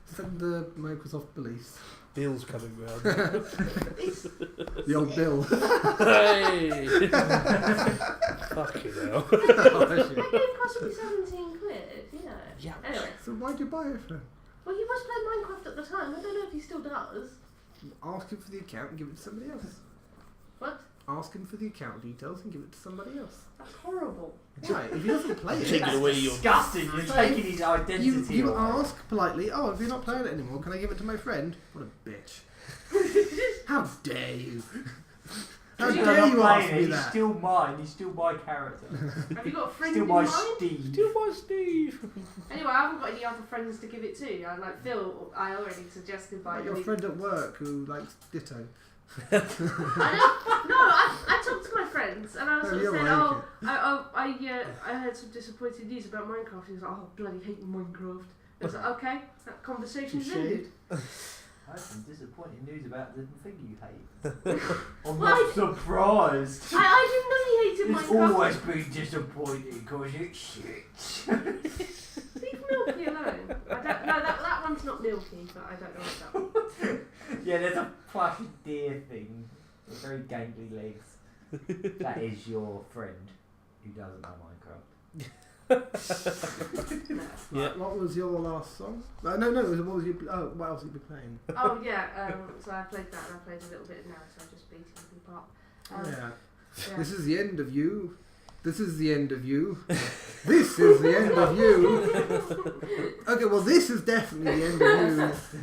Send the Microsoft police. Bill's coming round. The old Bill. Hey! Fucking hell. That game cost me 17 quid, Yeah. Anyway, So why'd you buy it then? well, he was playing Minecraft at the time. I don't know if he still does. Ask him for the account and give it to somebody else. What? Ask him for the account details and give it to somebody else. That's horrible. Why? If he doesn't play it, Taking away your. Disgusting, you're taking his identity you away. ask politely, oh, if you're not playing it anymore, can I give it to my friend? What a bitch. How dare you? How Because dare you're you not ask playing me it, he's that? still mine, he's still my character. Have you got a friend Still in my mind? Steve. Still my Steve. Anyway, I haven't got any other friends to give it to. Like Phil, I already suggested by Like your friend at work who likes Ditto. I talked to my friends and I sort of you're said, right. I heard some disappointing news about Minecraft. He was like, oh, bloody hate Minecraft. I was like, okay, that conversation's Touche. ended. I had some disappointing news about the thing you hate. I'm Well, not surprised. I didn't know he hated It's Minecraft. always been disappointing because it's shit. Leave Milky alone. I don't, no, that one's not Milky, but I don't know what that one. Yeah, there's a plush deer thing with very gangly legs. That is your friend who doesn't know Minecraft. Yeah. What was your last song? No, what was your, what else have you been playing? Oh yeah, so I played that and I played a little bit now, so I just beat it apart. Yeah. Yeah. This is the end of you. This is the end of you. This is the end of you. Okay, well this is definitely the end of you.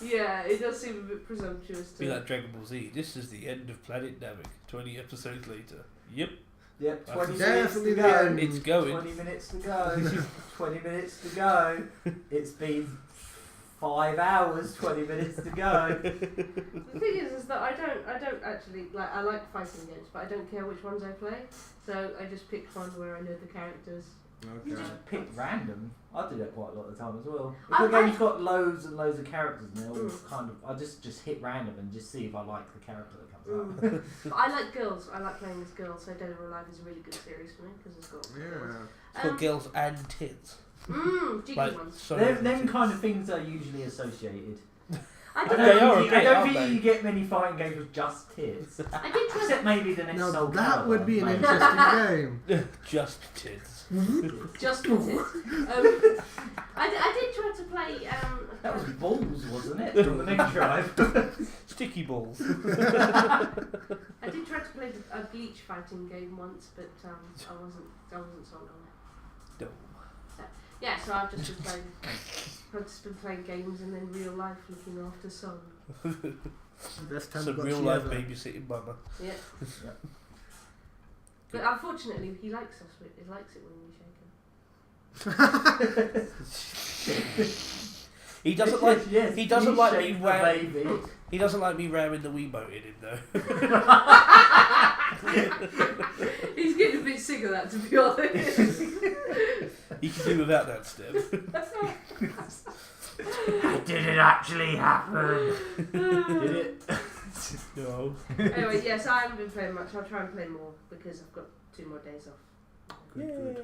Yeah, it does seem a bit presumptuous to Be like Dragon Ball Z. This is the end of Planet Namek. 20 episodes later. Yep. Yep, 20 minutes Definitely to the go. end. It's going. 20 minutes to go. 20 minutes to go. It's been 5 hours, 20 minutes to go. The thing is that I don't actually like. I like fighting games, but I don't care which ones I play. So I just pick one where I know the characters. You Okay. just pick random. I do that quite a lot of the time as well. If I a game's like- got loads and loads of characters and they're all Mm. kind of... I just hit random and just see if I like the character that comes up. But I like girls. I like playing as girls. So Dead or Alive is a really good series for me because it's got girls. Yeah. It's got girls and tits. Jiggy Like, ones. sorry. Them kind of things are usually associated. I I did. They are don't a think, I bit, don't aren't think they? you get many fighting games with just tits. I did try. Except maybe the next Now Soul that Calibur, would be an maybe. interesting game. Just tits. Just with it. I did try to play. That was Balls, wasn't it? From the Mega Drive. Sticky balls. I did try to play a Bleach fighting game once, but I wasn't sold on it. No. Yeah, so I've just been playing games and then real life looking after son. Best time Some got real you life ever. babysitting mama. Yeah. But unfortunately, he likes us. He likes it when we shake him. He doesn't like. Yes, he doesn't you like shake me the wag- baby. He doesn't like me ramming the Wiimote in him though. He's getting a bit sick of that, to be honest. He can do without that step. Did it actually happen? Did it? No. Anyway, yes, I haven't been playing much. I'll try and play more because I've got 2 more days off. Good.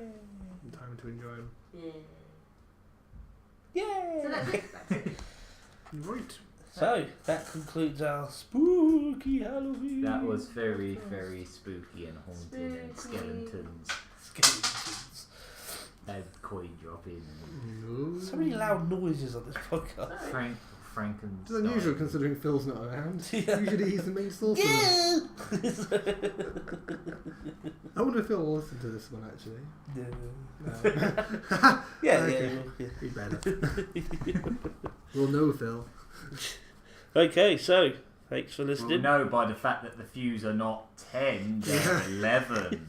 Time to enjoy them. Yeah. So that's it. Right. So that concludes our spooky Halloween. That was very, very spooky and haunting, and skeletons and coin dropping. No. So many loud noises on this podcast. Frankenstein. It's unusual considering Phil's not around. Yeah. Usually he's the main source of this. I wonder if Phil will listen to this one actually. Yeah, Okay. yeah. Be better. We'll know Phil. Okay, so thanks for We'll listening. know by the fact that the views are not 10, they're 11.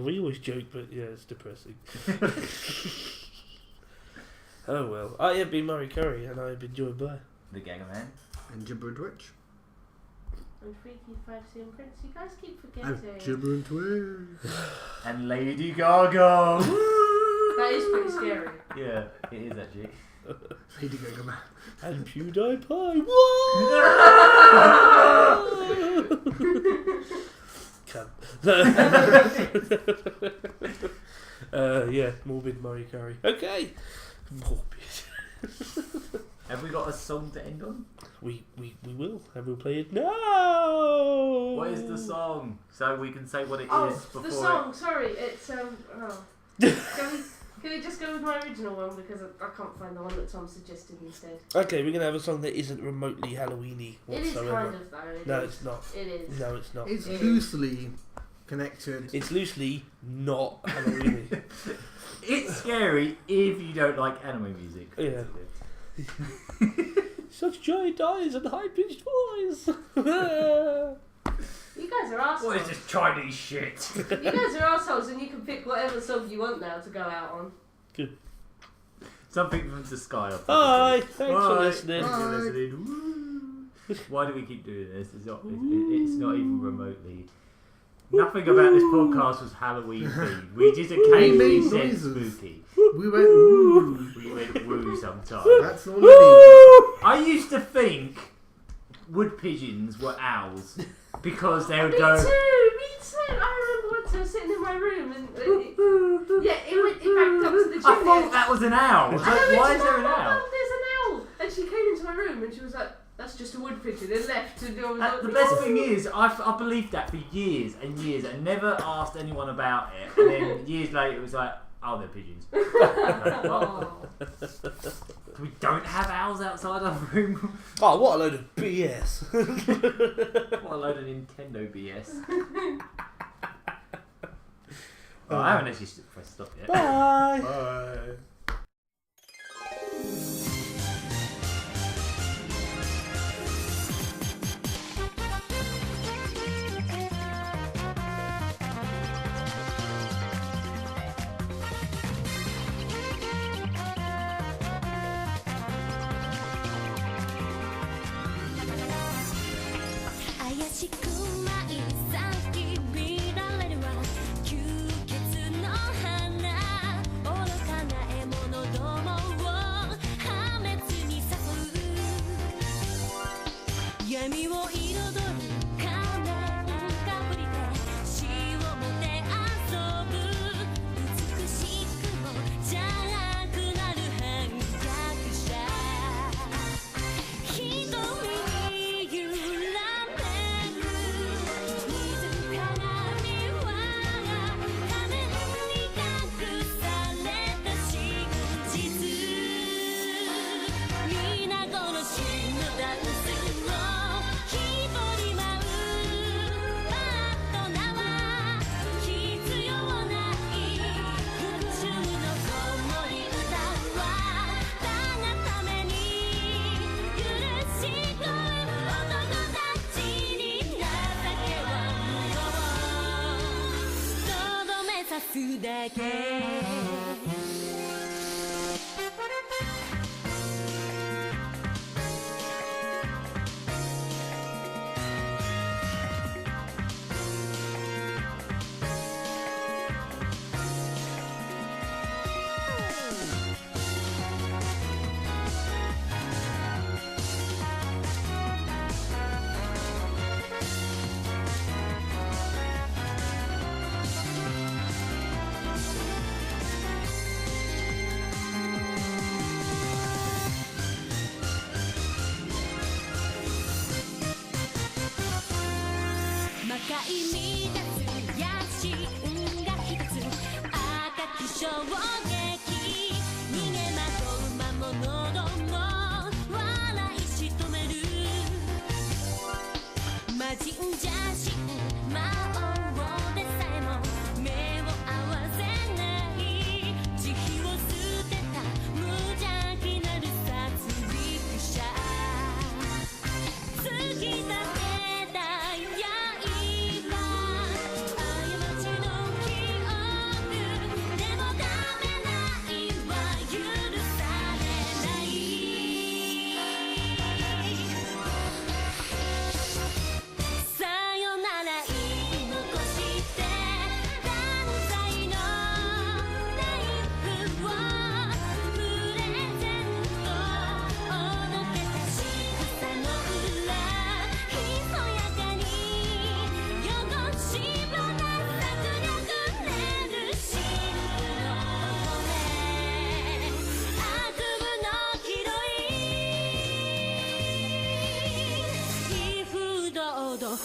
We always joke, but yeah, it's depressing. Oh well. I have been MurryCurry, and I have been joined by The GhoulGaman. And Jibber and Twitch. And Freaky 5C and Prince, you guys keep And forgetting. Jibber and Twitch. And Lady Gaga. That is pretty scary. Yeah, it is actually. Lady Gaga man. and PewDiePie. Cunt. Yeah, MorbidmurryCurry. Okay. Morbid. Have we got a song to end on? We will, and we'll play it now. What is the song? So we can say what it Oh, is before the song. Sorry, it's Can we just go with my original one because I can't find the one that Tom suggested instead. Okay, we're gonna have a song that isn't remotely Halloweeny It is whatsoever. kind of though. No, it's not. It is. No, it's not. It's loosely connected. It's loosely not Halloweeny. It's scary if you don't like anime music. Yeah. Such giant eyes and high-pitched voice. You guys are assholes. What is this Chinese shit? You guys are assholes and you can pick whatever song you want now to go out on. Good. Something from the sky. Bye. Thanks for Bye. listening. Thanks for listening. Woo. Why do we keep doing this? It's not even remotely. Nothing about this podcast was Halloween themed. We just occasionally made said noises. spooky. We went ooh. We went woo sometimes. That's all it is. I used to think wood pigeons were owls because they would Me go. too. I remember once I was sitting in my room and it backed up to the chimney. I thought that was an owl. I was like, why is there an owl? Mum, there's an owl. And she came into my room and she was like, "That's just a wood pigeon," and left. And I was like, The best thing is, I believed that for years and years and never asked anyone about it. And then years later, it was like, oh, they're pigeons. Like, Oh. we don't have owls outside our room. Oh, what a load of BS. What a load of Nintendo BS. I haven't actually pressed stop yet. Bye. Bye. しく舞い叫びられるわ吸血の花愚かな獲物どもを破滅に誘う闇を彩る仮面かぶりで死をもて遊ぶ美しくも邪悪なる反逆者瞳に揺らすだけ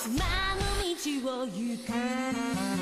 島の道を行く